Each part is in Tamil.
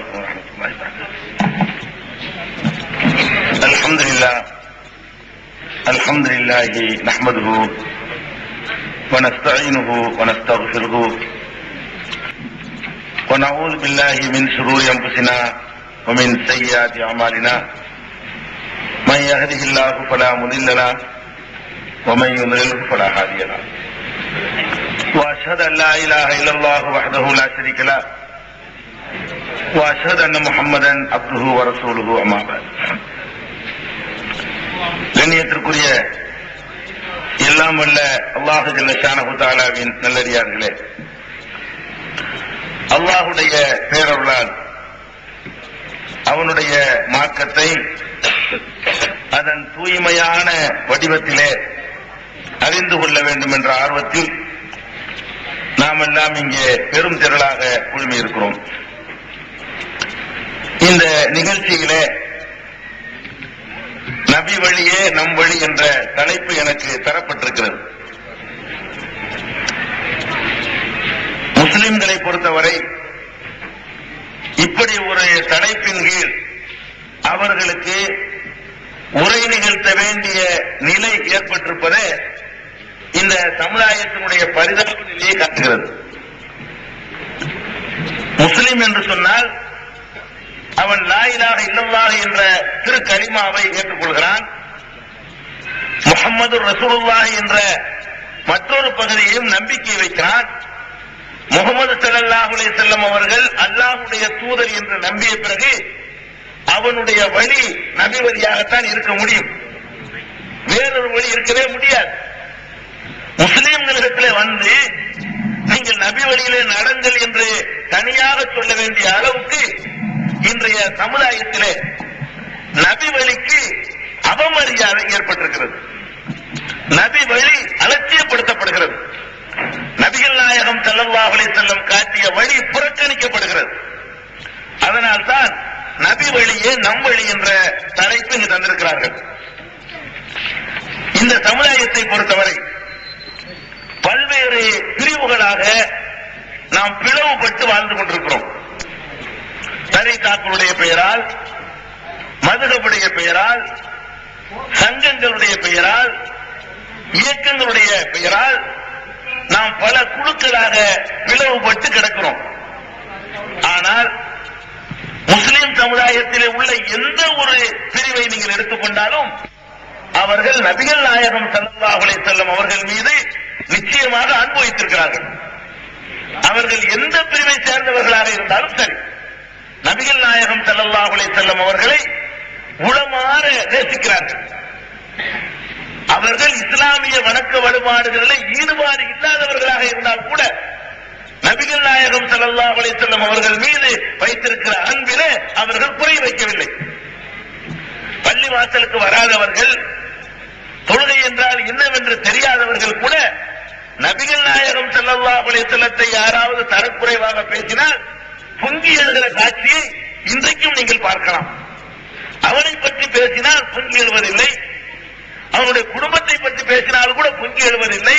عليكم ورحمة الله وبركاته. الحمد لله نحمده ونستعينه ونستغفره ونعوذ بالله من شرور أنفسنا ومن سيئات أعمالنا من يهده الله فلا مضل له ومن يضلل فلا هادي له وأشهد أن لا إله إلا الله وحده لا شريك له وأشهد أن محمدا عبده ورسوله أما بعد. கண்ணியத்திற்குரிய எல்லாம் வல்ல அல்லாஹ் ஜல்ல ஷானஹு தஆலாவின் நல்லடியார்களே, அல்லாஹுடைய பேரருளால் அவனுடைய மார்க்கத்தை அதன் தூய்மையான வடிவத்திலே அறிந்து கொள்ள வேண்டும் என்ற ஆர்வத்தில் நாம் எல்லாம் இங்கே பெரும் திரளாக குழுமி இருக்கிறோம். இந்த நிகழ்ச்சியிலே நபி வழியே நம் வழி என்ற தலைப்பு எனக்கு தரப்பட்டிருக்கிறது. முஸ்லிம்களை பொறுத்தவரை இப்படி ஒரு தலைப்பின் கீழ் அவர்களுக்கு உரை நிகழ்த்த வேண்டிய நிலை ஏற்பட்டிருப்பதே இந்த சமுதாயத்தினுடைய பரிதாப நிலையை காட்டுகிறது. முஸ்லிம் என்று சொன்னால் அவன் லா இலாஹ இல்லல்லாஹ் என்ற திரு கலிமாவை ஏற்றுக்கொள்கிறான். முஹம்மது ரசூலுல்லாஹ் என்ற மற்றொரு பகுதியையும் நம்பிக்கை வைக்கிறான். முஹம்மது ஸல்லல்லாஹு அலைஹி வஸல்லம் அவர்கள் அல்லாஹ்வுடைய தூதர் என்று நம்பிய பிறகு அவனுடைய வழி நபி வழியாகத்தான் இருக்க முடியும், வேறொரு வழி இருக்கவே முடியாது. முஸ்லிம்களிடத்திலே வந்து நீங்கள் நபி வழியிலே நடங்கள் என்று தனியாக சொல்ல வேண்டிய அளவுக்கு இன்றைய சமுதாயத்திலே நபி வழிக்கு அவமரியாதை ஏற்பட்டிருக்கிறது. நபி வழி அலட்சியப்படுத்தப்படுகிறது. நபிகள் நாயகம் ஸல்லல்லாஹு அலைஹி வஸல்லம் காட்டிய வழி புறக்கணிக்கப்படுகிறது. அதனால்தான் நபி வழியே நம் வழி என்ற தலைப்பு இங்கு தந்திருக்கிறார்கள். இந்த சமுதாயத்தை பொறுத்தவரை பல்வேறு பிரிவுகளாக நாம் பிளவுபட்டு வாழ்ந்து கொண்டிருக்கிறோம். தரீகாக்களுடைய பெயரால், மதுஹபுடைய பெயரால், சங்கங்களுடைய பெயரால், இயக்கங்களுடைய பெயரால் நாம் பல குழுக்களாக பிளவுபட்டு கிடக்கிறோம். ஆனால் முஸ்லிம் சமுதாயத்திலே உள்ள எந்த ஒரு பிரிவை நீங்கள் எடுத்துக்கொண்டாலும் அவர்கள் நபிகள் நாயகம் ஸல்லல்லாஹு அலைஹி வஸல்லம் அவர்கள் மீது நிச்சயமாக அன்பு வைத்திருக்கிறார்கள். அவர்கள் எந்த பிரிவை சேர்ந்தவர்களாக இருந்தாலும் சரி, நபிகள் நாயகம் ஸல்லல்லாஹு அலைஹி வஸல்லம் அவர்களை உளமாற நேசிக்கிறார்கள். அவர்கள் இஸ்லாமிய வணக்க வழிபாடுகளில் ஈடுபாடு இல்லாதவர்களாக இருந்தால் கூட நபிகள் நாயகம் ஸல்லல்லாஹு அலைஹி வஸல்லம் அவர்கள் மீது வைத்திருக்கிற அன்பிலே அவர்கள் குறை வைக்கவில்லை. பள்ளி வாசலுக்கு வராதவர்கள், தொழுகை என்றால் என்னவென்று தெரியாதவர்கள் கூட நபிகள் நாயகம் ஸல்லல்லாஹு அலைஹி வஸல்லத்தை யாராவது தரக்குறைவாக பேசினால் பொங்கி எழுகிற காட்சியை இன்றைக்கும் நீங்கள் பார்க்கலாம். அவனை பற்றி பேசினால் பொங்கி எழுவதில்லை, அவனுடைய குடும்பத்தை பற்றி பேசினால் கூட பொங்கி எழுவதில்லை.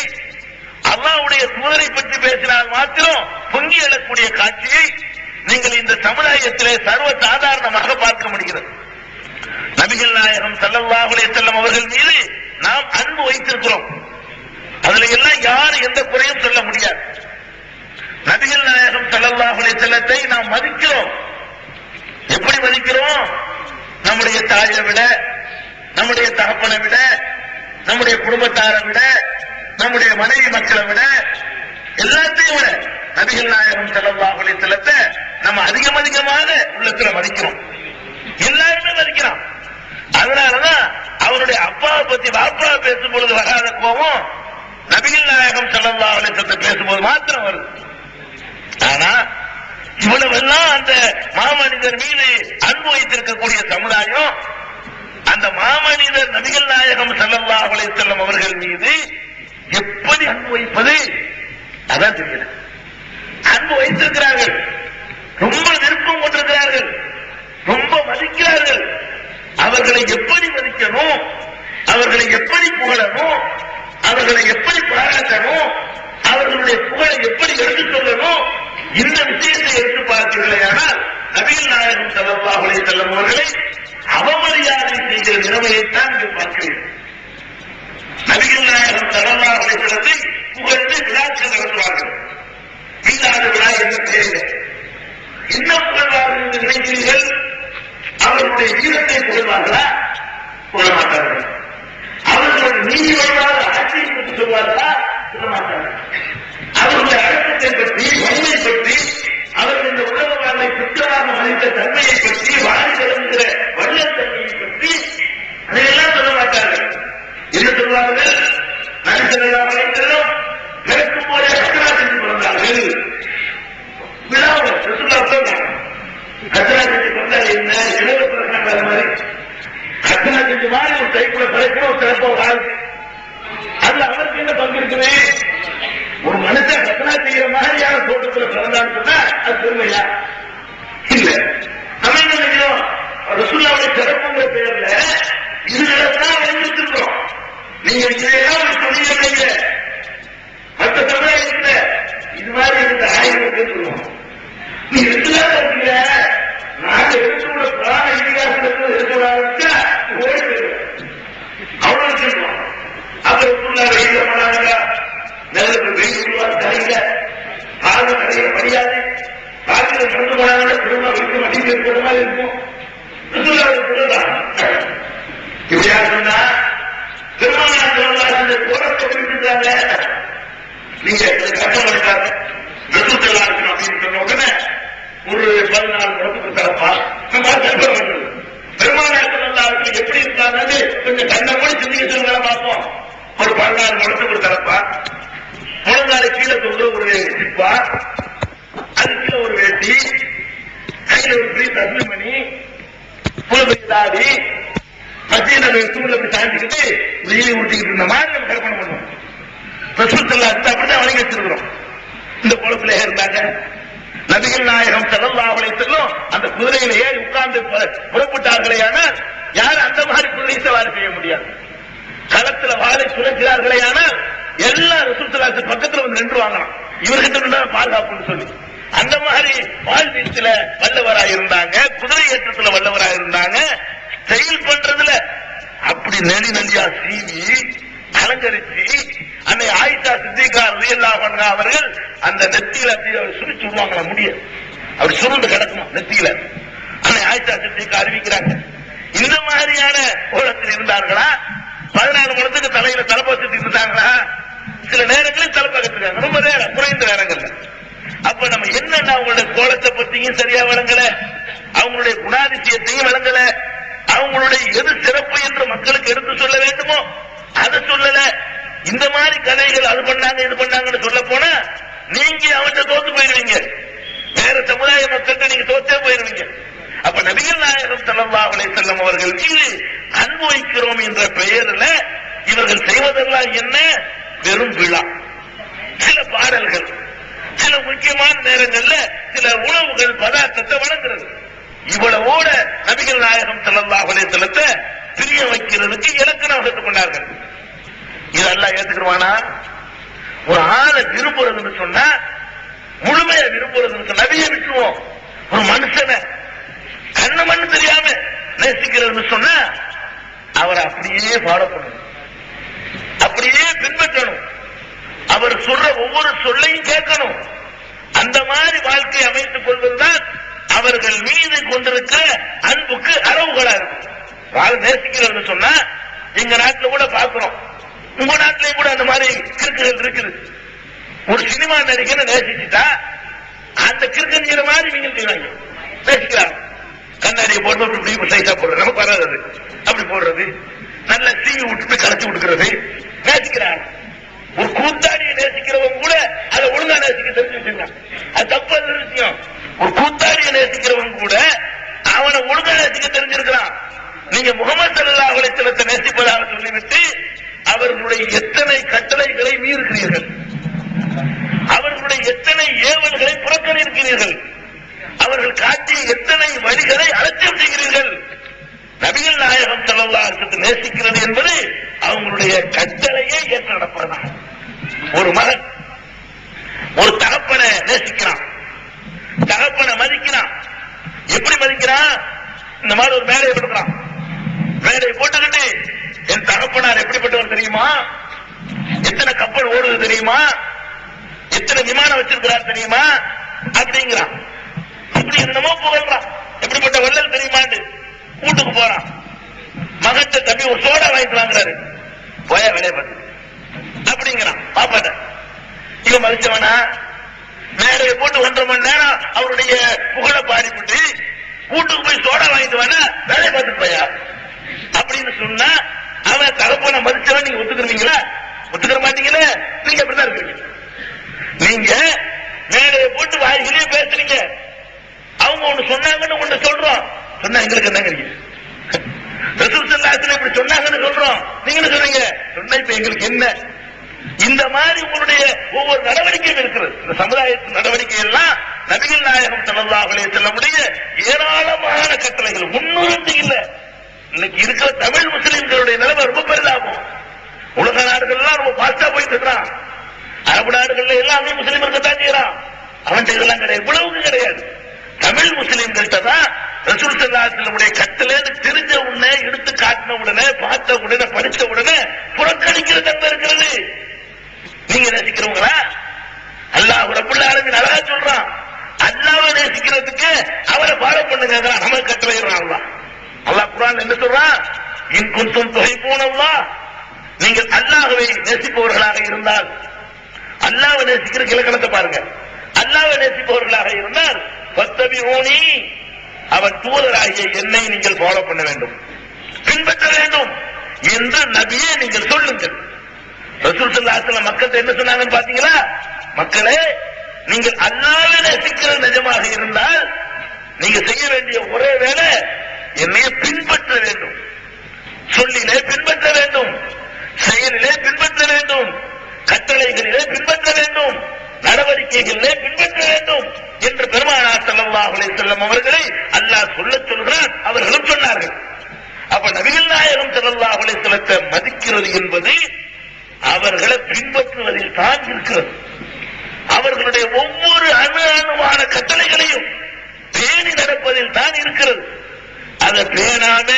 அல்லாஹ்வுடைய தூதரை பற்றி பேசினால் மாத்திரம் பொங்கி எழக்கூடிய காட்சியை நீங்கள் இந்த சமுதாயத்திலே சர்வ சாதாரணமாக பார்க்க முடிகிறது. நபிகள் நாயகம் ஸல்லல்லாஹு அலைஹி வஸல்லம் அவர்கள் மீது நாம் அன்பு வைத்திருக்கிறோம். அதுல எல்லாம் யார் எந்த குறையும் சொல்ல முடியாது. நபிகள் நாயகம் ஸல்லல்லாஹு அலைஹி வஸல்லத்தை நாம் மதிக்கிறோம். எப்படி மதிக்கிறோம்? நம்முடைய தாயை விட, நம்முடைய தகப்பனை விட, நம்முடைய குடும்பத்தாரை விட, நம்முடைய மனைவி மக்களை விட, எல்லாத்தையும் விட நபிகள் நாயகம் ஸல்லல்லாஹு அலைஹி வஸல்லத்தை நம்ம அதிகமாக உள்ளத்துல மதிக்கிறோம். எல்லாருமே மதிக்கிறோம். அதனாலதான் அவருடைய அப்பாவை பத்தி பாப்பா பேசும்பொழுது வராத கோபம் நபிகள் நாயகம் ஸல்லல்லாஹு அலைஹி வஸல்லம் பேசும்போது மாத்திரம் வருது. ஆனா இவ்வளவெல்லாம் அந்த மாமனிதர் மீது அன்பு வைத்திருக்கக்கூடிய சமுதாயம் அந்த மாமனிதர் நபிகள் நாயகம் ஸல்லல்லாஹு அலைஹி வஸல்லம் அவர்கள் மீது எப்படி அன்பு வைப்பது அதான் தெரியல. அன்பு வைத்திருக்கிறார்கள், ரொம்ப விருப்பம் கொண்டிருக்கிறார்கள், ரொம்ப மதிக்கிறார்கள். அவர்களை எப்படி மதிக்கணும், அவர்களை எப்படி புகழணும், அவர்களை எப்படி பாராட்டணும், அவர்களுடைய புகழை எப்படி எடுத்துச் சொல்லணும், இந்த விஷயத்தை எடுத்து பார்த்தீர்களேயானால் நபிகள் செல்லம் அவர்களை அவமரியாதை செய்கிற நிலைமையைத்தான் இங்கு பார்க்கிறீர்கள். நபிகள் நாயகம் ஸல்லல்லாஹு அலைஹி வஸல்லத்தை புகழ்ந்து விழாக்கள் நடத்துவார்கள். மீதான விழா என்ன பெயர் என்ன புகழ்வார்கள் என்று நினைக்கிறீர்கள்? அவர்களுடைய வீரத்தை புகழ்வார்களா? புகழ மாட்டார்கள். அவர்களுடைய நீதி வழிபாடு ஆட்சியை பற்றி சொல்வார்களா? சொல்ல மாட்டார்கள். அவர்களுடைய அடக்கத்தை பற்றி, வலிமை பற்றி, அவர்கள் இந்த உலக வாழ்வை குற்றமாக மதித்த தன்மையை பற்றி, வாழி கிடங்கிற வல்லத்தன்மையை பற்றி அதையெல்லாம் சொல்ல மாட்டார்கள். என்ன சொல்வார்கள்? நடித்தெல்லாம் அனைத்தரும் பிறக்கும் போதே கத்தரா செஞ்சு பிறந்தார்கள். விழாவில் ரசூலுல்லாஹ் சொல்றாங்க, கத்தரா செஞ்சு பிறந்தால் என்ன இளவு பிறக்காங்க. அது மாதிரி கத்தரா செஞ்சு மாதிரி ஒரு டைப்புல பிறக்கிற ஒரு சிறப்ப ஒரு ஆள், அதுல அவருக்கு என்ன பங்கு இருக்குது? ஒரு மனுஷன் கத்தனா செய்யற மாதிரியான தோட்டத்துல பிறந்தான்னு சொன்னா அது பெருமையா? இல்ல. நம்ம என்ன நினைக்கிறோம்? ரசூலுல்லாஹ்வுடைய சிறப்புங்கிற பேர்ல இதுதான் வளர்ந்துருக்கிறோம். நீங்க இதெல்லாம் சொல்லிடுறீங்க. மற்ற சமுதாயத்துல இது மாதிரி இருந்த ஆயிரம் பேர் சொல்லுவோம். நீ ரெண்டுதான் இருக்கீங்க. நாங்க எடுத்துள்ள பிராண இதிகாசத்துல இருக்க ஆரம்பிச்சா ஓடி போயிடுவோம். அவ்வளவு சொல்லுவோம். அப்புறம் வெயில போனாங்க, நெருப்பு வெயில் சொல்லுவாங்க, கரையில ஆறு கரையில படியாது, காற்றில நடந்து போனாங்க, திரும்ப வீட்டு மடியில் இருக்கிற மாதிரி இருக்கும். இப்படியா சொன்னா திருமண கோரத்தை குறிப்பிட்டாங்க. நீங்க கஷ்டம் இருக்காங்க ரசூலுல்லாஹ் இருக்கணும் அப்படின்னு சொன்ன உடனே ஒரு 14 முடத்துக்கு தரப்பா பெருமானாருக்கு எப்படி இருக்காங்க கொஞ்சம் கண்ணை கூட சிந்திக்க சொல்லுங்க பார்ப்போம். ஒரு 14 முடத்துக்கு தரப்பா, முழங்கால கீழே கொண்டு ஒரு சிப்பா, அது கீழே ஒரு வேட்டி, கையில ஒரு பெரிய தஸ்மணி, புலபெய்தாடி, மத்தியில சூழ்நிலை போய் சாய்ச்சிக்கிட்டு வெயிலை ஊட்டிக்கிட்டு இருந்த மாதிரி நம்ம கற்பனை பண்ணுவோம். ரசூலுல்லாஹ் அப்படிதான் வழங்கி வச்சிருக்கிறோம். இந்த குளத்திலே இருந்தாங்க. நபிகள் நாயகம் ஸல்லல்லாஹு அலைஹி வஸல்லம் அந்த குதிரையில ஏறி உட்கார்ந்து புறப்பட்டார்களே, ஆனால் யாரும் அந்த மாதிரி குதிரை சவாரி செய்ய முடியாது. களத்துல வாழை சுழற்கிறார்களே, ஆனால் எல்லா ரசூலுல்லாஹ் பக்கத்துல வந்து நின்று வாங்கலாம், இவர்கிட்ட பாதுகாப்புன்னு சொல்லி. அந்த மாதிரி வாழ்வீச்சுல வல்லவராக இருந்தாங்க, குதிரை ஏற்றத்துல வல்லவராக இருந்தாங்க. ஸ்டைல் பண்றதுல அப்படி நெளி நெளியா சீவி அலங்கரிச்சு அன்னை ஆயிஷா சித்திகா ரலியல்லாஹு அன்ஹா அவர்கள் அந்த நெத்தியில சுருச்சு விடுவாங்களா, முடியாது அப்படி சுருண்டு கிடக்குமா நெத்தியில. அன்னை ஆயிஷா சித்திகா அறிவிக்கிறாங்க. இந்த மாதிரியான கோலத்தில் இருந்தார்களா? 14 முழத்துக்கு தலையில தலைப்பட்டு இருந்தாங்களா? சில நேரங்களில் தலைப்பகத்துக்காங்க, ரொம்ப நேரம் குறைந்த நேரங்கள்ல. அப்ப நம்ம என்னன்னா அவங்களுடைய கோலத்தை பத்தியும் சரியா வழங்கல, அவங்களுடைய குணாதிசயத்தையும் வழங்கல, அவங்களுடைய எது சிறப்பு என்று மக்களுக்கு எடுத்து சொல்ல வேண்டுமோ அதை சொல்லல. இந்த மாதிரி கதைகள் அது பண்ணாங்க இது பண்ணாங்கன்னு சொல்ல போனா நீங்க அவன்கிட்ட தோத்து போயிருவீங்க, வேற சமுதாய மக்கள்கிட்ட நீங்க தோத்தே போயிருவீங்க. அப்ப நபிகள் நாயகம் ஸல்லல்லாஹு அலைஹி வஸல்லம் அவர்கள் மீது அன்பு வைக்கிறோம் என்ற பெயரில் இவர்கள் செய்வதெல்லாம் என்ன? வெறும் விழா, சில பாடல்கள், சில முக்கியமான நேரங்கள்ல சில உணவுகள் பதார்த்தத்தை வழங்குறது. இவ்வளவோட நபிகள் நாயகம் ஸல்லல்லாஹு அலைஹி வஸல்லத்தை பிரிய வைக்கிறதுக்கு இலக்கணம் வகுத்துக் கொண்டார்கள். இதெல்லாம் ஏத்துக்குவானா? ஒரு ஆளை விரும்புறதுன்னு சொன்னா முழுமையா விரும்புறதுன்னு சொன்னா நபியை விட்டுருவோம். ஒரு மனுஷனை கண்ணு மண்ணு தெரியாம நேசிக்கிறதுன்னு சொன்னா அவரை அப்படியே ஃபாலோ பண்ணணும், அப்படியே பின்பற்றணும், அவர் சொல்ற ஒவ்வொரு சொல்லையும் கேட்கணும். அந்த மாதிரி வாழ்க்கையை அமைத்துக் கொள்வதுதான் அவர்கள் மீது கொண்டிருக்கிற அன்புக்கு அளவுகளா இருக்கும். நேசிக்கிறது சொன்னா எங்க நாட்டுல கூட பாக்குறோம், உங்க நாட்டிலேயும் கூட அந்த மாதிரி கிறுக்குகள் இருக்குது. ஒரு சினிமா நடிகனை நேசிச்சுட்டா அந்த கிறுக்குங்கிற மாதிரி நீங்க செய்வாங்க, நேசிக்கிறாங்க. கண்ணாடியை போட்டு சைஸா போடுறது நமக்கு வராது, அப்படி போடுறது, நல்ல தீவி விட்டு கலைச்சு விட்டுக்கிறது, நேசிக்கிறாங்க. ஒரு கூத்தாடியை நேசிக்கிறவங்க கூட அதை ஒழுங்கா நேசிக்க தெரிஞ்சு வச்சிருக்காங்க, அது தப்பு விஷயம். ஒரு கூத்தாடியை நேசிக்கிறவங்க கூட அவனை ஒழுங்கா நேசிக்க தெரிஞ்சிருக்கிறான். நீங்க முஹம்மது ஸல்லல்லாஹு அலைஹி வஸல்லத்தை நேசிப்பதாக சொல்லிவிட்டு அவர்களுடைய எத்தனை கட்டளைகளை மீறுகிறீர்கள், அவர்களுடைய எத்தனை ஏவல்களை புறக்கணிக்கிறீர்கள், அவர்கள் காட்டிய எத்தனை வழிகளை அலட்சியம் செய்கிறீர்கள். நபிகள் நாயகம் ஸல்லல்லாஹு அலைஹி வஸல்லத்தை நேசிக்கிறது என்பது அவங்களுடைய கட்டளையை ஏற்று நடப்பதுதான். ஒரு மகன் ஒரு தகப்பனை நேசிக்கிறான், தகப்பனை மதிக்கிறான். எப்படி மதிக்கிறான்? இந்த மாதிரி ஒரு மேடையை போட்டுக்கிறான். மேடையை போட்டுக்கிட்டு என் தகப்பனார் எப்படிப்பட்டவர் தெரியுமா, எத்தனை கப்பல் ஓடுது தெரியுமா, எத்தனை விமானம் வச்சிருக்கிறார் தெரியுமா அப்படிங்கிறான். அப்படி என்னமோ புகழ்றான். எப்படிப்பட்ட வள்ளல் தெரியுமாண்டு வீட்டுக்கு போறான். மகத்த தம்பி ஒரு சோடா வாங்கிட்டு வாங்குறாரு. போய வேலையை பார்த்து அப்படிங்கிறான். பாப்பாட்ட இவன் மதிச்சவனா மேடையை போட்டு 1.5 மணி நேரம் அவருடைய புகழை பாடிவிட்டு வீட்டுக்கு போய் சோடா வாங்கிட்டு வானா வேலையை பார்த்துட்டு போயா அப்படின்னு சொன்னா அவன் தகப்பன மதிச்சவன் நீங்க ஒத்துக்கிறீங்களா? ஒத்துக்கிற மாட்டீங்களே. நீங்க அப்படிதான் இருக்கீங்க. நீங்க மேடையை போட்டு வாய்களே பேசுறீங்க. அவங்க ஒண்ணு சொன்னாங்கன்னு ஒண்ணு சொல்றோம். சொன்னா எங்களுக்கு என்னங்கிறீங்க? ரசூல் ஸல்லல்லாஹு அலைஹி வஸல்லம் இப்படி சொன்னாங்கன்னு சொல்றோம், நீங்க என்ன சொல்றீங்க? சொன்னா இப்ப எங்களுக்கு என்ன? இந்த மாதிரி உங்களுடைய ஒவ்வொரு நடவடிக்கையும் இருக்கிறது. இந்த சமுதாயத்தின் நடவடிக்கை எல்லாம் நபிகள் நாயகம் ஸல்லல்லாஹு அலைஹி வஸல்லமுடைய ஏராளமான கட்டளைகள். முன்னுரிமை இல்ல. இன்னைக்கு இருக்கிற தமிழ் முஸ்லிம்களுடைய நிலைமை ரொம்ப பெரிதாகும். உலக நாடுகள் எல்லாம் ரொம்ப பாஸ்டா போயிட்டு இருக்கிறான். அரபு நாடுகள்ல எல்லாமே முஸ்லீம் இருக்கத்தான் செய்யறான். அவன் இதெல்லாம் கிடையாது, இவ்வளவுக்கு கிடையாது. தமிழ் முஸ்லிம்கள்ட்ட தான் ரசூல் ஸல்லல்லாஹு அலைஹி வஸல்லம் கட்டளை தெரிஞ்ச உடனே, எடுத்து காட்டின உடனே, பார்த்த உடனே, படித்த உடனே புறக்கணிக்கிற தன்மை இருக்கிறது. நீங்க நேசிக்கிறவங்களா? அல்லாஹ் ரப்பல் ஆலமீன் அழகா சொல்றான். அல்லாஹ்வை நேசிக்கிறதுக்கு அவரை ஃபாலோ பண்ணுங்க. நம்ம கட்டளை அல்லாஹ். அல்லாஹ் குர்ஆன்ல என்ன சொல்றான்? இன் குன்தும் துஹிப்பூனல்லாஹ், நீங்கள் அல்லாஹ்வை நேசிப்பவர்களாக இருந்தால், அல்லாஹ்வை நேசிக்கிற இலக்கணத்தை பாருங்க. அல்லாஹ்வை நேசிப்பவர்களாக இருந்தால் ஃபத்தபிஊனி, அவன் தூதராகிய என்னை நீங்கள் ஃபாலோ பண்ண வேண்டும், பின்பற்ற வேண்டும் என்று நபியே நீங்கள் சொல்லுங்கள். ரசூல் ஸல்லல்லாஹு அலைஹி வஸல்லம் மக்கள்கிட்ட என்ன சொன்னாங்கன்னு பாத்தீங்களா? மக்களே, நீங்கள் அல்லாஹ்வை நேசிக்கிற நிஜமாக இருந்தால் நீங்க செய்ய வேண்டிய ஒரே வேலை என்னை பின்பற்ற வேண்டும். சொல்லிலே பின்பற்ற வேண்டும், செயலிலே பின்பற்ற வேண்டும், கட்டளைகளிலே பின்பற்ற வேண்டும், நடவடிக்கைகளிலே பின்பற்ற வேண்டும் என்று பெருமானார் ஸல்லல்லாஹு அலைஹி வஸல்லம் அவர்களை அல்லாஹ் சொல்லச் சொல்கிறான். அவர்களும் சொன்னார்கள். அப்ப நபிகள் நாயகம் ஸல்லல்லாஹு அலைஹி வஸல்லத்தை மதிக்கிறது என்பது அவர்களை பின்பற்றுவதில் தான் இருக்கிறது. அவர்களுடைய ஒவ்வொரு அணுவான கட்டளைகளையும் பேணி நடப்பதில் தான் இருக்கிறது. அதை பேணாம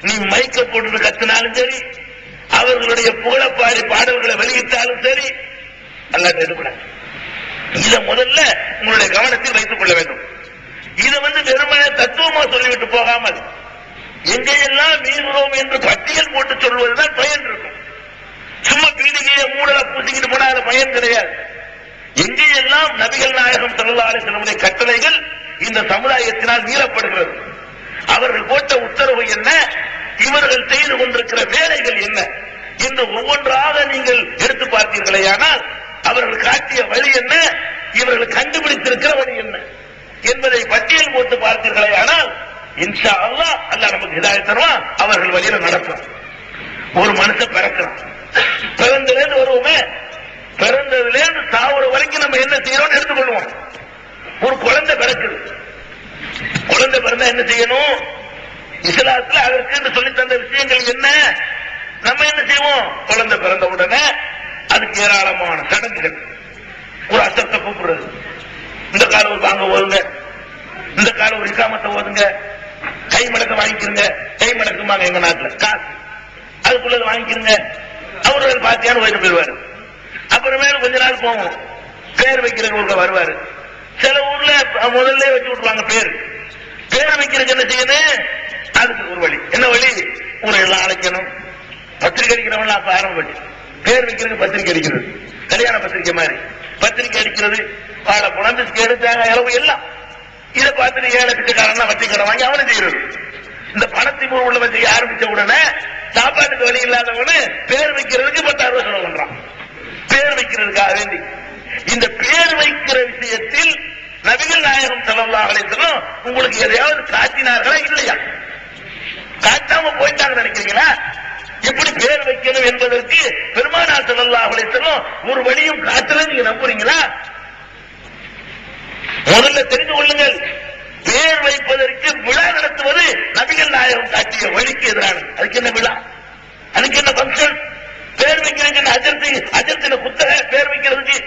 நீ மைக்க போட்டு கத்தினாலும் சரி, அவர்களுடைய புகழப்பாடி பாடல்களை வெளியிட்டாலும் சரி, அல்லாஹ் எடுக்கூடாது. இதை முதல்ல உங்களுடைய கவனத்தில் வைத்துக் கொள்ள வேண்டும். இதை வெறுமனே தத்துவமா சொல்லிவிட்டு போகாமல் எங்கெல்லாம் மீறுகிறோம் என்று பட்டியல் போட்டு சொல்வதுதான் பயன் இருக்கும். சும்மா பீடிகையை மூடல பூசிக்கிட்டு போனாத பயன் கிடையாது. எங்கெல்லாம் நபிகள் நாயகம் ஸல்லல்லாஹு அலைஹி வஸல்லம் கட்டளைகள் இந்த சமுதாயத்தினால் மீறப்படுகிறது, அவர்கள் போட்ட உத்தரவு என்ன, இவர்கள் செய்து கொண்டிருக்கிற வேலைகள் என்ன என்று ஒவ்வொன்றாக நீங்கள் எடுத்து பார்த்தீர்களேயானால் அவர்கள் காட்டிய வழி என்ன, இவர்கள் கண்டுபிடித்திருக்கிற வழி என்ன என்பதை பட்டியல் போட்டு பார்த்தீர்களேயானால் இன்ஷா அல்லாஹ் அல்லாஹ் நமக்கு ஹிதாயத் தருவான். அவர்கள் வழியில நடக்கும். ஒரு மனுஷன் பிறக்கிறான், பிறந்ததுலேருந்து வருவோமே, பிறந்ததுலேருந்து சாவுற வரைக்கும் நம்ம என்ன செய்யறோம்னு எடுத்துக்கொள்வோம். ஒரு குழந்தை பிறக்குது, குழந்தை பிறந்தா என்ன செய்யணும்? இஸ்லாத்துல அதற்கு சொல்லி தந்த விஷயங்கள் என்ன? நம்ம என்ன செய்வோம்? குழந்தை பிறந்த உடனே அதுக்கு ஏராளமான சடங்குகள். ஒரு அசத்தை கூப்பிடுறது, இந்த கால ஒரு வாங்க ஓதுங்க, இந்த கால ஒரு இக்காமத்தை ஓதுங்க, கை மடக்க வாங்கிக்கிறங்க, கை மடக்குமாங்க எங்க நாட்டுல காசு, அதுக்குள்ள வாங்கிக்கிறங்க. அவர்கள் பாத்தியான்னு போயிட்டு போயிடுவாரு. அப்புறமேல கொஞ்ச நாள் போவோம், பேர் வைக்கிறவங்க வருவாரு. சில ஊர்ல முதல்ல வச்சு விட்டுருவாங்க பேர். பேர் வைக்கிறதுக்கு என்ன செய்யணும்? அதுக்கு ஒரு வழி. என்ன வழி? ஊரெல்லாம் அழைக்கணும், பத்திரிகை அடிக்கிறவங்க அப்ப ஆரம்பிச்சு பேர் வைக்கிறது. பத்திரிகை அடிக்கிறது, கல்யாண பத்திரிகை மாதிரி பத்திரிகை அடிக்கிறது, வாழை புலந்து எடுத்தாங்க இளவு எல்லாம். இதை பார்த்துட்டு ஏழை பிச்சைக்காரன் வட்டி கடை வாங்கி அவனை செய்யறது. இந்த பணத்தின் உள்ளவன் செய்ய ஆரம்பிச்ச உடனே சாப்பாட்டுக்கு வழி இல்லாதவனு பேர் வைக்கிறதுக்கு 10,000 ரூபாய் செலவு பண்றான். பேர் வைக்கிறதுக்காக வேண்டி இந்த பேர் வைக்கிற விஷயத்தில் நபிகள் நாயகம் ஸல்லல்லாஹு அலைஹி வஸல்லம் உங்களுக்கு எதையாவது காட்டினார்களா? இல்லையா? காட்டாம போயிட்டாங்க நினைக்கிறீங்களா? எப்படி பேர் வைக்கணும் என்பதற்கு பெருமானார் ஸல்லல்லாஹு அலைஹி வஸல்லம் ஒரு வழியும் காட்டல நீங்க நம்புறீங்களா? முதல்ல தெரிந்து கொள்ளுங்கள், பேர் வைப்பதற்கு விழா நடத்துவது நபிகள் நாயகம் காட்டிய வழிக்கு எதிரானது. அதுக்கு என்ன விழா? அதுக்கு என்ன பங்கன்? பேர் வைக்கிறதுக்கு அஜர்த்தின புத்தக பேர் வைக்கிறதுக்கு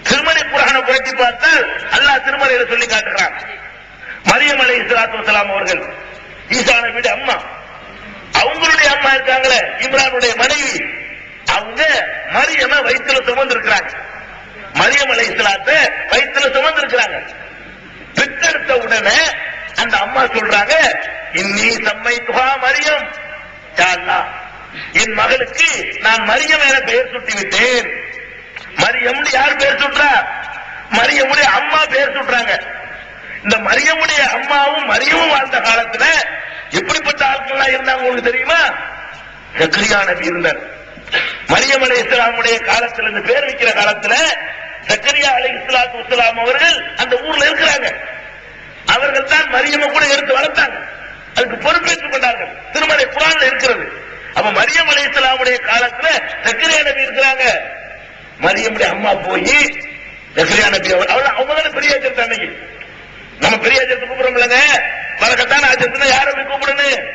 திருமலை புராணம் புரட்டி பார்த்தால் அல்லாஹ் திருமலையில சொல்லி காட்டுகிறான். மரியம் அலைஹிஸ்ஸலாம் அலைஹிஸ்ஸலாத்து வஸலாம் அவர்கள், ஈசா நபியுடைய அம்மா, அவங்களுடைய அம்மா இருக்காங்களே இம்ரானுடைய மனைவி, அவங்க மரியம வயிற்றுல சுமந்து இருக்கிறாங்க. மரியம் அலைஹிஸ்ஸலாத்தை வயிற்றுல சுமந்து இருக்கிறாங்க. பெற்றெடுத்த உடனே அந்த அம்மா சொல்றாங்க, இன்னி சம்மைத்துஹா மரியம், யா அல்லாஹ், என் மகளுக்கு நான் மரியம் என பெயர் சுட்டி விட்டேன். மரியம் யார் பெயர் சுற்றா? மரியமுடைய அம்மா பெயர் சுட்டுறாங்க. இந்த மரியமுடைய அம்மாவும் மரியமும் வாழ்ந்த காலத்துல எப்படிப்பட்ட ஆட்கள் இருந்தாங்க உங்களுக்கு தெரியுமா? ஜக்கரியா நபி இருந்தார். மரியம் அலைஹிஸ்ஸலாமுடைய காலத்துல, இந்த பேர் வைக்கிற காலத்துல ஜக்கரியா அலைஹிஸ்ஸலாத்து வஸ்ஸலாம் அவர்கள் அந்த ஊர்ல இருக்கிறாங்க. அவர்கள் தான் மரியமை கூட எடுத்து வளர்த்தாங்க. அதுக்கு பொறுப்பேற்றுக் கொண்டார்கள். திருமலை குர்ஆன்ல இருக்கிறது. அப்ப மரியம் அலைஹிஸ்ஸலாமுடைய காலத்துல ஜக்கரியா நபி இருக்கிறாங்க. மரியமுடைய அம்மா போய் ஜக்கரியா நபி அவங்க தானே பெரிய ஆச்சரியம். அன்னைக்கு நம்ம பெரிய ஆச்சரியத்தை கூப்பிடுறோம்லங்க, வரக்கத்தான ஆச்சரியத்தை யாரை போய் கூப்பிடணும்?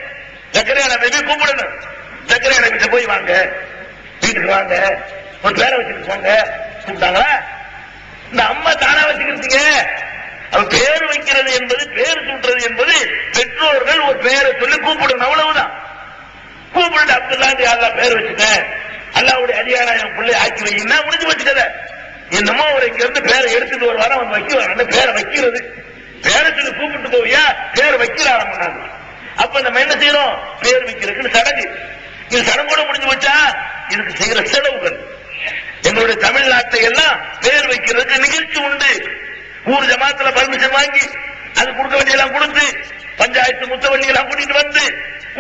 ஜக்கரியா நபி கூப்பிடணும். ஜக்கரியா நபி போய் வாங்க, வீட்டுக்கு வாங்க, ஒரு பேரை வச்சுட்டு போங்க கூப்பிட்டாங்களா? இந்த அம்மா தானா வச்சுக்கிறீங்க. அவன் பேர் வைக்கிறது என்பது, பேர் சூட்டுறது என்பது பெற்றோர்கள் ஒரு பேரை சொல்லி கூப்பிடணும், அவ்வளவுதான். கூப்பிட்டு அப்துல்லாஹ் யாரெல்லாம் பேர் வச்சுட்டேன், அல்லாஹ்வுடைய அடியானா என் பிள்ளை ஆக்கி வைங்கன்னா முடிஞ்சு வச்சுக்கல. என்னமோ ஒரு இங்க இருந்து பேரை எடுத்துட்டு ஒரு வாரம் அவன் வைக்க பேரை வைக்கிறது, பேரை சொல்லி கூப்பிட்டு போவியா பேர் வைக்கிற ஆரம்பினாங்க. அப்ப நம்ம என்ன செய்யறோம்? பேர் வைக்கிறதுக்கு சடங்கு. இது சடங்கோட முடிஞ்சு வச்சா இதுக்கு செய்யற செலவுகள். எங்களுடைய தமிழ்நாட்டை எல்லாம் பேர் வைக்கிறதுக்கு நிகழ்ச்சி உண்டு. ஊர் ஜமாத்துல பர்மிஷன் வாங்கி அது கொடுக்க வேண்டியெல்லாம் கொடுத்து, பஞ்சாயத்து முத்தவள்ளி எல்லாம் கூட்டிட்டு வந்து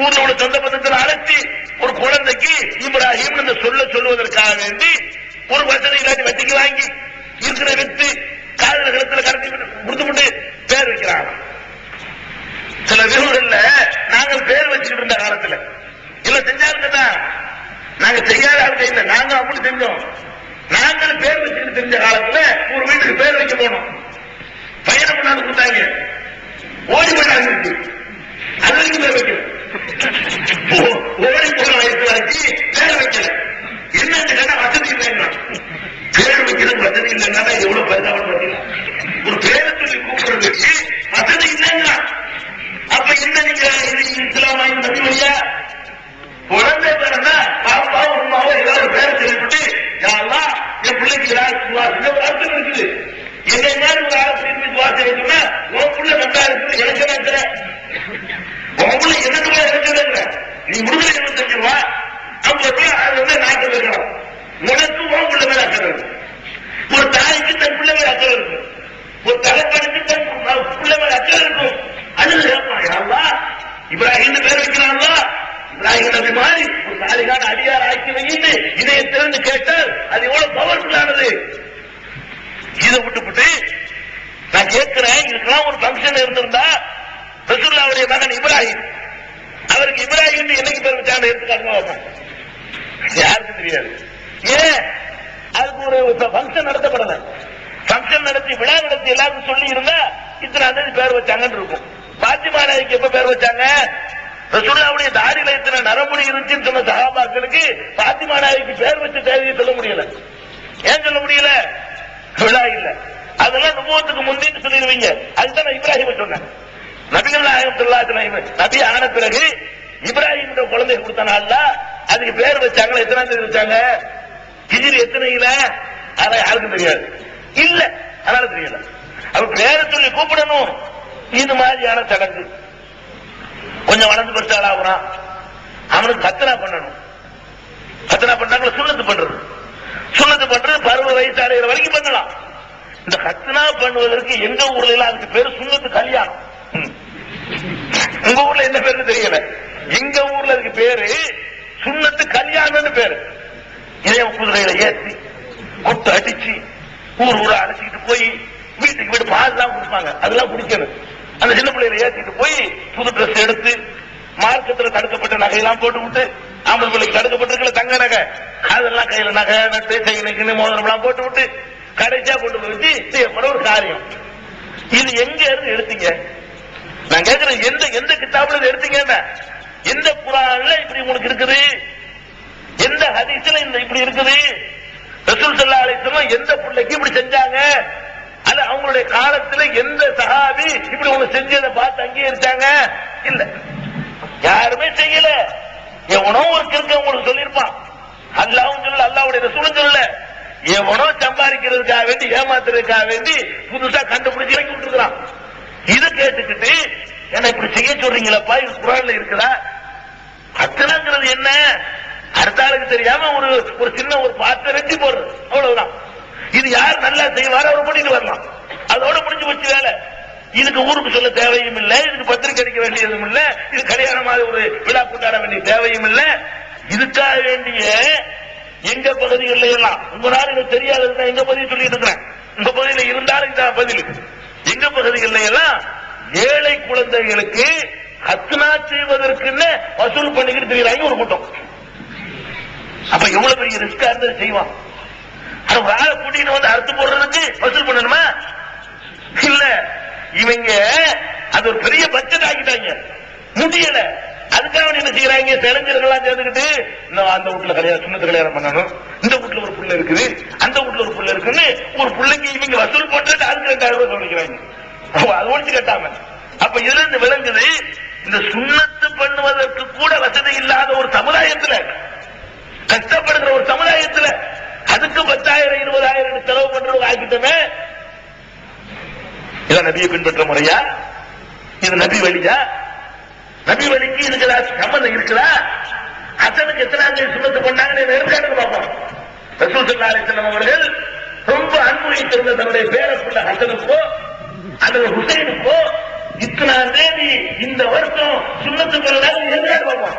ஊர்ல உள்ள சொந்த பந்தத்தில் அழைச்சி ஒரு குழந்தைக்கு இப்ராஹிம் இந்த சொல்லுவதற்காக வேண்டி ஒரு வசதி இல்லாட்டி வட்டிக்கு வாங்கி இருக்கிற வித்து காதல கழுத்துல கடத்தி கொடுத்துட்டு பேர் வைக்கிறாங்க. சில வீடுகள்ல நாங்கள் பேர் வச்சுக்கிட்டு இருந்த காலத்துல இல்ல செஞ்சாருங்கதான், நாங்க செய்யாத ஆளுங்க இல்லை, நாங்க அப்படி செஞ்சோம். நாங்கள் பேர் வச்சுக்கிட்டு தெரிஞ்ச காலத்துல ஒரு வீட்டுக்கு பேர் வைக்க போனோம். பயணம் பண்ணாது கொடுத்தாங்க, ஓடி பண்ணாங்க, அது வரைக்கும் பேர் வைக்கல. ஓடி போன வயசு வச்சு பேர் வைக்கல. என்னன்னு கேட்டா வசதி இல்லைன்னா பேர் வைக்கிறது வசதி இல்லைன்னா எவ்வளவு பரிதாபம் பார்த்தீங்கன்னா, ஒரு பேரை சொல்லி கூப்பிடுறதுக்கு வசதி இல்லைன்னா அப்ப என்ன நீங்க இஸ்லாமா நபி வழியா குழந்தை பேரனா பாப்பா உமாவோ ஏதாவது பேரை சொல்லிவிட்டு யாரெல்லாம் என் பிள்ளைக்கு ஒரு அர்த்தம் இருக்குது. என்னை மாதிரி ஒரு ஆசிரியர் வார்த்தை இருக்குன்னா உன் பிள்ளை நல்லா இருக்குது, எனக்கு என்ன இருக்கிற உன் பிள்ளை எனக்கு இருக்கிற நீ முடிஞ்ச 25 ரூபா 50 ரூபாய் அது வந்து நாட்டில் இருக்கணும். உனக்கு உன் பிள்ளை மேல அக்கறை இருக்கு. ஒரு தாய்க்கு தன் பிள்ளை மேல அக்கறை இருக்கும், ஒரு தலைப்படிக்கு தன் பிள்ளை மேல அக்கறை இருக்கும். அது கேட்பான், இப்ராஹிம் பேர் வைக்கிறாங்களா? இப்ராஹிம் நபி மாதிரி ஒரு சாலிகான அடியார் ஆக்கி வைத்து இதைய திறந்து கேட்டால் அது எவ்வளவு பவர்ஃபுல்லானது. இதை விட்டுவிட்டு நான் கேட்கிறேன், இதுக்கெல்லாம் ஒரு பங்கன் இருந்திருந்தா ரசூலுல்லாஹ்வுடைய மகன் இப்ராஹிம், அவருக்கு இப்ராஹிம் என்னைக்கு பேர் வச்சாங்க எடுத்துக்காட்டுங்க, யாருக்கும் தெரியாது. ஏன் அதுக்கு ஒரு பங்கன் நடத்தப்படல. பங்கன் நடத்தி விழா நடத்தி எல்லாருக்கும் சொல்லி இருந்தா இத்தனை தேதி பேர் வச்சாங்கன்னு இருக்கும். பாத்திமா நாய்க்கு எப்ப பேர் வச்சாங்க? ரசூலுல்லாஹ்வுடைய தாடியில இத்தனை நரம்புலி இருந்துச்சுன்னு சொன்ன சஹாபாக்களுக்கு பாத்திமா நாய்க்கு பேர் வச்ச தேதியை சொல்ல முடியல. ஏன் சொல்ல முடியல? விழா இல்ல. அதெல்லாம் நுபுவத்துக்கு முந்தின்னு சொல்லிடுவீங்க. அதுதான் நான் இப்ராஹிம் சொன்னேன். நபிகள் நாயகம் ஸல்லல்லாஹு அலைஹி வஸல்லம் நபி ஆன பிறகு இப்ராஹிம் குழந்தை கொடுத்தனால அதுக்கு பேர் வச்சாங்க. எத்தனாம் தேதி வச்சாங்க? ஹிஜ்ரி எத்தனையில? அதை யாருக்கும் தெரியாது இல்ல, அதனால தெரியல. அவ பேரை சொல்லி கூப்பிடணும். இது மாதிரியான சடங்கு. கொஞ்சம் வளர்ந்து பெருசாள் ஆகுறான், அவனுக்கு கத்தனா பண்ணணும். கத்தனா பண்ணாங்கள சுண்ணத்து பண்றது. சுண்ணத்து பண்றது 60 வயசு அடைகிற வரைக்கும் பண்ணலாம். இந்த கத்தனா பண்ணுவதற்கு எங்க ஊர்ல எல்லாம் அதுக்கு பேரு சுண்ணத்து கல்யாணம். உங்க ஊர்ல என்ன பேரு தெரியல, எங்க ஊர்ல அதுக்கு பேரு சுண்ணத்து கல்யாணம்னு பேரு. இதே குதிரையில ஏற்றி கொட்டு அடிச்சு ஊர் ஊரா அழைச்சிக்கிட்டு போய் வீட்டுக்கு வீட்டு பால் தான் கொடுப்பாங்க, அதெல்லாம் குடிக்கணும். அந்த சின்ன பிள்ளைகளை ஏற்றிட்டு போய் புது டிரெஸ் எடுத்து மார்க்கத்தில் தடுக்கப்பட்ட நகையெல்லாம் போட்டு விட்டு, ஆம்பளை பிள்ளைக்கு தடுக்கப்பட்டிருக்கல தங்க நகை அதெல்லாம் கையில நகை நட்டு செய்யணும் மோதிரம் எல்லாம் போட்டு விட்டு கடைசியா கொண்டு போய் வச்சு செய்யப்பட ஒரு காரியம். இது எங்க இருந்து எடுத்தீங்க? நான் கேட்கிறேன், எந்த எந்த கிதாபுல எடுத்தீங்க? எந்த குர்ஆன்ல இப்படி உங்களுக்கு இருக்குது? எந்த ஹதீஸ்ல இந்த இப்படி இருக்குது? ரசூல் ஸல்லல்லாஹு அலைஹி வஸல்லம் எந்த பிள்ளைக்கு இப்படி செஞ்சாங்க? அது அவங்களுடைய காலத்துல எந்த சஹாபி இப்படி ஒண்ணு செஞ்சதை பார்த்து அங்கீகரிச்சாங்க? இல்ல, யாருமே செய்யல. எவனோ ஒரு கிறுக்க உங்களுக்கு சொல்லியிருப்பான், அல்லாஹ்வும் சொல்ல, அல்லாஹ்வுடைய ரசூலும் சொல்ல. எவனோ சம்பாதிக்கிறதுக்காக வேண்டி, ஏமாத்துறதுக்காக வேண்டி புதுசா கண்டுபிடிச்சு இறக்கி விட்டுருக்கான். இதை கேட்டுக்கிட்டு என்ன இப்படி செய்ய சொல்றீங்களப்பா, இது குர்ஆன்ல இருக்குதா? அத்தனைங்கிறது என்ன? அடுத்த ஆளுக்கு தெரியாம ஒரு சின்ன ஒரு பாத்திர ரெட்டி போடுறது, அவ்வளவுதான். இது யார் நல்லா செய்வாரோ அவர் பண்ணிட்டு வரலாம், அதோட முடிஞ்சு வச்சு வேலை. இதுக்கு ஊருக்கு சொல்ல தேவையும் இல்லை, இதுக்கு பத்திரிக்கை அடிக்க வேண்டியதும் இல்லை, இது கல்யாணமாக ஒரு விழா கொண்டாட வேண்டிய தேவையும் இல்லை. இதுக்காக வேண்டிய எங்க பகுதிகளில் எல்லாம் உங்க நாள் இது தெரியாதுன்னா எங்க பகுதி சொல்லிட்டு இருக்கிறேன், உங்க பகுதியில் இருந்தாலும் இந்த பதில். எங்க பகுதிகளில் எல்லாம் ஏழை குழந்தைகளுக்கு ஹத்னா செய்வதற்குன்னு வசூல் பண்ணிக்கிட்டு தெரியுறாங்க ஒரு கூட்டம். அப்ப எவ்வளவு பெரிய ரிஸ்கா இருந்தது செய்வான். ஒரு ஆளை கூட்டிட்டு வந்து அறுத்து போடுறதுக்கு வசூல் பண்ணணுமா? இல்ல, இவங்க அது ஒரு பெரிய பட்ஜெட் ஆக்கிட்டாங்க, முடியல. அதுக்காக என்ன செய்யறாங்க, இளைஞர்கள்லாம் சேர்ந்துக்கிட்டு அந்த வீட்டுல கல்யாணம், சுண்ணத்து கல்யாணம் பண்ணணும், இந்த வீட்டுல ஒரு புள்ள இருக்குது, அந்த வீட்டுல ஒரு புள்ள இருக்குன்னு ஒரு பிள்ளைக்கு இவங்க வசூல் போட்டு அதுக்கு 2000 ரூபாய் சொல்லிக்கிறாங்க. அது ஒழிச்சு கட்டாம. அப்ப இதுல இருந்து விளங்குது, இந்த சுண்ணத்து பண்ணுவதற்கு கூட வசதி இல்லாத ஒரு சமுதாயத்துல, கஷ்டப்படுகிற ஒரு சமுதாயத்துல அதுக்கு 10,000 20,000 செலவு பண்றவங்க ஆக்கிட்டோமே. இதான் நபியை பின்பற்ற முறையா? இது நபி வழியா? நபி வழிக்கு இதுக்கு சம்பந்தம் இருக்குதா? ஹசனுக்கு எத்தனை சுண்ணத்து பண்ணாங்கன்னு எடுக்காட்டு பார்ப்போம். ரசூல் ஸல்லல்லாஹு அலைஹி வஸல்லம் அவர்கள் ரொம்ப அன்பு வைத்திருந்த தன்னுடைய பேரப்புள்ள ஹசனுக்கோ அல்லது ஹுசைனுக்கோ இத்தனாம் தேதி இந்த வருஷம் சுண்ணத்து பண்ணாங்க எடுக்காட்டு பார்ப்போம்.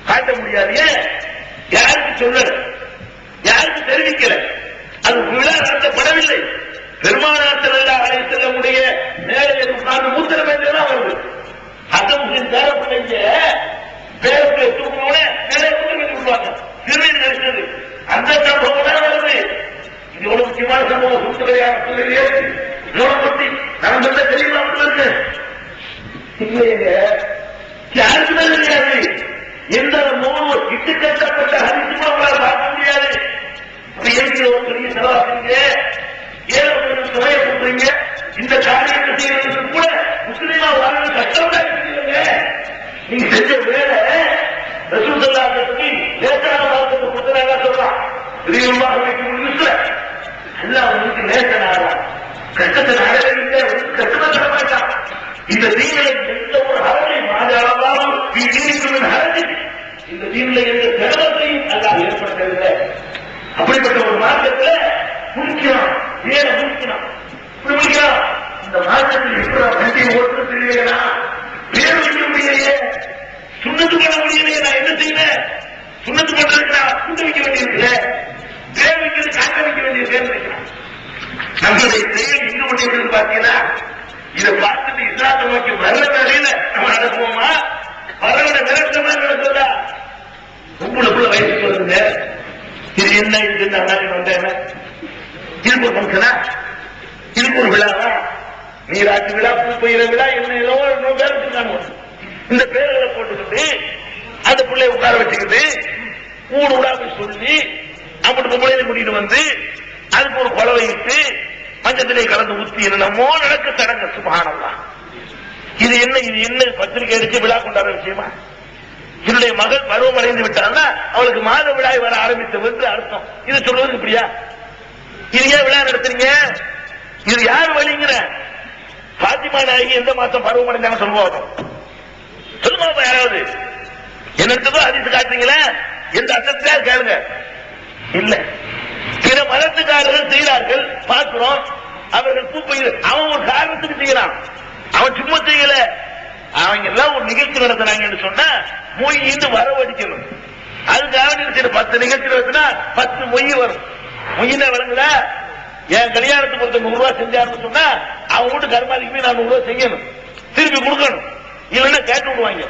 காட்ட முடியாது. ஏன்? யாருக்கு சொல்லல, யாருக்கு தெரிவிக்கல, அது விழா நடத்தப்படவில்லை. பெருமானார் ஸல்லல்லாஹு அலைஹி வஸல்லமுடைய மேலே உட்கார்ந்து மூத்திர வேண்டியதான் வருது. ஹசன் பேரப்பிள்ளைங்க பேரப்பிள்ளை தூக்கினோட மேலே மூத்திர வேண்டி விடுவாங்க, சிறுநீர் கழிச்சது. அந்த சம்பவம் தான் வருது. இது எவ்வளவு முக்கியமான சம்பவம். சூழ்நிலையே பத்தி நடந்தத தெரியுமா இருக்கு? இல்லைங்க, யாருக்குமே தெரியாது. எந்த மூணு இட்டு கட்டப்பட்ட ஹரிசு உங்களால் பார்க்க முடியாது. இருக்கிற ஒரு பெரிய செலவாக்குறீங்க, ஏழை சுமைய பண்றீங்க. இந்த காரியத்தை செய்யறதுக்கு கூட முஸ்லீமா வாழ்க்கை கஷ்டம் தான் இருக்குங்க. நீங்க செஞ்ச வேலை ரசூல் ஸல்லல்லாஹு அலைஹி வஸல்லம் லேசான வார்த்தைக்கு கொடுத்தா சொல்றான். தெரியுமா நிமிஷத்துல எல்லாம் உங்களுக்கு லேசனாக கஷ்டத்தை நடவடிக்கை கஷ்டப்பட மாட்டான். இந்த தீவிரை எந்த ஒரு ஹரத்தை மாதாவும் ஹரதி இந்த தீவிர எந்த சிரமத்தையும் அல்லாஹ் ஏற்படுத்தவில்லை. அப்படிப்பட்ட ஒரு மார்க்கத்துல முடிக்கலாம், ஏன் முடிக்கலாம், இப்படி முடிக்கலாம். இந்த மார்க்கத்தில் எப்படி வண்டியை ஓட்டு தெரியலையா, பேர் வைக்க முடியலையே, சுண்ணத்து பண்ண முடியலையே, நான் என்ன செய்வேன்? சுண்ணத்து பண்றதுக்கு நான் கூட்டு வைக்க வேண்டியிருக்கல, பேர் வைக்கிறது காக்க வைக்க வேண்டிய பேர் வைக்கலாம். நம்மளுடைய செயல் எங்க முடிவு பார்த்தீங்கன்னா, இதை பார்த்துட்டு இஸ்லாத்தை நோக்கி வரல வேலையில நம்ம நடக்குவோமா? வரவிட விரட்டமா நடக்குதா? உங்களுக்குள்ள வயசுக்கு வருங்க, இது என்ன, இது வந்தேன், இதுக்கு ஒரு ஃபங்க்ஷனா, இதுக்கு ஒரு விழாவா, நீராட்டு விழா, பூ பெய்கிற விழா, என்ன ஏதோ பேர் வச்சிருக்காங்க. இந்த பேர்களை போட்டுக்கிட்டு அந்த பிள்ளைய உட்கார வச்சுக்கிட்டு ஊடு விடாம சொல்லி அப்படி பிள்ளைகளை கூட்டிட்டு வந்து அதுக்கு ஒரு கொலவை இட்டு மஞ்சத்திலே கலந்து ஊத்தி என்னமோ நடக்க தடங்க. சுப்ஹானல்லாஹ். இது என்ன, இது என்ன பத்திரிகை அடிச்சு விழா கொண்டாடுற விஷயமா? என்னுடைய மகள் பருவம் அடைந்து விட்டான்னா அவளுக்கு மாத விழாய் வர ஆரம்பித்தது அர்த்தம். இது சொல்றது இப்படியா? இது ஏன் விழா நடத்துறீங்க? இது யார் வழிங்கிற? பாத்திமா நாயகி எந்த மாசம் பருவம் அடைஞ்சாங்க சொல்லுவோம், சொல்லுங்க யாராவது. என்னத்தோ அதிர்ச்சி காட்டுறீங்களா? எந்த அர்த்தத்தையா கேளுங்க. இல்ல, பிற மதத்துக்காரர்கள் செய்கிறார்கள், பார்க்கிறோம். அவர்கள் கூப்பிடு, அவன் ஒரு காரணத்துக்கு செய்யறான், அவன் சும்மா செய்யல. அவங்க எல்லாம் ஒரு நிகழ்ச்சி நடத்துறாங்கன்னு சொன்னா மொய் வரவடிக்கணும். அதுக்காக 10 நிகழ்ச்சி நடத்தினா 10 மொய் வரும். மொய்னா வழங்குதா? என் கல்யாணத்துக்கு ஒருத்தர் 100 ரூபாய் செஞ்சாருன்னு சொன்னா அவன் வீட்டு கர்மாதிக்கு போய் நான் 100 ரூபாய் செய்யணும், திருப்பி கொடுக்கணும், இல்லைன்னா கேட்டு விடுவாங்க.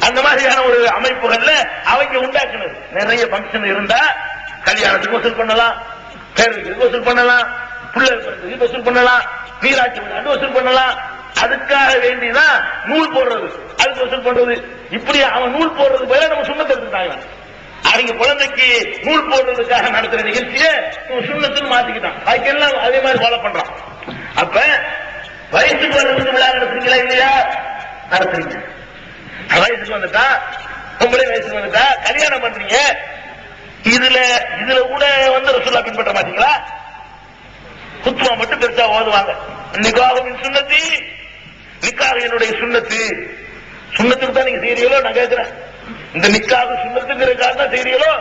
அந்த மாதிரியான ஒரு அமைப்புகள்ல அவங்க உண்டாக்குனது. நிறைய பங்கன் இருந்தா கல்யாணத்துக்கு வசூல் பண்ணலாம், பேருக்கு வசூல் பண்ணலாம், பிள்ளைகளுக்கு வசூல் பண்ணலாம், நீராட்சி வசூல் பண்ணலாம். அதுக்காக வேண்டிதான் நூல் போடுறது, அதுக்கு வசூல் பண்றது. இப்படி அவன் நூல் போடுறது போல நம்ம சுண்ணத்தை எடுத்துட்டாங்க. அவங்க குழந்தைக்கு நூல் போடுறதுக்காக நடத்துற நிகழ்ச்சியை சுண்ணத்துன்னு மாத்திக்கிட்டான். அதுக்கெல்லாம் அதே மாதிரி ஃபாலோ பண்றான். அப்ப வயசுக்கு வர்றதுக்கு விழா நடத்துறீங்களா இல்லையா? நடத்துறீங்க. வயசுக்கு வந்துட்டா, பொம்பளை வயசுக்கு வந்துட்டா கல்யாணம் பண்றீங்க. இதுல கூட வந்து ரசூலுல்லாஹ் பின்பற்ற மாட்டீங்களா? குத்துவா மட்டும் பெருசா ஓதுவாங்க. நிக்காஹின் சுன்னத்தி, நிக்காஹ் என்னுடைய சுன்னத்து. சுன்னத்துக்கு தான் நீங்க செய்றீங்களோ? நான் கேட்கிறேன். இந்த நிக்காஹ் சுன்னத்துங்கிறதுக்காக தான் செய்றீங்களோ?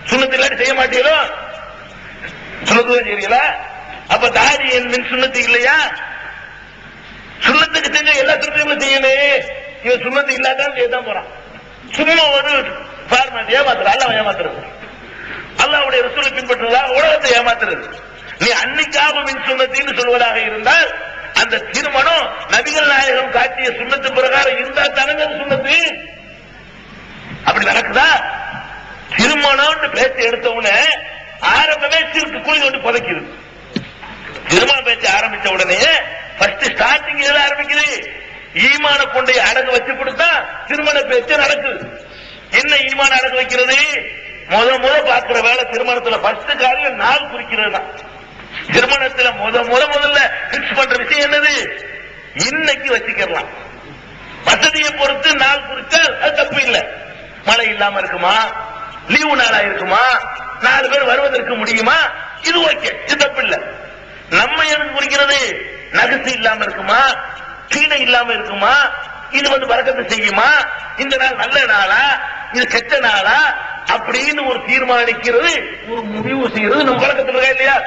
சுன்னத்து இல்லாட்டி செய்ய மாட்டீங்களோ? சுன்னத்து தான் செய்றீங்களா? அப்ப தாடி என் சுன்னத்து இல்லையா? சுன்னத்துக்கு செஞ்ச எல்லா சுன்னத்தையும் செய்யணும். இவன் சுன்னத்து இல்லாதான் செய்யதான் போறான். சும்மா ஒரு ஃபார்மாலிட்டி ஏமாத்துற. அல்லாஹ் ஏமாத்துறது, அல்லாஹ்வுடைய ரசூலை பின்பற்றுறதா உலகத்தை ஏமாத்துறது. நீ அன்னிக்காக மின் சுன்னத்தின்னு சொல்வதாக இருந்தால் அந்த திருமணம் நபிகள் நாயகம் காட்டிய சுன்னத்து பிரகாரம் இருந்தா தானே சுன்னத்து. அப்படி நடக்குதா? திருமணம் பேச்சு எடுத்தவுடனே ஆரம்பமே சிறுக்கு குழி கொண்டு புதைக்குது. திருமண பேச்சு ஆரம்பிச்ச உடனே ஃபர்ஸ்ட் ஸ்டார்டிங் எது ஆரம்பிக்குது? ஈமான கொண்டை அடகு வச்சு கொடுத்தா திருமண பேச்சு நடக்குது. என்ன ஈமான அடகு வைக்கிறது? முத பாக்குற வேலை திருமணத்துல ஃபர்ஸ்ட் காரியம் நாள் குறிக்கிறது தான். திருமணத்துல முதல்ல பிக்ஸ் பண்ற விஷயம் என்னது? இன்னைக்கு வச்சுக்கலாம். வசதியை பொறுத்து நாள் குறித்தால் அது தப்பு இல்லை. மழை இல்லாம இருக்குமா, லீவு நாளா இருக்குமா, 4 பேர் வருவதற்கு முடியுமா, இது ஓகே, இது தப்பு இல்லை. நம்ம எதுக்கு குறிக்கிறது? நகசு இல்லாம இருக்குமா, கீழே இல்லாம இருக்குமா, இது வந்து பறக்கத்தை செய்யுமா, இந்த நாள் நல்ல நாளா, இது கெட்ட நாளா அப்படின்னு ஒரு தீர்மானிக்கிறது, ஒரு முடிவு செய்யறது நம்ம பழக்கத்தில் இருக்கா இல்லையா?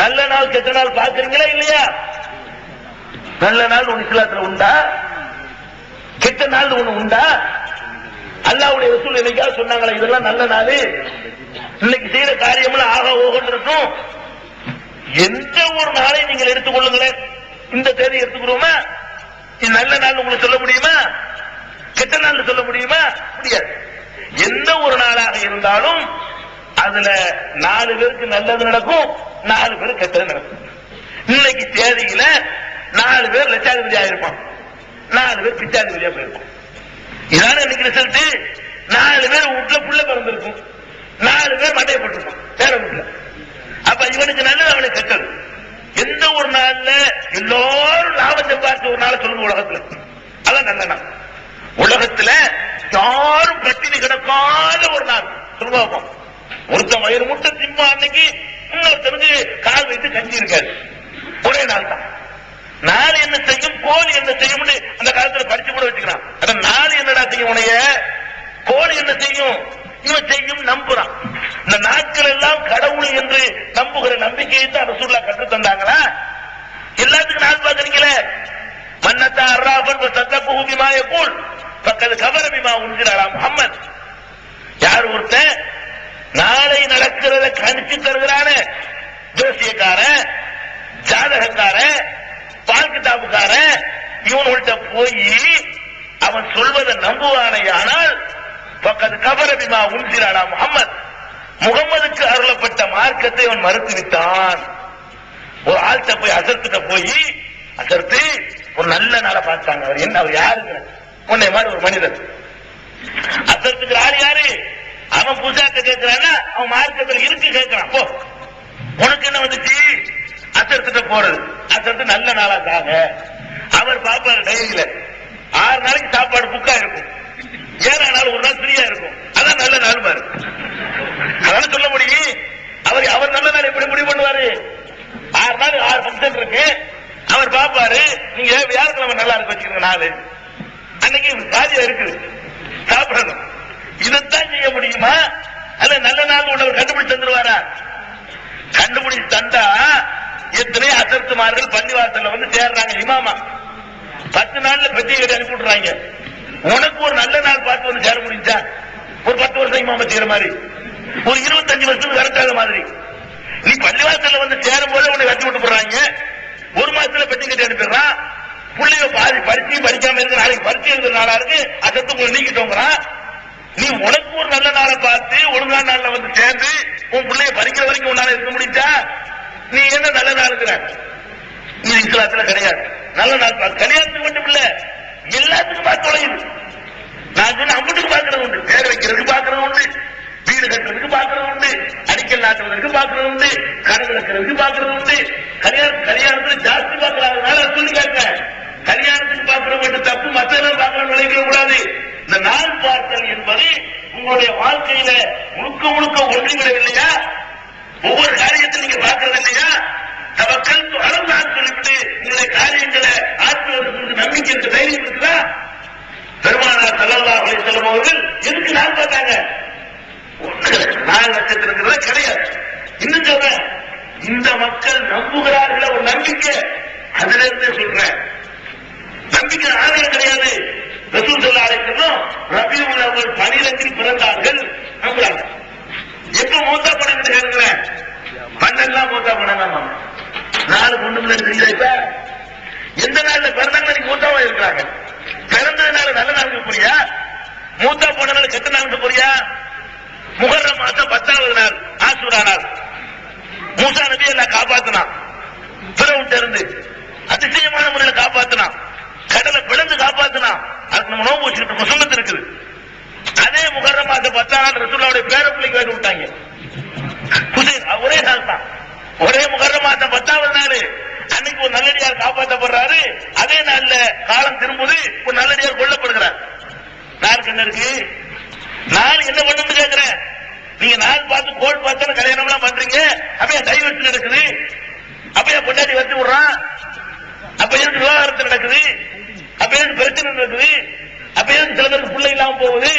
நல்ல நாள் கெட்ட நாள் பாக்குறீங்களா இல்லையா? நல்ல நாள் ஒண்ணு இஸ்லாத்துல உண்டா? கெட்ட நாள் ஒண்ணு உண்டா? அல்லாஹ்வுடைய ரசூல் என்னைக்காவது சொன்னாங்களா இதெல்லாம் நல்ல நாள், இன்னைக்கு செய்யற காரியம்லாம் ஆக ஓகன்னு இருக்கும்? எந்த ஒரு நாளை நீங்கள் எடுத்துக்கொள்ளுங்களேன். இந்த தேதி எடுத்துக்கிறோமா? இது நல்ல நாள் உங்களுக்கு சொல்ல முடியுமா? கெட்ட நாள் சொல்ல முடியுமா? முடியாது. எந்த ஒரு நாளாக இருந்தாலும் அதுல 4 பேருக்கு நல்லது நடக்கும், 4 பேருக்கு கெட்டது நடக்கும். இன்னைக்கு தேதியில 4 பேர் லட்சாதிபதி ஆயிருப்பான், 4 பேர் பிச்சாதிபதியா போயிருப்பான். இதான இன்னைக்கு ரிசல்ட். 4 பேர் வீட்டுல புள்ள பிறந்திருக்கும், 4 பேர் மண்டையை போட்டிருப்பான் வேற வீட்டுல. அப்ப இவனுக்கு நல்லது, அவனுக்கு கெட்டது. எந்த ஒரு நாள்ல எல்லாரும் லாபத்தை பார்த்து ஒரு நாள் சொல்லுங்க உலகத்துல, அதான் நல்ல நாள். உலகத்துல யாரும் பட்டினி கிடக்காத ஒரு நாள் சொல்லுவாங்க. ஒருத்தன் வயிறு முட்டை திம்பா அன்னைக்கு இன்னொருத்தனுக்கு கால் வைத்து கஞ்சி இருக்காது. ஒரே நாள் தான். நாலு என்ன செய்யும், கோழி என்ன செய்யும் அந்த காலத்துல படிச்சு கூட வச்சுக்கிறான். அதான் நாலு என்னடா செய்யும் உனைய, கோழி என்ன செய்யும், இவன் செய்யும் நம்புறான். இந்த நாட்கள் எல்லாம் கடவுள் என்று நம்புகிற நம்பிக்கையை தான் ரசூலுல்லாஹ் கற்று தந்தாங்களா? எல்லாத்துக்கும் நாள் பாக்குறீங்களே. மன்னத்தா அர்ராஃபன் சத்தகுஹு பிமா யகூல் ஃபக்கத் கஃபர பிமா உன்ஸில அலா முஹம்மத். யார் ஒருத்தன் நாளை நடக்கிறத கணிச்சு தருகிறான ஜோசியக்காரன், ஜாதகக்காரன், பால் கிதாபுக்காரன், இவன்கிட்ட போய் அவன் சொல்வதை நம்புவானையானால் ஃபக்கத் கஃபர பிமா உன்ஸில அலா முஹம்மத், முகம்மதுக்கு அருளப்பட்ட மார்க்கத்தை அவன் மறுத்து விட்டான். ஒரு ஆள்கிட்ட போய் அசர்த்திட்ட போய், அசர்த்து ஒரு நல்ல நாளை பார்த்தாங்க. அவர் என்ன, அவர் யாருங்க, உன்னை மாதிரி ஒரு மனிதர். அசர்த்துக்கு ஆள் யாரு? அவன் பூசாட்ட கேட்கிறான்னா அவன் மார்க்கத்தில் இருக்கு கேட்கிறான். போ, உனக்கு என்ன வந்துச்சு? அசர்த்திட்ட போறது. அசர்த்து நல்ல நாளாக்காக அவர் பாப்பாரு. டைரியில 6 நாளைக்கு சாப்பாடு புக்கா இருக்கும், 7 நாள் ஒரு நாள் ஃப்ரீயா இருக்கும். அதான் நல்ல நாள் பாரு. அதான் சொல்ல முடியும். அவர் நல்ல நாள் எப்படி முடிவு பண்ணுவாரு? 6 நாள் 6 ஃபங்க்ஷன் இருக்கு. அவர் பாப்பாரு, நீங்க வியாழக்கிழமை நல்லா இருக்கு வச்சுக்கோங்க, நாள் அன்னைக்கு காரியம் இருக்குது, சாப்பிடணும். இதைத்தான் செய்ய முடியுமா? அல்ல நல்ல நாள் உள்ளவர் கண்டுபிடிச்சு தந்துருவாரா? கண்டுபிடிச்சு தந்தா எத்தனை அசர்த்துமார்கள் பள்ளிவாசல்ல வந்து சேர்றாங்க இமாமா. 10 நாள்ல பெட்டியை கட்டி அனுப்பி விட்டுறாங்க. உனக்கு ஒரு நல்ல நாள் பார்த்து வந்து சேர முடிஞ்சா? ஒரு 10 வருஷம் இமாம செய்யற மாதிரி, ஒரு 25 வருஷத்துக்கு கரெக்டாத மாதிரி. நீ பள்ளிவாசல்ல வந்து சேரும் போது உன்னை கட்டி விட்டு போடுறாங்க. 1 மாசத்துல பெட்டி கட்டி அனுப்பிடுறான். பிள்ளைய பாதி பரிச்சு படிக்காம இருக்கு, நாளைக்கு பரிச்சு எழுதுற நாளா இருக்கு, அசத்து உங்களை நீக்கிட்டோங்கிறான். நீ உனக்கு ஒரு நல்ல நாளை பார்த்து ஒழுங்கான நாள்ல வந்து சேர்ந்து உன் பிள்ளைய பறிக்கிற வரைக்கும் உன்னால இருக்க முடிஞ்சா? நீ என்ன நல்ல நாளுங்கிற? நீ இஸ்லாத்துல கிடையாது. நல்ல நாள் பார்த்து கல்யாணத்துக்கு மட்டும் இல்ல, எல்லாத்துக்கும் பார்த்து தொலையுது. நான் சொன்ன அம்புட்டுக்கு பாக்குறது உண்டு, பேர் வைக்கிறதுக்கு பாக்குறது உண்டு, வீடு கட்டுறதுக்கு பாக்குறது உண்டு, அடிக்கல் நாட்டுவதற்கு பாக்குறது உண்டு, கடை வைக்கிறதுக்கு பாக்குறது உண்டு. கல்யாணத்துல ஜாஸ்தி பாக்குறாங்க. சொல்லி கேட்கிறேன், கல்யாணத்துக்கு பாக்குற மட்டும் தப்பு, மற்றவர்கள் பாக்குற விளைவிக்க கூடாது. இந்த நாள் பார்த்தல் என்பது உங்களுடைய வாழ்க்கையில முழுக்க முழுக்க ஒன்றிவிடவில்லையா? ஒவ்வொரு காரியத்தை நீங்க பார்க்கறது இல்லையா? தவக்கல் அளவுதான் சொல்லிவிட்டு உங்களுடைய காரியங்களை ஆற்றுவதற்கு நம்பிக்கை இருக்க தைரியம் இருக்குதா? பெருமானார் ஸல்லல்லாஹு அலைஹி வஸல்லம் அவர்கள் எதுக்கு நாள் பார்த்தாங்க? நாள் நட்சத்திரங்கிறத கிடையாது. இன்னும் சொல்றேன், இந்த மக்கள் நம்புகிறார்கள், ஒரு நம்பிக்கை. அதுல இருந்து சொல்றேன், நம்பிக்கை ஆதாரம் கிடையாது. ரசூல் ஸல்லல்லாஹு அலைஹி வஸல்லம் ரபியுல் அவ்வல் 12 பிறந்தார்கள் நம்புறாங்க. எப்ப மூத்தா படம் கேட்கிறேன், 12 மூத்தா படம் நாலு பொண்ணுல தெரியுதா? இப்ப எந்த நாள்ல பிறந்தாங்க நீங்க மூத்தாவா இருக்கிறாங்க? பிறந்ததுனால நல்ல நாளுக்கு போறியா? மூத்தா போனால கெட்ட நாளுக்கு போறியா? முஹர்ரம் மாசம் 10வது நாள் ஆஷூரா நாள் மூசா நபி எல்லாம் காப்பாத்தினான். பிறவுட்ட இருந்து அதிசயமான முறையில் காப்பாத்தினான். கடலை பிளந்து காப்பாத்தினான். அதுக்கு நம்ம நோம்பு வச்சுக்கிட்டு சுண்ணத்து இருக்குது. அதே முஹர்ரம் மாசம் 10ஆம் நாள் ரசூலுல்லாஹ்வுடைய பேர பிள்ளைக்கு வேண்டி விட்டாங்க. ஒரே நாள் தான், ஒரே முஹர்ரம் மாசம் 10வது நாள். அன்னைக்கு ஒரு நல்லடியார் காப்பாற்றப்படுறாரு. அதே நாள்ல காலம் திரும்புது, ஒரு நல்லடியார் கொல்லப்படுகிறார். நாளுக்கு என்ன இருக்கு? நாள் என்ன பண்ணு கேட்கிறேன். நீங்க நாள் பார்த்து கோல் பார்த்து கல்யாணம் எல்லாம் பண்றீங்க. அப்ப டைவர்ஸ் நடக்குது, அப்ப பொண்டாட்டி வச்சு விடுறான், அப்ப எதுக்கு விவாகரத்து நடக்குது, அப்ப எதுக்கு பிரச்சனை நடக்குது, அப்ப எதுக்கு சில பேருக்கு பிள்ளை இல்லாம போகுது.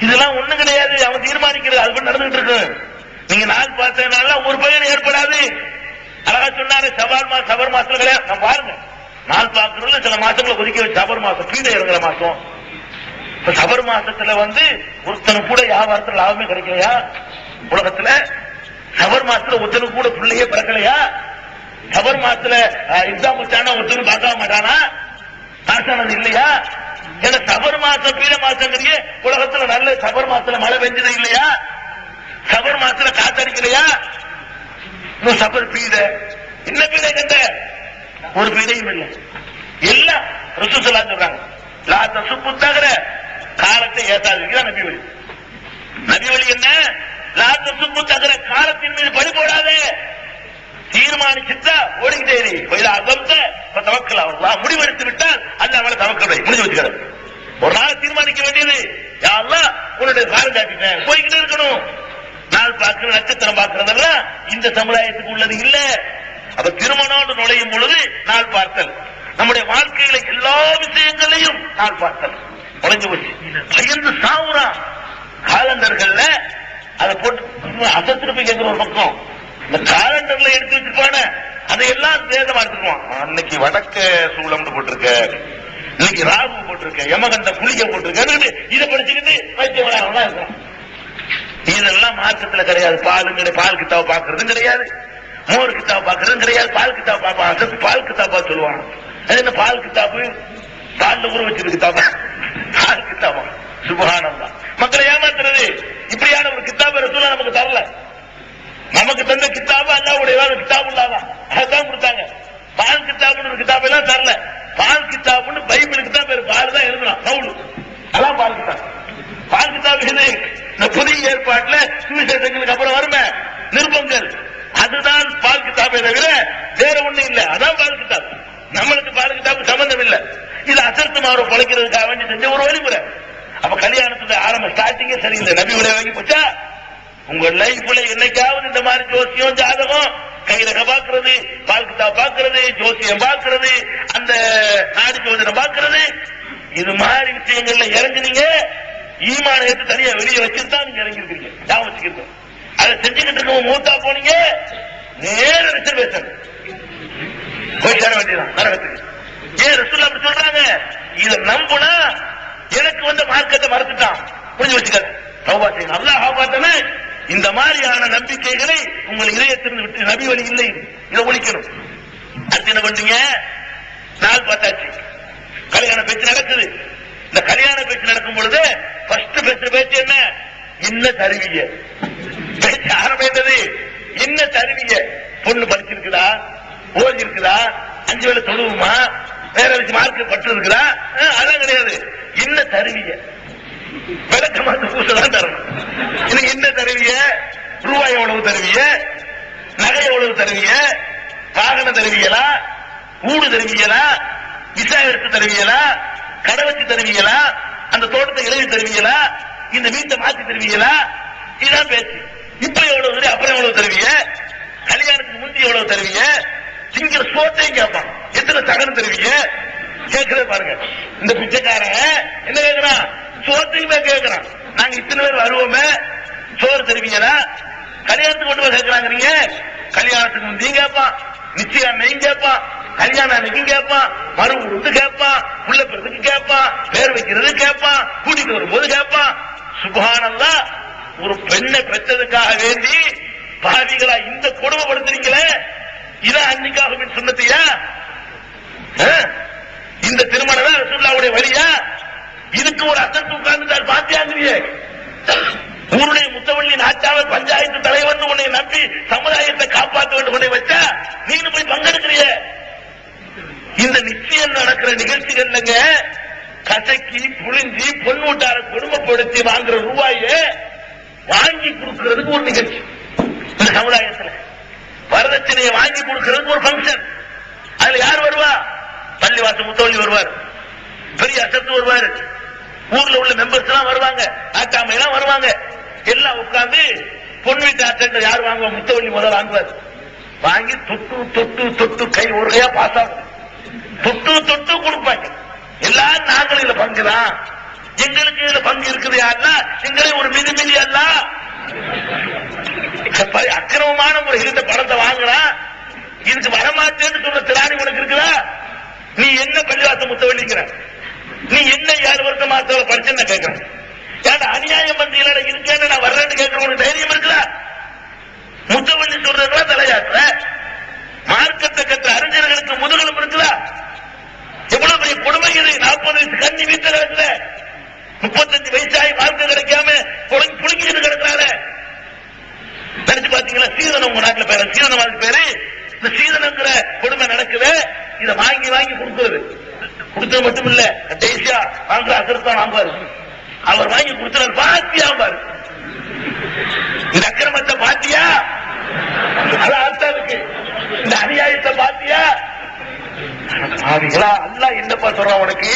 இதெல்லாம் ஒண்ணு கிடையாது, அவன் தீர்மானிக்கிறது. அது நடந்துகிட்டு இருக்கு. நீங்க நாள் பார்த்ததுனால ஒரு பையன் ஏற்படாது. அழகா சொன்னாரு, சபர் மாசத்துல கிடையாது. நான் பாருங்க, நாள் பார்க்கறதுல சில மாசங்களை ஒதுக்கி வச்சு சபர் மாசம் கீழே இறங்குற மாசம். இப்ப சபர் மாசத்துல ஒருத்தனு கூட வியாபாரத்துல லாபமே கிடைக்கலையா? உலகத்துல சபர் மாசத்துல ஒருத்தனு கூட பிள்ளையே பிறக்கலையா? சபர் மாசத்துல எக்ஸாம் வச்சானா ஒருத்தனு பார்க்க மாட்டானா? பாசானது இல்லையா? ஏன்னா சபர் மாசம் பீட மாசங்கிறீங்க. உலகத்துல நல்ல சபர் மாசத்துல மழை பெஞ்சது இல்லையா? சபர் மாசத்துல காத்தடிக்கலையா? சபர் பீட என்ன பீட கண்ட? ஒரு பீடையும் இல்லை. எல்லாம் ரசூல் ஸல்லல்லாஹு சொல்றாங்க, லா தசுப்பு தகர காலத்தை ஏத்தாதீங்க. நபி வழி. நபி வழி என்ன? லா தசுப்பு தகர காலத்தின் மீது படி போடாதே. தீர்மானிச்சுட்டா ஓடிக்கிட்டே தவக்கல் முடிவெடுத்து விட்டால் அல்ல அவளை தவக்கல் முடிஞ்சு வச்சுக்கிறது. ஒரு நாள் தீர்மானிக்க வேண்டியது, யா அல்லாஹ் உன்னுடைய காலம் காட்டிட்டேன், போய்கிட்டே இருக்கணும். நாள் பார்க்கிற நட்சத்திரம் பார்க்கிறதெல்லாம் இந்த சமுதாயத்துக்கு உள்ளது இல்ல. அப்ப திருமணம் நுழையும் பொழுது நாள் பார்த்தல், நம்முடைய வாழ்க்கையில எல்லா விஷயங்களையும் நாள் பார்த்தல் நுழைஞ்சு போச்சு. பயந்து சாவுறா காலண்டர்கள்ல அதை போட்டு அசத்துட்டு போய் கேட்கிற ஒரு பக்கம். இந்த காலண்டர்ல எடுத்து வச்சிருப்பான அதையெல்லாம் சேதமா எடுத்துக்குவான். அன்னைக்கு வடக்க சூளம்னு போட்டிருக்க, இன்னைக்கு ராகு போட்டிருக்க, யமகண்ட புளிய போட்டிருக்க, இதை படிச்சுக்கிட்டு வைத்தியம் இருக்கும். இதெல்லாம் மார்க்கத்துல கிடையாது. பால் கித்தாவை பாக்குறதும் கிடையாது, மோர் கித்தாவை பாக்குறதும் கிடையாது. பால் கித்தாவை பாப்பா, பால் கித்தாப்பா சொல்லுவாங்க. அது என்ன பால் கித்தாப்பு? பால்ல ஊற வச்சிருக்கு கித்தாபா, பால் கித்தாபா. சுப்ஹானல்லாஹ். மக்களை ஏமாத்துறது. இப்படியான ஒரு கித்தாபை ரசூலுல்லாஹ் நமக்கு தரல. நமக்கு தந்த கித்தாபு அல்லாஹ்வுடைய கித்தாபு இல்லாதான் அதான் கொடுத்தாங்க. பால் கித்தாபுன்னு ஒரு கித்தாபு எல்லாம் தரல. பால் கித்தாபுன்னு பைபிளுக்கு தான் பேரு, பால் தான் எழுதலாம், பவுல். அதான் பால் கித்தாபு. பால் கித்தாபு இது இந்த புதிய ஏற்பாட்டுல சுவிசேஷங்களுக்கு அப்புறம் வருமே நிருபங்கள், அதுதான் பால் கித்தாபை தவிர வேற ஒண்ணு இல்ல. அதான் பால் கித்தாபு. நம்மளுக்கு பால் கித்தாபு சம்பந்தம் இல்ல. இது அசர்த்து மாற பழைக்கிறதுக்காக வேண்டி செஞ்ச ஒரு வழிமுறை. அப்ப கல்யாணத்துல ஆரம்ப ஸ்டார்டிங்கே சரியில்லை. நபி உடைய வாங்கி போச்சா? உங்க லைஃப்ல என்னைக்காவது இந்த மாதிரி ஜோசியம் ஜாதகம் கைரக பாக்குறது, பால் கித்தாப் பாக்குறது, ஜோசியம் பாக்குறது, அந்த நாடி ஜோதிடம் பாக்குறது, இது மாதிரி விஷயங்கள்ல இறங்குனீங்க, ஈமான எடுத்து தனியா வெளியே வச்சுதான் நீங்க இறங்கி இருக்கீங்க. ஞாபகம் வச்சுக்கிறது. அதை செஞ்சுக்கிட்டு இருக்க மூத்தா போனீங்க, நேர ரிசர்வேஷன் போய் சேர வேண்டியதான் நரகத்துக்கு. ஏன் ரசூல் அப்படி சொல்றாங்க? இதை நம்புனா எனக்கு வந்த மார்க்கத்தை மறந்துட்டான், புரிஞ்சு வச்சுக்காது. அல்லாஹ் காப்பாத்தன இந்த மாதிரியான நம்பிக்கைகளை உங்கள் இதயத்திலிருந்து விட்டு நபி வழி இல்லை, இதை ஒழிக்கணும். அடுத்து என்ன பண்றீங்க? நாள் பார்த்தாச்சு, கல்யாண பேச்சு நடக்குது. இந்த கல்யாண பேச்சு நடக்கும் பொழுது ஃபர்ஸ்ட் பேசுற பேச்சு என்ன? என்ன தருவீங்க? பேச்சு ஆரம்பித்தது என்ன தருவீங்க? பொண்ணு படிச்சிருக்குதா, ஓதி இருக்குதா, 5 வேளை தொழுவுமா, வேற வச்சு மார்க் பட்டு இருக்குதா? அதான் கிடையாது. என்ன தருவிய விளக்கமாத்து பூசதான் தரணும். இது என்ன தருவிய? ரூபாய் எவ்வளவு தருவிய? நகை எவ்வளவு தருவிய? வாகனம் தருவியலா? ஊடு தருவியலா? விசா எடுத்து தருவியலா? கடை வச்சு தருவியலா? அந்த தோட்டத்தை இழவி தருவியலா? இந்த வீட்டை மாத்தி தருவியலா? இதுதான் பேச்சு. இப்ப எவ்வளவு தருவி, அப்புறம் எவ்வளவு தருவிய? கல்யாணத்துக்கு முந்தி எவ்வளவு தருவிய? திங்கிற சோத்தையும் கேட்பான். எத்தனை தகனம் தருவிய? கேட்கறத பாருங்க. இந்த பிச்சைக்காரன் என்ன கேட்கிறான்? சோத்தையுமே கேட்கிறான். நாங்க இத்தனை பேர் வருவோமே, சோறு தருவீங்களா? கல்யாணத்துக்கு கொண்டு போய் கேட்கிறாங்க. கல்யாணத்துக்கு முந்தையும் கேட்பான், நிச்சயம் அன்னையும் கேட்பான், கல்யாணம் அன்னைக்கும் கேட்பான், மறு உருந்து கேட்பான், புள்ள பிறதுக்கு கேட்பான், பேர் வைக்கிறது கேட்பான், கூட்டிட்டு வரும்போது கேட்பான். சுப்ஹானல்லாஹ். ஒரு பெண்ணை பெற்றதுக்காக வேண்டி பாவிகளா இந்த கொடுமைப்படுத்துறீங்களே, இதான் அன்னைக்காக சொன்னதையா? இந்த திருமணம் தான் ரசூலுல்லாஹ்வுடைய வழியா? இதுக்கு ஒரு அசத்து உட்கார்ந்து பாத்தியாங்கிறியே. ஊருடைய முத்தவள்ளி நாட்டாளர் பஞ்சாயத்து தலைவர் உன்னை நம்பி சமுதாயத்தை காப்பாற்ற வேண்டும் உன்னை வச்சா நீங்க போய் பங்கெடுக்கிறிய. இந்த நிச்சயம் நடக்கிற நிகழ்ச்சிகள்லங்க கசக்கி புழிஞ்சி பொன்மூட்டார கொடுமைப்படுத்தி வாங்குற ரூபாயை வாங்கி கொடுக்கிறதுக்கு ஒரு நிகழ்ச்சி. இந்த சமுதாயத்தில் வரதட்சணையை வாங்கி கொடுக்கிறதுக்கு ஒரு பங்கன். அதுல யார் வருவா? பள்ளிவாசல் முத்தவள்ளி வருவார், பெரிய அசத்து வருவார், ஊர்ல உள்ள மெம்பர்ஸ் எல்லாம் வருவாங்க, ஆட்டாமை எல்லாம் வருவாங்க. எல்லாம் உட்கார்ந்து பொன் வீட்டு அட்டை யார் வாங்குவா? முத்தவள்ளி முதல் வாங்குவார். வாங்கி தொட்டு தொட்டு தொட்டு கை ஒரு கையா பாஸ் ஆகும், தொட்டு தொட்டு கொடுப்பாங்க. எல்லாரும் நாங்களும் இதுல பங்குதான், எங்களுக்கு இதுல பங்கு இருக்குது. யாருன்னா எங்களே ஒரு மிதி மிதி அல்ல அக்கிரமமான முறையில் இந்த பணத்தை வாங்கினா இதுக்கு வரமாட்டேன்னு சொல்ற திராணி உனக்கு இருக்குதா? நீ என்ன பள்ளிவாச முத்தவள்ளிங்கிற? நீ என்ன 7 வருஷம் மாசத்துல படிச்சேன்னு கேட்கிறேன். ஏன்னா அநியாயம் பண்றீங்க இருக்கேன்னு நான் வர்றேன்னு கேட்கிறவனுக்கு தைரியம் இருக்குதா? முத்தவள்ளி சொல்றதுல தலையாட்டுற மார்க்கத்தை கற்ற அறிஞர்களுக்கு முதுகலும் இருக்குதா? எவ்வளவு பெரிய கொடுமை இது! 40 வயசு கண்ணி வீட்டுல கிடக்குல, 35 வயசாகி மார்க்கம் கிடைக்காம புளிக்கிட்டு கிடக்குறாரு. நினைச்சு பாத்தீங்களா? சீதனம் உங்க நாட்டுல பேர சீதனம் பேரு. இந்த சீதனங்கிற கொடுமை நடக்குது. இதை வாங்கி வாங்கி கொடுக்கிறது. கொடுத்தது மட்டும் இல்ல, கடைசியா வாங்குற அசரத்தான் வாங்குவாரு. அவர் வாங்கி கொடுத்தாரு பாத்தியா பாரு. இந்த அக்கிரமத்தை பாத்தியா? அதான் இருக்கு. இந்த அநியாயத்தை பாத்தியா? அல்லாஹ் என்னப்பா சொல்றான் உனக்கு?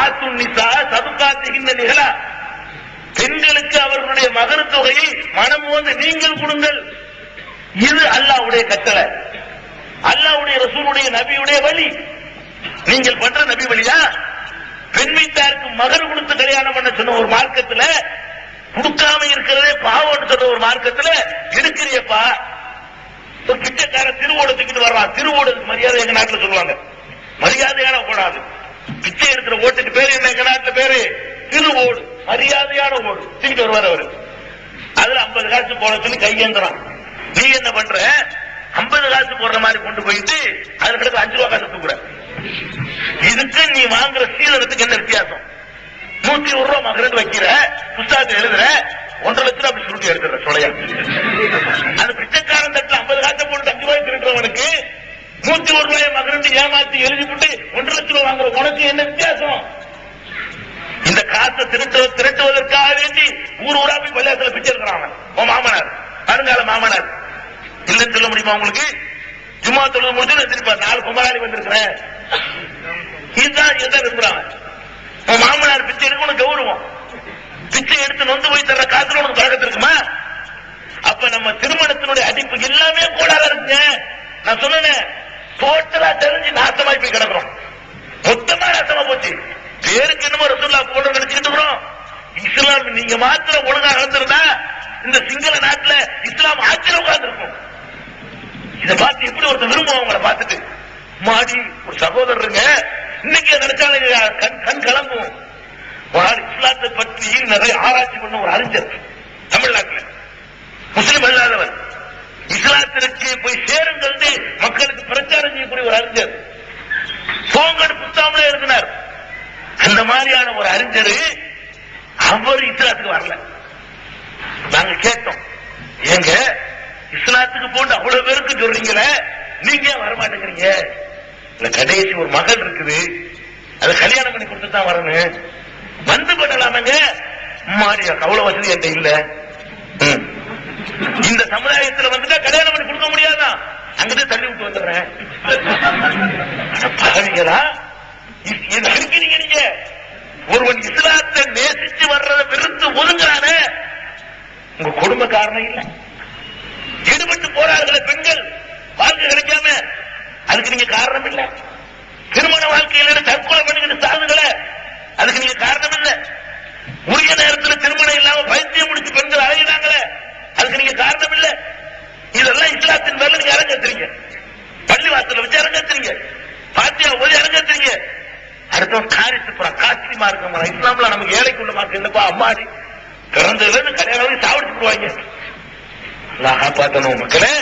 ஆத்து நிசா சதுகாத்துகின்ற நிகழா, பெண்களுக்கு அவர்களுடைய மகர் தொகையை மனம் வந்து நீங்கள் கொடுங்கள். இது அல்லாஹ்வுடைய கட்டளை, அல்லாஹ்வுடைய ரசூலுடைய நபியுடைய வழி. நீங்கள் பண்ற நபி வழியா? பெண் வீட்டாருக்கு மகர் கொடுத்து கல்யாணம் பண்ண சொன்ன ஒரு மார்க்கத்துல, கொடுக்காம இருக்கிறதே பாவம்னு சொன்ன ஒரு மார்க்கத்துல எடுக்கிறியப்பா. ஒரு பிச்சைக்கார திருவோடு தூக்கிட்டு வர்றான். திருவோடு மரியாதை எங்க நாட்டுல சொல்லுவாங்க, மரியாதையான ஓடாது. பிச்சை எடுக்கிற ஓட்டுக்கு பேரு என்ன எங்க நாட்டுல பேரு? திருவோடு, மரியாதையான ஓடு. தூக்கிட்டு வருவார் அவரு. அதுல 50 காசு போட சொல்லி கையேந்துறான். நீ என்ன பண்ற? 50 காசு போடுற மாதிரி கொண்டு போயிட்டு அதுல கிடக்கு 5 ரூபா காசு தூக்குற. இதுக்கு நீ வாங்குற சீதனத்துக்கு என்ன வித்தியாசம்? 101 ரூபா மகரண்டு வைக்கிற, புஸ்தகத்தை எழுதுற, 1.5 லட்சம் அப்படி சுருட்டி எடுத்துற சொலையா. அந்த பிச்சைக்காரன் தட்டுல 50 காசை போட்டு 5 ரூபாய் திருடுறவனுக்கு 101 ரூபாய் மகரண்டு ஏமாத்தி எழுதி போட்டு 1.5 லட்சம் ரூபாய் வாங்குற உனக்கு என்ன வித்தியாசம்? இந்த காசை திரட்டுவதற்காக வேண்டி ஊர் ஊரா போய் பள்ளியாசல பிச்சை இருக்கிறான் உன் மாமனார், வருங்கால மாமனார். இல்லன்னு சொல்ல முடியுமா உங்களுக்கு? சும்மா தொழுது முடிச்சு திருப்பா 4 கும்பலாளி வந்திருக்கிறேன். இதுதான் இருக்கிறான். உன் மாமனார் பிச்சை எடுக்க உனக்கு கௌரவம். பிச்சை எடுத்து நொந்து போய் தர காத்துல உனக்கு பழக்கத்து இருக்குமா? அப்ப நம்ம திருமணத்தினுடைய அடிப்பு எல்லாமே கோளாறு இருக்குங்க. நான் சொன்னேன், டோட்டலா தெரிஞ்சு நாசமாய் போய் கிடக்கிறோம். மொத்தமா நாசமா போச்சு. பேருக்கு என்னமோ ரசூலுல்லாஹ் போன்ற நினைச்சுக்கிட்டு இருக்கிறோம். இஸ்லாம் நீங்க மாத்திரம் ஒழுங்கா நடந்திருந்தா இந்த சிங்கள நாட்டுல இஸ்லாம் ஆட்சியில் உட்கார்ந்து இருக்கும். இதை பார்த்து எப்படி ஒருத்தர் விரும்புவோம் அவங்களை பார்த்துட்டு மாடி ஒரு சகோதரருங்க இன்னைக்கு நினைச்சாலும் கண் கலங்கும். ஒரு ஆள் இஸ்லாத்தை பற்றி நிறைய ஆராய்ச்சி பண்ண ஒரு அறிஞர் தமிழ்நாட்டில், முஸ்லிம் அல்லாதவர், இஸ்லாத்திற்கு போய் சேருங்கள் மக்களுக்கு பிரச்சாரம் செய்யக்கூடிய ஒரு அறிஞர், போங்கன்னு புத்தாமலே இருக்கிறார். அந்த மாதிரியான ஒரு அறிஞர் அவர் இஸ்லாத்துக்கு வரல. நாங்க கேட்டோம், ஏங்க இஸ்லாத்துக்கு போட்டு அவ்வளவு பேருக்கு சொல்றீங்களே, நீங்க வரமாட்டேங்கிறீங்க? கடைசி ஒரு மகள் இருக்குது, அதை கல்யாணம் பண்ணி கொடுத்து தான் வரணும். வந்து பண்ணலாமங்க மாறியா அவ்வளவு வசதி என்கிட்ட இல்ல. இந்த சமுதாயத்தில் வந்துட்டா கல்யாணம் பண்ணி கொடுக்க முடியாதான், அங்கிட்டு தள்ளி விட்டு வந்துடுறேன். பாருங்களா இருக்கிறீங்க நீங்க. ஒருவன் இஸ்லாத்தை நேசிச்சு வர்றதை வெறுத்து ஒதுங்குறானே, உங்க குடும்ப காரணம் இல்ல. ஈடுபட்டு போறார்கள பெண்கள் வாழ்க்கை கிடைக்காம, அதுக்கு நீங்க காரணம் இல்ல. திருமண வாழ்க்கையில தற்கொலை பண்ணிக்கிட்டு சாகுங்கள, அதுக்கு நீங்க காரணம் இல்ல. உரிய நேரத்தில் திருமணம் இல்லாம பைத்தியம் முடிச்சு பெண்கள் அழைகிறாங்களே, அதுக்கு நீங்க காரணம் இல்ல. இதெல்லாம் இஸ்லாத்தின் மேல நீங்க அரங்கத்துறீங்க. பள்ளிவாசல வச்சு அரங்கத்துறீங்க, பாத்தியா ஓதி அரங்கத்துறீங்க. அடுத்தவன் காரித்து போறான், காஸ்ட்லிமா இருக்க இஸ்லாம்ல நமக்கு ஏழைக்குள்ள மார்க்க இல்லப்பா. அம்மாடி பிறந்ததுல இருந்து கல்யாணம் சாப்பிட்டு போடுவாங்க. காப்பாற்றணும் மக்களே.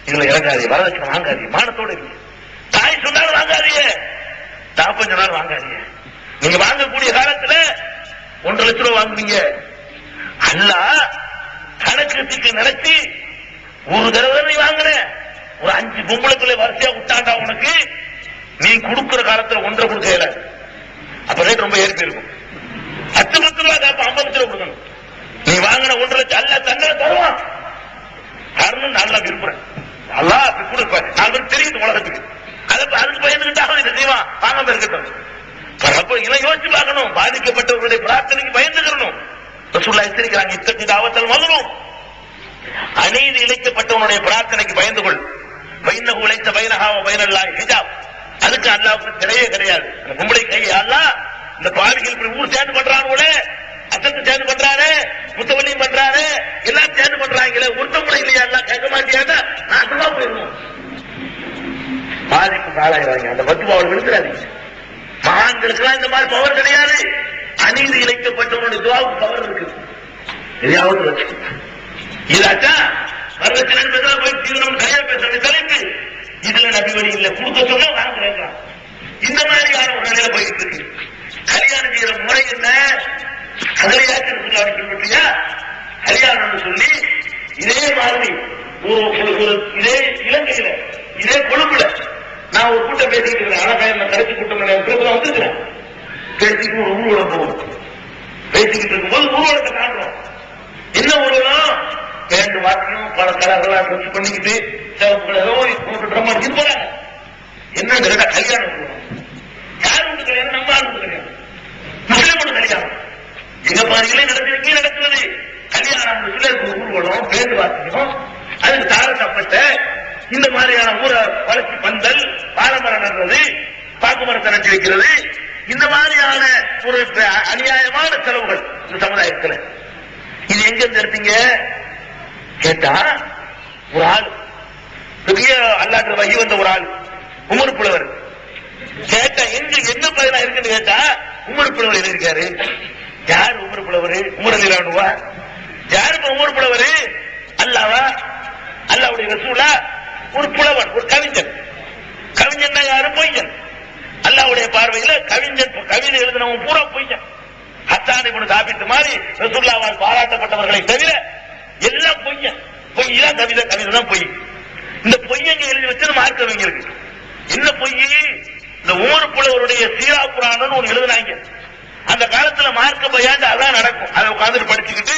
இதுல இறங்காதீங்க, வரதட்சணை வாங்காதீங்க, மானத்தோட இருக்கு. தாய் சொன்னாலும் வாங்காதீங்க, தாப்பன் சொன்னாலும் வாங்காதீங்க. நீங்க வாங்கக்கூடிய காலத்துல 1.5 லட்சம் ரூபாய் வாங்குவீங்க. அல்லாஹ் கணக்கு நினைச்சு ஒரு தடவை நீ வாங்குற ஒரு 5 பொம்பளைக்குள்ள வரிசையா விட்டாண்டா உனக்கு, நீ கொடுக்கிற காலத்துல 1.5 கொடுக்கல. அப்ப ரேட் ரொம்ப ஏறி போயிருக்கும். 10 லட்சம் ரூபாய் காப்ப 50 லட்சம் ரூபாய் கொடுக்கணும். நீ வாங்கின 1.5 லட்சம் அல்ல தண்டனை தருவான். காரணம் நல்லா விரும்புறேன், நல்லா கொடுப்பேன், 4 பேருக்கு தெரியுது உலகத்துக்கு. அதுக்கு பயந்துகிட்டாக இதை செய்வான், வாங்காம இருக்கட்டும். இதெல்லாம் யோசிச்சு பார்க்கணும். பாதிக்கப்பட்டவர்களுடைய பிரார்த்தனைக்கு பயந்துக்கணும். ரசூலுல்லாஹ் எச்சரிக்கிறாங்க, இத்தகைய தாவத்தல் மதுரும், அநீதி இழைக்கப்பட்டவனுடைய பிரார்த்தனைக்கு பயந்து கொள். பைனஹு லைஸ பைனஹா வ பைனல்லாஹி ஹிஜாப். அதுக்கு அல்லாஹ்வுக்கு கிடையவே கிடையாது. அந்த பொம்பளை கை அல்லாஹ் இந்த பாவிகள் இப்படி ஊர் சேர்ந்து பண்றானே, அசத்து சேர்ந்து பண்றானே, முத்தவள்ளியும் பண்றானே, எல்லாம் சேர்ந்து பண்றாங்களே, ஒருத்தவங்களை இல்லையா எல்லாம் கேட்க மாட்டியாங்க, நான் சொல்ல போயிருவோம். பாதிப்பு ஆளாகிறாங்க. அந்த பத்துவாவில் விழுந்துடாதீங்க. மகான்களுக்கெல்லாம் இந்த மாதிரி பவர் கிடையாது. அநீதி இழைக்கப்பட்டவனுடைய துவாவுக்கு பவர் இருக்கு. எதையாவது வச்சு இதாச்சா வரதட்சணை போய் தீவிரம் கையா பேசுற தலைப்பு. இதுல நபி வழி இல்ல, கொடுக்க சொன்னா வாங்குறாங்க. இந்த மாதிரியான ஒரு நிலையில போயிட்டு இருக்கு. கல்யாணம் செய்யற முறை என்ன, அதிலையாச்சும் பின்பற்றியா கல்யாணம் சொல்லி இதே மாதிரி இதே இலங்கையில இதே கொழும்புல நான் ஒரு கூட்டம் பேசிட்டு இருக்கிறேன். அழகாய கடைசி கூட்டம் வந்துருக்கிறேன். பேசிட்டு ஒரு ஊர்வலம் போவோம். பேசிக்கிட்டு இருக்கும்போது ஊர்வலத்தை காட்டுறோம். என்ன ஊர்வலம், பேண்டு வாக்கியம் பல கலர்களாக ட்ரெஸ் பண்ணிக்கிட்டு ட்ரம் அடிச்சுட்டு போறாங்க. என்ன கல்யாணம் யார் வீட்டு கல்யாணம், நம்ம ஆள் வீட்டு கல்யாணம், முஸ்லிம் கல்யாணம். எங்க பாதிகளே நடந்திருக்கு, நடக்கிறது கல்யாணம். ஊர்வலம் பேண்டு வாக்கியம், அதுக்கு தாரத்தப்பட்ட இந்த மாதிரியான ஊரை வளர்ச்சி பந்தல், பாரம்பரம் நடந்தது, பாக்கு மரத்தை நட்டு வைக்கிறது, இந்த மாதிரியான ஒரு அநியாயமான செலவுகள் இந்த சமுதாயத்தில். இது எங்க இருந்து எடுத்தீங்க கேட்டா, ஒரு ஆள் பெரிய அல்லாற்ற வகி வந்த ஒரு ஆள் உமர் புலவர் கேட்டா, எங்க என்ன பதிலா இருக்குன்னு கேட்டா, உமர் புலவர் எழுதியிருக்காரு. யார் உமர் புலவர்? உமர் அலிலானுவா? யாரு உமர் புலவர்? அல்லாவா? அல்லாவுடைய ரசூலா? ஒரு புலவன், ஒரு கவிஞன். கவிஞன் யாரு? பொய்யன். அல்லாவுடைய பார்வையில கவிஞன், கவிதை எழுதினவன் பூரா பொய்யன். ஹஸ்ஸான் இப்னு சாபித் மாதிரி ரசூலுல்லாஹ்வால் பாராட்டப்பட்டவர்களை தவிர எல்லாம் பொய்யன். பொய் தான் கவிதை, கவிதை தான் பொய். இந்த பொய்யங்க எழுதி வச்சு மார்க்கவங்களுக்கு என்ன பொய்? இந்த உமர் புலவருடைய சீரா புராணம்னு ஒன்று எழுதினாங்க. அந்த காலத்துல மார்க்க பையாண்டு அதான் நடக்கும். அதை உட்கார்ந்து படிச்சுக்கிட்டு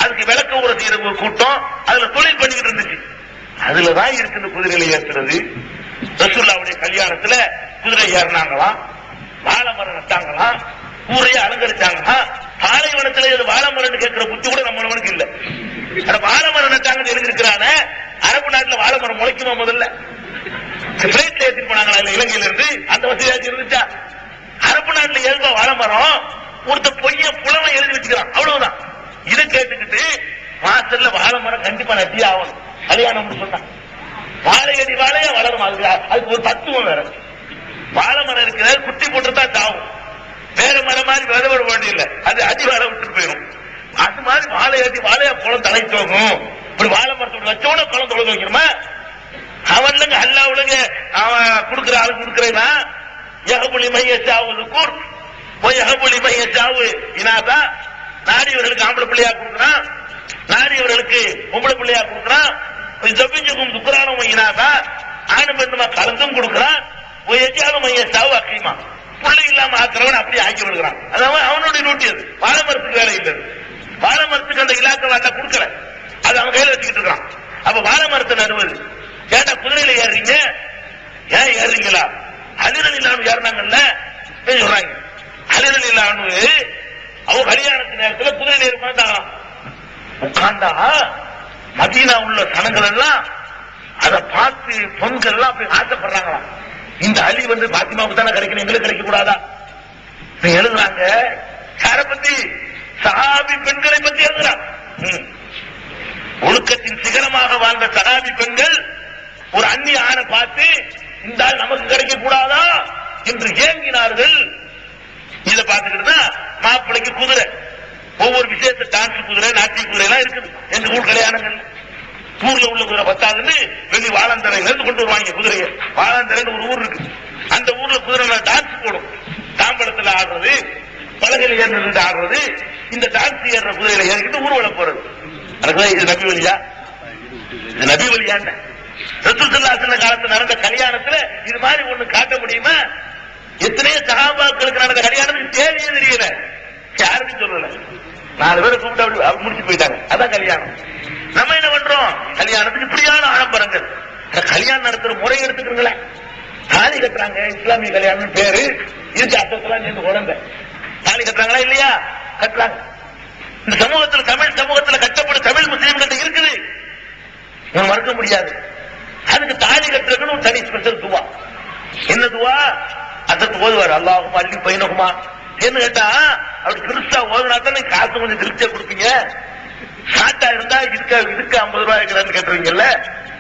அதுக்கு விளக்க உரை செய்யற ஒரு கூட்டம் அதுல தொழில் பண்ணிக்கிட்டு இருந்துச்சு. அதுலதான் இருக்கு இந்த குதிரையில ஏற்றுறது. ரசூலுல்லாஹ்வுடைய கல்யாணத்துல குதிரை ஏறினாங்களாம், வாழை மரம் நட்டாங்களாம், ஊரையே அலங்கரிச்சாங்கன்னா, பாலைவனத்துல இது வாழை மரம் கேட்கிற புத்தி கூட நம்மளுக்கு இல்ல. வாழை மரம் நட்டாங்கன்னு எழுதிருக்கிறான. அரபு நாட்டுல வாழை மரம் முளைக்குமா? முதல்ல பிளைட்ல ஏற்றிட்டு போனாங்களா இல்ல இலங்கையில இருந்து? அந்த வசதியாச்சு இருந்துச்சா? அரபு நாட்டுல எழுத வாழை மரம் ஒருத்த பொய்ய புலமை எழுதி வச்சுக்கிறான், அவ்வளவுதான். இதை கேட்டுக்கிட்டு மாசத்துல வாழை மரம் கண்டிப்பா நட்டி ஆகணும் கல்யாணம் சொன்னான். வாழையடி வாழையா வளரும். அதுக்கு ஒரு தத்துவம் வேற. வாழை மரம் இருக்கிற குட்டி போட்டுதான் தாவும். வேற மரம் மாதிரி விதவட வேண்டிய இல்ல, அது அடி வாழை விட்டு போயிடும். அது மாதிரி வாழையடி வாழையா குளம் தலை தோகும். இப்படி வாழை மரத்தோட வச்சோட குளம் தொலை வைக்கிறோமா? அவன்லங்க அல்லாவுலங்க அவன் கொடுக்குற ஆளு கொடுக்குறேன்னா எகபுலி மையச்சாவு கூர் போய் எகபுலி மையச்சாவு இனாதா நாடியவர்களுக்கு ஆம்பளை பிள்ளையா கொடுக்குறான், நாடியவர்களுக்கு பொம்பளை பிள்ளையா கொடுக்குறான். ஜபிஞ்சுக்கும் துக்குறானும் இனாதா ஆணு பெண்ணுமா கலந்தும் கொடுக்குறான். எச்சாலும் மையச்சாவு அக்கியமா பிள்ளை இல்லாம பாக்குறவன் அப்படியே ஆக்கி விடுகிறான். அதாவது அவனுடைய டியூட்டி. அது வாழை மரத்துக்கு வேலை இல்லை. வாழை மரத்துக்கு அந்த இலாக்க வாட்டா கொடுக்கல, அது அவன் கையில வச்சுக்கிட்டு இருக்கான். அப்ப வாழை மரத்தை நடுவது கேட்டா குதிரையில ஏறீங்க, ஏன் ஏறீங்களா? அலிரல் இல்லாம ஏறினாங்கல்ல சொல்றாங்க. அலிரல் இல்லாம அவங்க கல்யாணத்து நேரத்தில் குதிரையில ஏறிப்பாண்டாங்களாம். உட்கார்ந்தா மதீனா உள்ள சனங்கள் எல்லாம் அதை பார்த்து பொண்கள் எல்லாம் அப்படி ஆசைப்படுறாங்களாம். இந்த அலி வந்து பாத்திமாவுக்கு தானே கிடைக்கணும், எங்களுக்கு கிடைக்க கூடாதா? எழுதுறாங்க. யாரை பத்தி? சஹாபி பெண்களை பத்தி எழுதுறாங்க. ஒழுக்கத்தின் சிகரமாக வாழ்ந்த சஹாபி பெண்கள் ஒரு அந்நிய ஆணை பார்த்து இந்த ஆள் நமக்கு கிடைக்க கூடாதா என்று ஏங்கினார்கள். இதை பார்த்துக்கிட்டு மாப்பிள்ளைக்கு குதிரை, ஒவ்வொரு விசேஷ டான்ஸ் குதிரை, நாட்டிய குதிரை எல்லாம் இருக்குது. எங்க ஊர் கல்யாணங்கள் ஊர்ல உள்ள குதிரை பத்தாதுன்னு வெளி வாழந்தரையில இருந்து கொண்டு வருவாங்க குதிரையை. வாழந்தரைன்னு ஒரு ஊர் இருக்கு, அந்த ஊர்ல குதிரை டான்ஸ் போடும். தாம்பலத்துல ஆடுறது, பலகையில் ஏறிட்டு ஆடுறது, இந்த டான்ஸ் ஏறுற குதிரையில ஏறிக்கிட்டு ஊர்வலம் போறது. இது நபி வழியா? நபி வழியா? ரசூல் ஸல்லல்லாஹு அலைஹி காலத்துல நடந்த கல்யாணத்துல இது மாதிரி ஒண்ணு காட்ட முடியுமா? எத்தனையோ சஹாபாக்களுக்கு நடந்த கல்யாணத்துக்கு தேவையே தெரியல, யாருக்கும் சொல்லல. 4 பேரை கூப்பிட்டு அப்படி முடிச்சு போயிட்டாங்க. அதான் கல்யாணம். நம்ம என்ன பண்றோம்? கல்யாணத்துக்கு இப்படியான ஆடம்பரங்கள். கல்யாணம் நடத்துற முறை எடுத்துக்கிறீங்களேன். தாலி கட்டுறாங்க, இஸ்லாமிய கல்யாணம் பேரு இருக்கு. அத்தெல்லாம் சேர்ந்து குழந்தை தாலி கட்டுறாங்களா இல்லையா? கட்டுறாங்க. இந்த சமூகத்தில், தமிழ் சமூகத்தில் கட்டப்படும் தமிழ் முஸ்லீம்கள் இருக்குது, மறுக்க முடியாது. அதுக்கு தாலி கட்டுறதுன்னு ஒரு தனி ஸ்பெஷல் துவா. என்ன துவா? அதற்கு ஓதுவார், அல்லாஹும் அள்ளி பைனகுமா என்ன கேட்டா, அப்படி பெருசா ஓதுனா தான் காசு கொஞ்சம் திருப்தியா கொடுப்பீங்க. ஷார்ட்டா இருந்தா இதுக்கு 50 ரூபாய் இருக்கிறான்னு கேட்டுருவீங்கல்ல.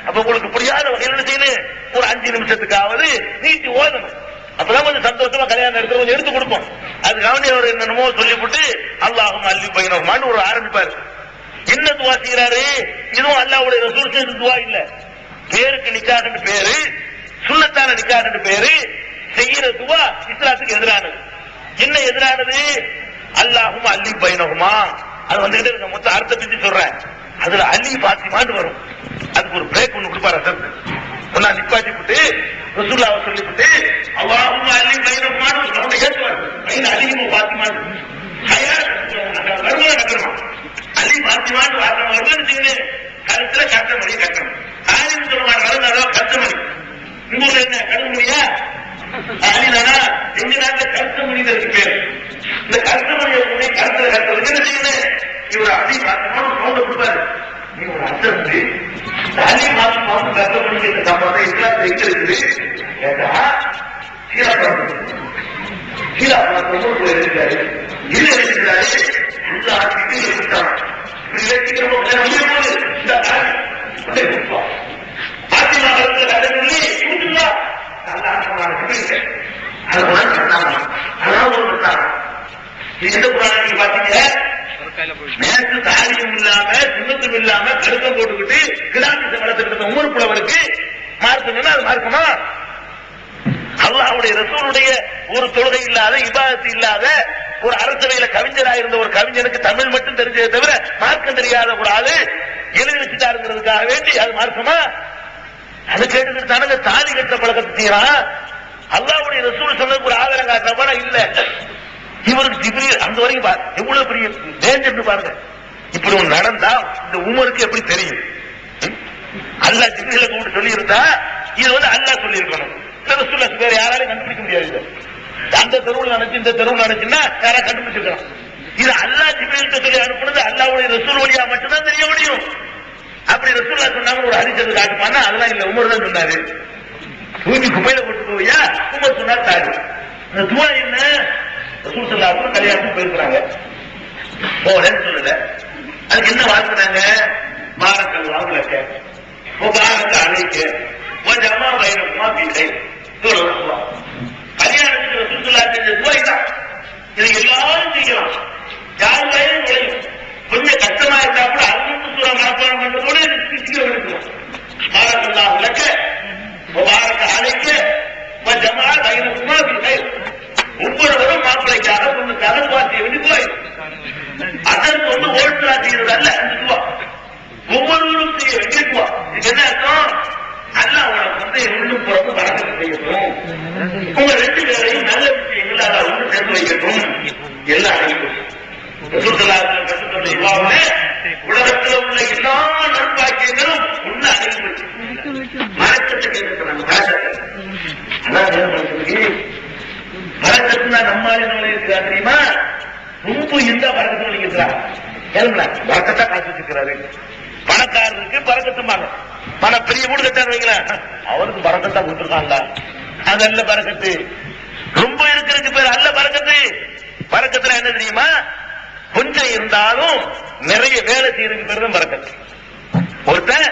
அப்ப உங்களுக்கு புரியாத வகையில் என்ன செய்யணும்? ஒரு 5 நிமிஷத்துக்காவது நீட்டி ஓதணும். அப்பதான் கொஞ்சம் சந்தோஷமா கல்யாணம் எடுத்து கொஞ்சம் எடுத்து கொடுப்போம். அதுக்காக அவர் என்னென்னமோ சொல்லிவிட்டு அல்லாஹும் அள்ளி பைனகுமான்னு ஒரு ஆரம்பிப்பாரு. என்ன துவா செய்யறாரு? இதுவும் அல்லாஹ்வுடைய ரசூல் செய்த துவா இல்ல. பேருக்கு நிக்காஹ்னு பேரு, சுன்னத்தான நிக்காஹ்னு பேரு. செய்யற துவா இஸ்லாத்துக்கு எதிரானது. என்ன எதிரானது? அல்லாஹும் அள்ளி பைனகுமா. அது வந்துகிட்டே இருக்க மொத்த அர்த்தத்தை பத்தி சொல்றேன். அதுல அள்ளி பாத்திமான்னு வரும். அதுக்கு ஒரு பிரேக் ஒண்ணு கொடுப்பாரு. அசர்த்து ஒன்னா நிப்பாட்டி விட்டு ரசூலுல்லாஹ் சொல்லிவிட்டு அல்லாஹும் அள்ளி பைனகுமான்னு சவுண்ட் ஏற்றுவார். பைன அலியும் பாத்திமான்னு அள்ளி பாத்திமான்னு வார்த்தை வருதுன்னு கருத்துல கட்டமணி கட்டணும். ஆலிம் சொல்லுவாங்க வரணும் கட்டமணி. உங்க என்ன கடுமொழியா? அலிதானா? எங்க நாட்டில் கருத்த மனிதருக்கு பேர். இந்த கருத்த மனிதர்களுடைய கருத்துல கட்டுறது என்ன செய்யணும்? இவர் அலி பாத்திமான்னு சவுண்ட் கொடுப்பாரு. நீ ஒரு அர்த்தம் அலி பாத்திமான்னு கருத்த மனித சம்பந்தம் இஸ்லாத்துல எங்க இருக்குது கேட்டா சீராபுரத்துல இருக்காரு. இல்ல இருக்கிறாரு இந்த ஆட்சிக்கு இருக்காங்க. பாத்திமா அடங்கி கொடுத்துருவா. எந்த புராணம் பாத்தீங்க? நேற்று தாலியும் இல்லாம சுண்ணத்தும் இல்லாம கருத்தம் போட்டுக்கிட்டு கிடாத்து வளர்த்துக்கிட்ட உமர் புலவருக்கு மார்க்கம்னா அது மார்க்கமா? அல்லாஹ்வுடைய ரசூலுடைய ஒரு தொழுகை இல்லாத, இபாதத்து இல்லாத, ஒரு அரசவையில கவிஞராக இருந்த ஒரு கவிஞனுக்கு தமிழ் மட்டும் தெரிஞ்சதை தவிர மார்க்கம் தெரியாத ஒரு ஆளு எழுதி வச்சுட்டாருங்கிறதுக்காக வேண்டி அது மார்க்கமா? அது கேட்டுக்கிட்டு தானங்க தாலி கட்ட பழக்கத்தை செய்யறான். அல்லாஹ்வுடைய ரசூல் சொன்னதுக்கு ஒரு ஆதாரம் காட்டுறப்ப இல்ல. இவருக்கு ஜிப்ரீல் அந்த வரைக்கும் எவ்வளவு பெரிய டேஞ்சர் பாருங்க. இப்படி ஒண்ணு நடந்தா இந்த உமருக்கு எப்படி தெரியும்? அல்லாஹ் ஜிப்ரீல கூப்பிட்டு சொல்லி இருந்தா இது வந்து அல்லாஹ் சொல்லி இருக்கணும். வேற யாராலையும் கண்டுபிடிக்க முடியாது. அந்த தெருவில் நினைச்சு இந்த தெருவில் நினைச்சுன்னா யாரா கண்டுபிடிச்சிருக்கணும். இது அல்லாஹ் ஜிப்ரீல்கிட்ட சொல்லி அனுப்புனது அல்லாஹ்வுடைய ரசூல் வழியா மட்டும்தான் தெரிய முடியும். அப்படி ரசூலுல்லாஹ் சொன்னாங்க ஒரு ஹதீஸ் காட்டுப்பானா? அதெல்லாம் இல்ல, உமர் தான் சொன்னாரு. தூக்கி குப்பையில போட்டு போவியா? உமர் சொன்னார் தாரு. இந்த துவா என்ன? ரசூல் ஸல்லல்லாஹு அலைஹி வஸல்லம் கல்யாணத்துக்கு போயிருக்கிறாங்க, போறேன்னு சொல்லல. அதுக்கு என்ன வாழ்த்துறாங்க? பாரக்கல்லாஹு லக்க வ பாரக அலைக்க வ ஜமா பைனகுமா ஃபீ கைர். கல்யாணத்துக்கு ரசூல் ஸல்லல்லாஹு அலைஹி வஸல்லம் துவா இதான். இது எல்லாரும் செய்யலாம், யாருக்கையும் நுழையும். கொஞ்சம் கஷ்டமா இருந்தா கூட அறுநூறு சூறா மனப்பாடம் பண்றதோட சீக்கிரம் எடுக்கணும். பாரக்கல்லாஹு லக்க வ பாரக அலைக்க வ ஜமா பைனகுமா ஃபீ கைர். ஒவ்வொருவரும் மாப்பிள்ளைக்காக பொண்ணுக்காக துவா செய்ய வேண்டிய துவா. அதற்கு வந்து ஓட்டுலா செய்யறது அல்ல அந்த துவா, ஒவ்வொருவரும் செய்ய வேண்டிய துவா. இது என்ன அர்த்தம்? அல்லாஹ் உனக்கு வந்து உள்ளும் புறமும் வரக்கத்தை செய்யணும். உங்க 2 பேரையும் நல்ல விஷயங்கள் அதை ஒன்று சேர்ந்து வைக்கட்டும் எல்லாம் உலகத்தில் உள்ள எல்லா நற்பாக்கியங்களும் உள்ள அடைந்து மறக்கத்துக்கு மறக்கத்துனா நம்மாலே இருக்கிறா தெரியுமா? ரொம்ப இந்த பறக்கத்தில் இருக்கிறார் பறக்கத்தா காசு வச்சிருக்கிறாரு. பணக்காரருக்கு பறக்கத்துமாங்க. பெரிய வீடு கட்டாரு வைங்களேன், அவருக்கு பறக்கத்தா கொடுத்துருக்காங்க. அது அல்ல பறக்கத்து. ரொம்ப இருக்கிறதுக்கு பேர் அல்ல பறக்கத்து. பறக்கத்துல என்ன தெரியுமா? கொஞ்சம் இருந்தாலும் நிறைய வேலை செய்யறதுக்கு பேர் தான் பறக்கத்து. ஒருத்தன்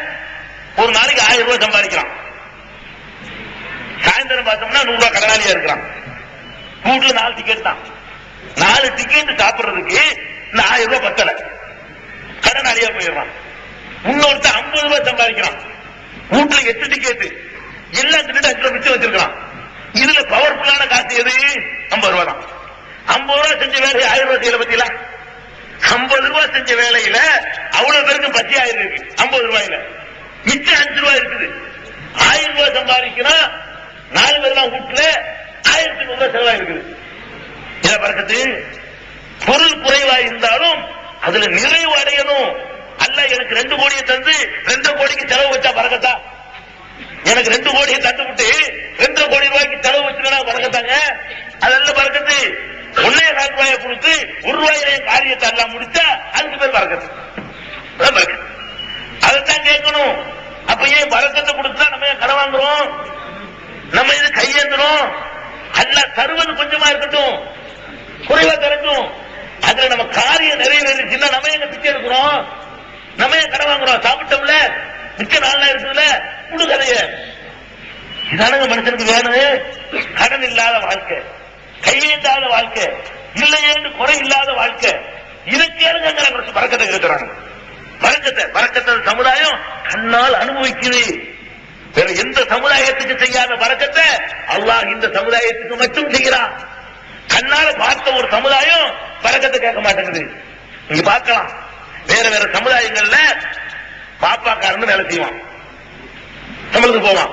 ஒரு நாளைக்கு 1000 ரூபாய் சம்பாதிக்கிறான். சாயந்தரம் பார்த்தோம்னா 100 ரூபாய் கடனாளியா இருக்கிறான். வீட்டுல 4 டிக்கெட் தான். 4 டிக்கெட் சாப்பிடுறதுக்கு இந்த 1000 ரூபாய் பத்தல, கடனாளியா போயிடுறான். இன்னொருத்தன் 50 ரூபாய் சம்பாதிக்கிறான். வீட்டுல 8 டிக்கெட், எல்லாம் திட்டு 5 ரூபாய் மிச்சம் வச்சிருக்கான். இதுல பவர்ஃபுல்லான காசு எது? 50 ரூபாய் தான். 50 ரூபாய் செஞ்ச வேலையை 1000 ரூபாய் செய்யல பத்தியில. 50 ரூபாய் செஞ்ச வேலையில அவ்வளவு பேருக்கு பத்தி ஆயிருக்கு. 50 ரூபாயில மிச்சம் 5 ரூபாய் இருக்குது. 1000 ரூபாய் சம்பாதிக்கிறான். 4 பேர்லாம் வீட்டுல 1000 ரூபாய் செலவா இருக்குது. இதை பறக்கத்து. பொருள் குறைவா இருந்தாலும் அதுல நிறைவு அடையணும். அல்ல எனக்கு 2 கோடியை தந்து 2 கோடிக்கு செலவு வச்சா பறக்கத்தா? எனக்கு 2 கோடியை தந்து விட்டு 2 கோடி ரூபாய்க்கு செலவு வச்சுக்கா பறக்கத்தாங்க? அதெல்லாம் பறக்கத்து. 1.25 ரூபாயை கொடுத்து 1 ரூபாயிலே காரியத்தை எல்லாம் முடிச்சா அதுக்கு பேர் பறக்கத்து. அதைத்தான் கேட்கணும். அப்ப ஏன் பறக்கத்தை கொடுத்தா நம்ம ஏன் கடன் வாங்குறோம்? நம்ம இது கையேந்தணும். அல்ல தருவது கொஞ்சமா இருக்கட்டும், குறைவா தரட்டும். அதுல நம்ம காரியம் நிறைவேறிச்சுன்னா நம்ம எங்க பிச்சை எடுக்கிறோம்? நம்ம ஏன் கடன் வாங்குறோம்? சாப்பிட்டோம்ல, மிச்ச 4 நாள் இருக்குதுல, முழு கதைய. இதானுங்க மனுஷனுக்கு வேணும். கடன் இல்லாத வாழ்க்கை, கையேந்தாத வாழ்க்கை, இல்லையேன்னு குறை இல்லாத வாழ்க்கை. இதுக்கேனுங்க பறக்கத்தை கேட்கிறாங்க. பறக்கத்தை சமுதாயம் கண்ணால் அனுபவிக்குது. வேற எந்த சமுதாயத்துக்கு செய்யாத பறக்கத்தை அல்லாஹ் இந்த சமுதாயத்துக்கு மட்டும் செய்கிறான். கண்ணால பார்த்த ஒரு சமுதாயம் பறக்கத்தை கேட்க மாட்டேங்குது. நீங்க பார்க்கலாம், வேற வேற சமுதாயங்கள்ல பாப்பாக்காரன்னு வேலை செய்வான், நம்மளுக்கு போவான்.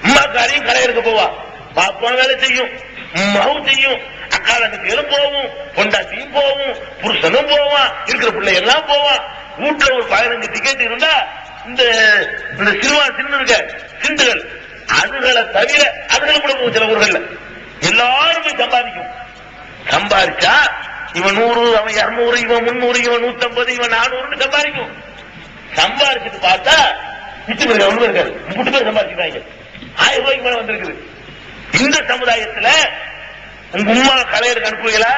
அம்மாக்காரையும் கடையிற்கு போவான். பாப்பா வேலை செய்யும், அம்மாவும் செய்யும், அக்காலத்துக்கு போவும், பொண்டாட்டியும் போவும், புருஷனும் போவான், இருக்கிற பிள்ளை எல்லாம் போவான். வீட்டுல ஒரு 15 டிக்கெட் இருந்தா இந்த சின்ன இருக்க சிந்துகள் அதுகளை தவிர அதுகளை கூட போகும். சில ஊர்கள்ல எல்லாருமே சம்பாதிக்கும். சம்பாதிச்சா இவன் 100, அவன் 200, இவன் 300, இவன் 150, இவன் 400 சம்பாதிக்கும். சம்பாதிச்சுட்டு பார்த்தா மிச்சம் இருக்க ஒண்ணு இருக்காது. 3 பேர் சம்பாதிச்சுட்டாங்க. 1000 ரூபாய்க்கு மேல வந்திருக்குது. இந்த சமுதாயத்துல உங்க உமா கலையருக்கு அனுப்புவீங்களா?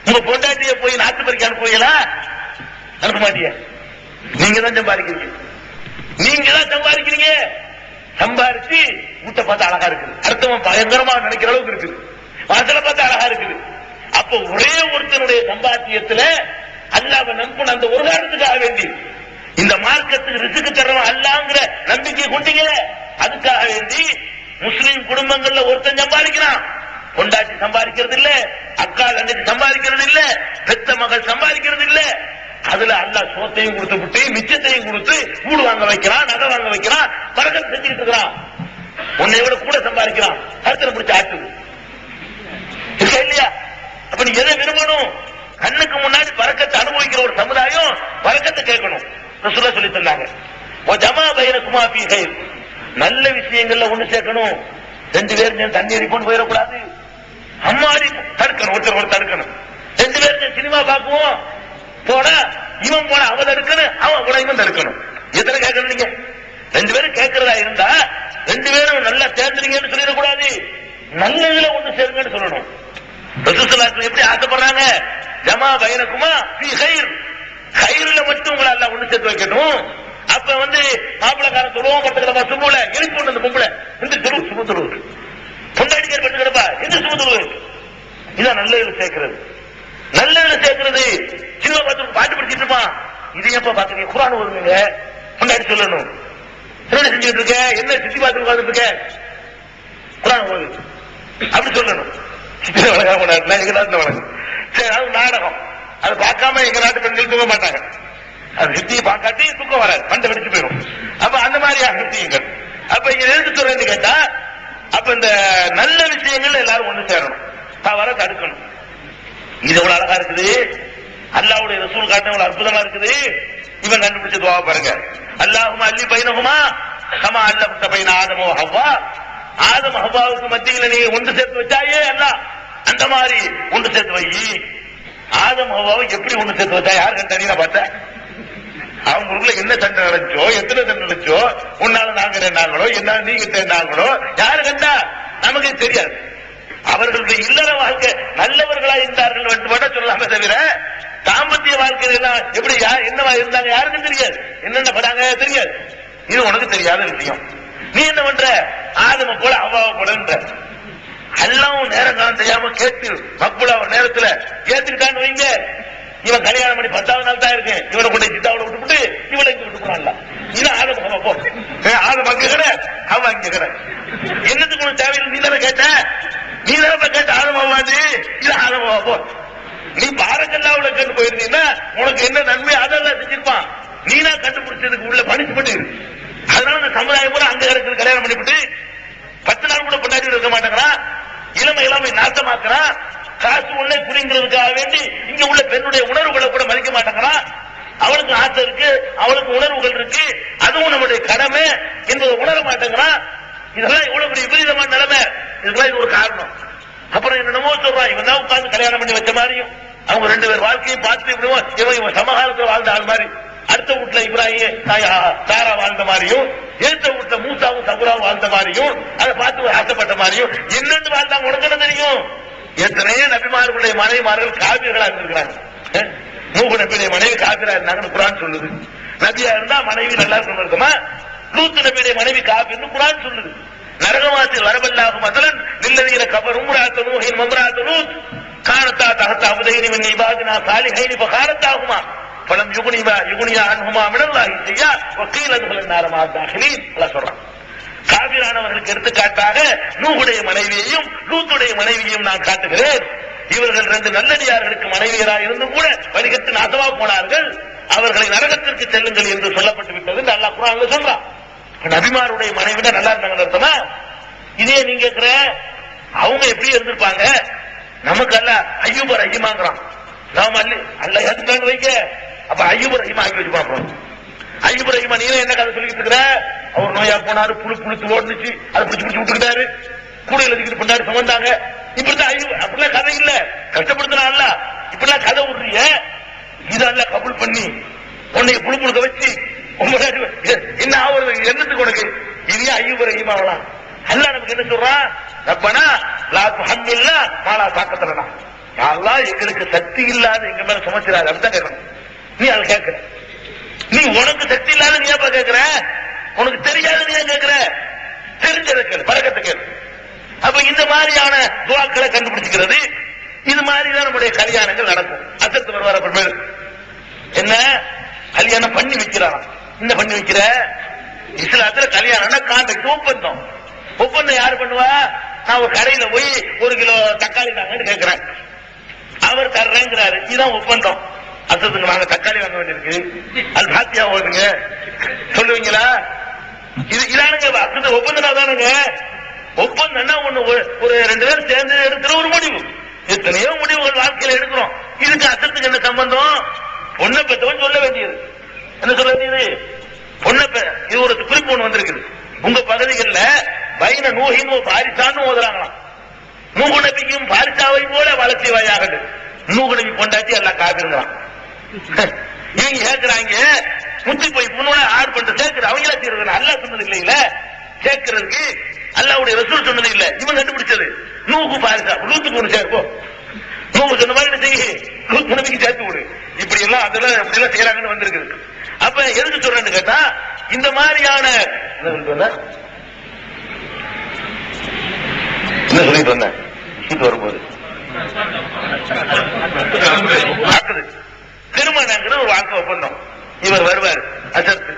உங்க பொண்டாட்டிய போய் நாட்டு பறிக்க அனுப்புவீங்களா? அனுப்ப மாட்டிய. நீங்க தான் சம்பாதிக்கிறீங்க. நீங்க தான் சம்பாதிக்கிறீங்க. சம்பாதிச்சு வீட்டை பார்த்து அழகா இருக்குது, அடுத்தவன் பயங்கரமா நினைக்கிற அளவுக்கு இருக்குது, வாசலை பார்த்து அழகா இருக்குது. அப்ப ஒரே ஒருத்தனுடைய சம்பாத்தியத்துல அல்லாஹ்வை நம்பின அந்த ஒரு காரணத்துக்காக வேண்டி இந்த மார்க்கத்துக்கு ரிஸ்க் தர்றவன் அல்லாஹ்ங்கிற நம்பிக்கை கொண்டீங்க. அதுக்காக வேண்டி முஸ்லிம் குடும்பங்கள்ல ஒருத்தன் சம்பாதிக்கிறான், கொண்டாட்டி சம்பாதிக்கிறது இல்ல, அக்கா தங்கச்சி சம்பாதிக்கிறது இல்ல, பெத்த மகள் சம்பாதிக்கிறது இல்ல. அதுல அல்லாஹ் சோத்தையும் கொடுத்து விட்டு மிச்சத்தையும் கொடுத்து வீடு வாங்க வைக்கிறான், நகை வாங்க வைக்கிறான், பறக்கத்தை செஞ்சுட்டு இருக்கிறான். உன்னை விட கூட சம்பாதிக்கிறான், கருத்துல பிடிச்ச ஆட்டுது இருக்கா இல்லையா? அப்ப நீ எதை விரும்பணும்? கண்ணுக்கு முன்னாடி பறக்கத்தை அனுபவிக்கிற ஒரு சமுதாயம் பறக்கத்தை கேட்கணும். ரசூலுல்லாஹ் சொல்லி தந்தாங்க, ஜமா பைனகுமா ஃபீ கைர், நல்ல விஷயங்கள்ல ஒண்ணு சேர்க்கணும். 2 பேரும் தண்ணீர் கொண்டு போயிடக்கூடாது, அம்மாடி தடுக்கணும், ஒருத்தர் தடுக்கணும். 2 பேரும் சினிமா பார்க்குவோம், போனா இவன் போன அவன் தடுக்கணும், அவன் போன இவன் தடுக்கணும். எத்தனை கேட்கணும்? நீங்க 2 பேரும் கேட்கறதா இருந்தா 2 பேரும் நல்லா சேர்ந்துருங்கன்னு சொல்லிடக்கூடாது, நல்லதுல ஒண்ணு சேருங்கன்னு சொல்லணும். ரசூலுல்லாஹ் எப்படி ஆசைப்படுறாங்க? ஜமா பைனகுமா ஃபீ கைர், கைர்ல மட்டும் உங்களை எல்லாம் ஒண்ணு சேர்த்து வைக்கணும். அப்ப மாப்பிளக்காரன் சொல்லுவோம், பட்டுக்கிடப்பா சும்முல எழுப்பி கொண்டு அந்த பொம்பளை இந்த துரு சும துருவு பொண்டாடிக்கார் பட்டுக்கிடப்பா இந்த சும துருவு. இதான் நல்லதுல சேர்க்கிறது. நல்லதுல சேர்க்கிறது. சின்ன பாட்டு படிச்சுட்டு இருப்பான், இது எப்ப பாத்துக்க குர்ஆன் ஓதுங்க பொண்டாடி சொல்லணும். திருட செஞ்சுட்டு இருக்க, என்ன சித்தி பார்த்து உட்கார்ந்து இருக்க, குர்ஆன் ஓது அப்படி சொல்லணும். சித்திரை வழங்க கொண்டாடுனா எங்க நாட்டுல வழங்கும். சரி, அது நாடகம், அது பார்க்காம எங்க நாட்டு பெண்கள் தூங்க மாட்டாங்க. அது சித்தியை பார்க்காட்டி தூக்கம் வராது, பண்டை வெடிச்சு போயிடும். அப்ப அந்த மாதிரியான விஷயங்கள். அப்ப இங்க எதுக்கு சொல்றேன்னு கேட்டா, அப்ப இந்த நல்ல விஷயங்கள் எல்லாரும் ஒண்ணு சேரணும். தவற தடுக்கணும். இது எவ்வளவு அழகா இருக்குது, அல்லாஹ்வுடைய ரசூல் காட்டின எவ்வளவு அற்புதமா இருக்குது. இவன் கண்டுபிடிச்ச துவா பாருங்க. அல்லாஹும்ம அல்லி பைனஹுமா கமா அல்லஃப்த பைன ஆதம வ ஹவ்வா. ஆதம் ஹவ்வாவுக்கு மத்தியில நீ ஒன்று சேர்த்து வச்சாயே அல்லாஹ், அந்த மாதிரி ஒன்று சேர்த்து வை. ஆதம் ஹவ்வாவை எப்படி ஒன்று சேர்த்து வச்சா யாரு கண்டா பார்த்தேன்? அவங்களுக்குள்ள என்ன சண்டை நடச்சோ, எத்தனை சண்டை நடச்சோ, உன்னால நாங்க ரெண்டாங்களோ, என்னால நீங்க ரெண்டாங்களோ, யாரு கண்டா நமக்கு தெரியாது. அவர்களுடைய இல்லற வாழ்க்கை நல்லவர்களா இருந்தார்கள் மட்டும் சொல்லாம தவிர தாம்பத்திய வாழ்க்கையில எல்லாம் எப்படி என்னவா இருந்தாங்க யாருக்கும் தெரியாது. என்னென்ன படாங்க தெரியாது. இது உனக்கு தெரியாத விஷயம். நீ என்ன பண்ற? ஆதம போல அவ்வாவை போலன்ற எல்லாம் நேரம் காலம் தெரியாம கேட்டு மக்புலா ஒரு நேரத்துல ஏத்துக்கிட்டான்னு வைங்க. இவன் கல்யாணம் பண்ணி 10வது நாள் தான் இருக்கு. இவனை கொண்டு சித்தாவோட விட்டுவிட்டு இவனை இங்க விட்டு போனான்ல. இது ஆதம போ, ஆதம் அங்க கடை, அவன் அங்க கடை. என்னத்துக்கு உனக்கு தேவையில்லை? நீ தானே கேட்ட, நீ தானே கேட்ட ஆதமாவாது. இது ஆதமாவா போ. நீ பாரக்கல்லாவுல கேட்டு போயிருந்தீங்கன்னா உனக்கு என்ன நன்மை அதெல்லாம் செஞ்சிருப்பான். நீனா கண்டுபிடிச்சதுக்கு உள்ள பனிஷ்மெண்ட். அதனால இந்த சமுதாயம் கூட அங்க இருக்கிற கல்யாணம் பண்ணிவிட்டு 10 நாள் கூட கொண்டாடி இருக்க மாட்டேங்கிறான். இளமை நாசமாக்குறான். காசு உள்ளே புரிங்கிறதுக்காக வேண்டி இங்க உள்ள பெண்ணுடைய உணர்வுகளை கூட மதிக்க மாட்டேங்கிறான். அவளுக்கு ஆசை இருக்கு, அவளுக்கு உணர்வுகள் இருக்கு, அதுவும் நம்முடைய கடமை என்பதை உணர மாட்டேங்கிறான். இதெல்லாம் இவ்வளவு பெரிய விபரீதமான நிலைமை. இதுக்கெல்லாம் இது ஒரு காரணம். அப்புறம் என்னமோ சொல்றான், இவன் தான் உட்கார்ந்து கல்யாணம் பண்ணி வச்ச மாதிரியும் அவங்க 2 பேர் வாழ்க்கையை பார்த்து இவன் சமகாலத்தில் வாழ்ந்த ஆள் மாதிரி, அடுத்த வீட்டுல இப்ராஹிம் சாரா வாழ்ந்த மாதிரியும், ஏற்ற வீட்டுல மூசாவும் சகுராவும் வாழ்ந்த மாதிரியும், அதை பார்த்து ஆசைப்பட்ட மாதிரியும் என்னென்னு வாழ்ந்தாங்க உனக்கு என்ன தெரியும்? எத்தனையோ நபிமார்களுடைய மனைவிமார்கள் காபிர்களா இருந்திருக்கிறாங்க. நூஹ் நபியுடைய மனைவி காபிரா இருந்தாங்கன்னு குர்ஆன் சொல்லுது. நபியா இருந்தா மனைவி நல்லா இருக்குமா? லூத் நபியுடைய மனைவி காபிர்னு குர்ஆன் சொல்லுது. நரகவாசில் வரவல்லாஹு மஸலன் லில்லதீன கஃபரு இம்ராஅத்து நூஹின் வ இம்ராஅத்து லூத் கானத்தா தஹத அப்தைனி மின் இபாதினா சாலிஹைனி ஃபகாரத்தாஹுமா ஃபலம் யுக்னியா அன்ஹுமா மினல்லாஹி ஷையா வ கீல துஹுலன் நார மஅ தாஹிலீன். அல்லாஹ் சொல்றான், காபிரானவர்களுக்கு எடுத்துக்காட்டாக நூஹுடைய மனைவியையும் லூத்துடைய மனைவியையும் நான் காட்டுகிறேன். இவர்கள் 2 நல்லடியார்களுக்கு மனைவியராக இருந்தும் கூட வழிகட்டு நாசமா போனார்கள். அவர்களை நரகத்திற்கு செல்லுங்கள் என்று சொல்லப்பட்டு விட்டது என்று அல்லாஹ் குர்ஆன்ல சொல்றான். நபிமாருடைய மனைவிட நல்லா இருந்தாங்க அர்த்தமா? இதே நீங்க கேக்குற அவங்க எப்படி இருந்திருப்பாங்க? நமக்கு அல்ல ஐயூப் ரஹீமாங்கிறான். நாம அல்ல ஏத்துட்டாங்க வைக்க. அப்ப ஐயூப் ரஹீமா ஆக்கி வச்சு பார்ப்போம். ஐயூப் ரஹீமா நீ என்ன கதை சொல்லிட்டு இருக்கிற? அவர் நோயா போனாரு, புழுத்து ஓடுச்சு, அதை பிடிச்சு விட்டுக்கிட்டாரு, கூட எழுதிக்கிட்டு பின்னாடி சுமந்தாங்க. இப்படிதான் ஐயூப். அப்படிலாம் கதை இல்ல, கஷ்டப்படுத்தினா இப்படிலாம் கதை விடுறீங்க. இதெல்லாம் கபூல் பண்ணி உன்னை புழுக்க வச்சு என்ன ஆகுறது? என்னத்துக்கு உனக்கு? இதே ஐயூப் ரஹீமாவலாம். அல்லாஹ் நமக்கு என்ன சொல்றான்? ரப்பனா லா துஹம்மில்னா மாலா தாக்கத்தலனா. யா அல்லாஹ் எங்களுக்கு சக்தி இல்லாத எங்க மேல சுமத்திராத. அப்படிதான் கேட்கணும். நீ அதை கேட்கிற. நீ உனக்கு சக்தி இல்லாத நீ ஏப்பா கேட்கிற? உனக்கு தெரியாத நீ ஏன் கேட்கிற? தெரிஞ்சதை கேளு, பரக்கத்தை கேளு. அப்ப இந்த மாதிரியான துவாக்களை கண்டுபிடிச்சுக்கிறது. இது மாதிரிதான் நம்முடைய கல்யாணங்கள் நடக்கும். அசத்து வருவார் அப்புறம் என்ன கல்யாணம் பண்ணி வைக்கிறான். என்ன பண்ணி வைக்கிற? இஸ்லாத்துல கல்யாணம்னா கான்ட்ராக்ட், ஒப்பந்தம். ஒப்பந்தம் யாரு பண்ணுவா? நான் ஒரு கடையில போய் 1 கிலோ தக்காளி தாங்கன்னு கேட்கிறேன். அவர் தர்றேங்கிறாரு. இதுதான் ஒப்பந்தம். அசத்துக்கு நாங்க தக்காளி வாங்க வேண்டியிருக்கு, அது பாத்தியா ஓடுங்க சொல்லுவீங்களா? இது இதானுங்க அசத்து ஒப்பந்தம் தானுங்க. ஒப்பந்தம்னா ஒண்ணு ஒரு 2 பேரும் சேர்ந்து எடுக்கிற ஒரு முடிவு. எத்தனையோ முடிவுகள் வாழ்க்கையில எடுக்கிறோம். இதுக்கு அசத்துக்கு என்ன சம்பந்தம்? பொண்ணை பெற்றவன் சொல்ல வேண்டியது. என்ன சொல்ல வேண்டியது? பொண்ணை இது ஒரு குறிப்பு ஒண்ணு வந்திருக்குது. உங்க பகுதிகளில் பைன நூஹின் பாரிசான்னு ஓதுறாங்களாம். நூஹ் நபியும் பாரிசாவை போல வளர்ச்சி வாயாகது. நூஹ் நபி கொண்டாட்டி எல்லாம் காப்பிருந்தான். இவங்க கேட்கிறாங்க முத்தி போய் முன்னோட ஆடு பண்ற சேர்க்கிற அவங்களா தீர்வு. அல்லாஹ் சொன்னது இல்லைங்களா சேர்க்கிறதுக்கு? அல்லாஹ்வுடைய ரசூல் சொன்னது இல்ல, இவன் கண்டுபிடிச்சது. நூஹு பாரிசா லூத்துக்கு ஒண்ணு சேர்ப்போம். நூஹு சொன்ன மாதிரி செய்ய லூத் நபிக்கு சேர்த்து விடு. இப்படி எல்லாம் அதெல்லாம் இப்படி எல்லாம் செய்யறாங்கன்னு வந்திருக்குது. அப்ப எதுக்கு சொல்றேன்னு கேட்டா இந்த மாதிரியான என்ன சொல்லிட்டு வந்தேன் சீட்டு வரும்போது திருமணங்கிற ஒரு வாக்கு ஒப்பந்தம். இவர் வருவார் அசத்து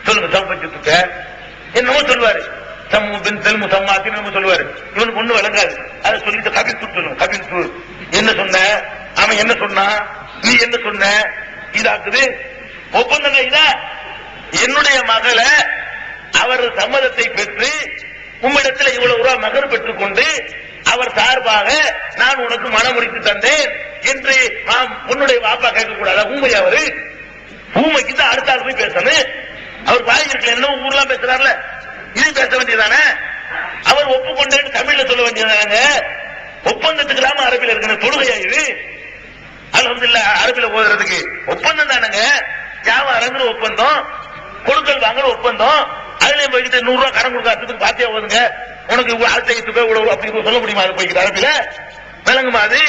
சொல்லுங்க சம்பத்துக்க என்னமோ சொல்லுவாரு. சம்மு பின் தெலுங்கு சம்மாத்தின்னு நம்ம சொல்லுவாரு. இவனுக்கு ஒண்ணு விளங்காது. அதை சொல்லிட்டு கபித்து சொல்லுங்க. கபித்து என்ன சொன்ன, அவன் என்ன சொன்னா, நீ என்ன சொன்ன, இதாக்குது ஒப்பந்தங்க. இதா என்னுடைய மகளை அவர் சம்மதத்தை பெற்று உம்மிடத்தில் இவ்வளவு ரூபாய் மகர் பெற்றுக் கொண்டு அவர் சார்பாக நான் உனக்கு மனம் முடித்து தந்தேன் என்று உன்னுடைய வாப்பா கேட்க கூடாதா? ஊமை அவரு, ஊமைக்கு தான் அடுத்த ஆள் போய் பேசணும். அவர் வாய் இருக்கல, என்ன ஊர்லாம் பேசுறாருல, இது பேச வேண்டியதானே? அவர் ஒப்புக்கொண்டு தமிழ்ல சொல்ல வேண்டியதானங்க. ஒப்பந்தத்துக்கு இல்லாம அரபில இருக்கிற தொழுகையா இது? அல்ஹம்துலில்லாஹ், அரபில போதுறதுக்கு ஒப்பந்தம் தானங்க. வியாபாரங்கிற ஒப்பந்தம், கொடுக்கல் வாங்குற ஒப்பந்தம். அதுல போய்கிட்டு 100 ரூபாய் கடன் கொடுக்காததுக்கு பாத்தியா போதுங்க, உனக்கு அடுத்த அப்படி சொல்ல முடியுமா? அது போய்கிட்டு அரபில விளங்குமா அது?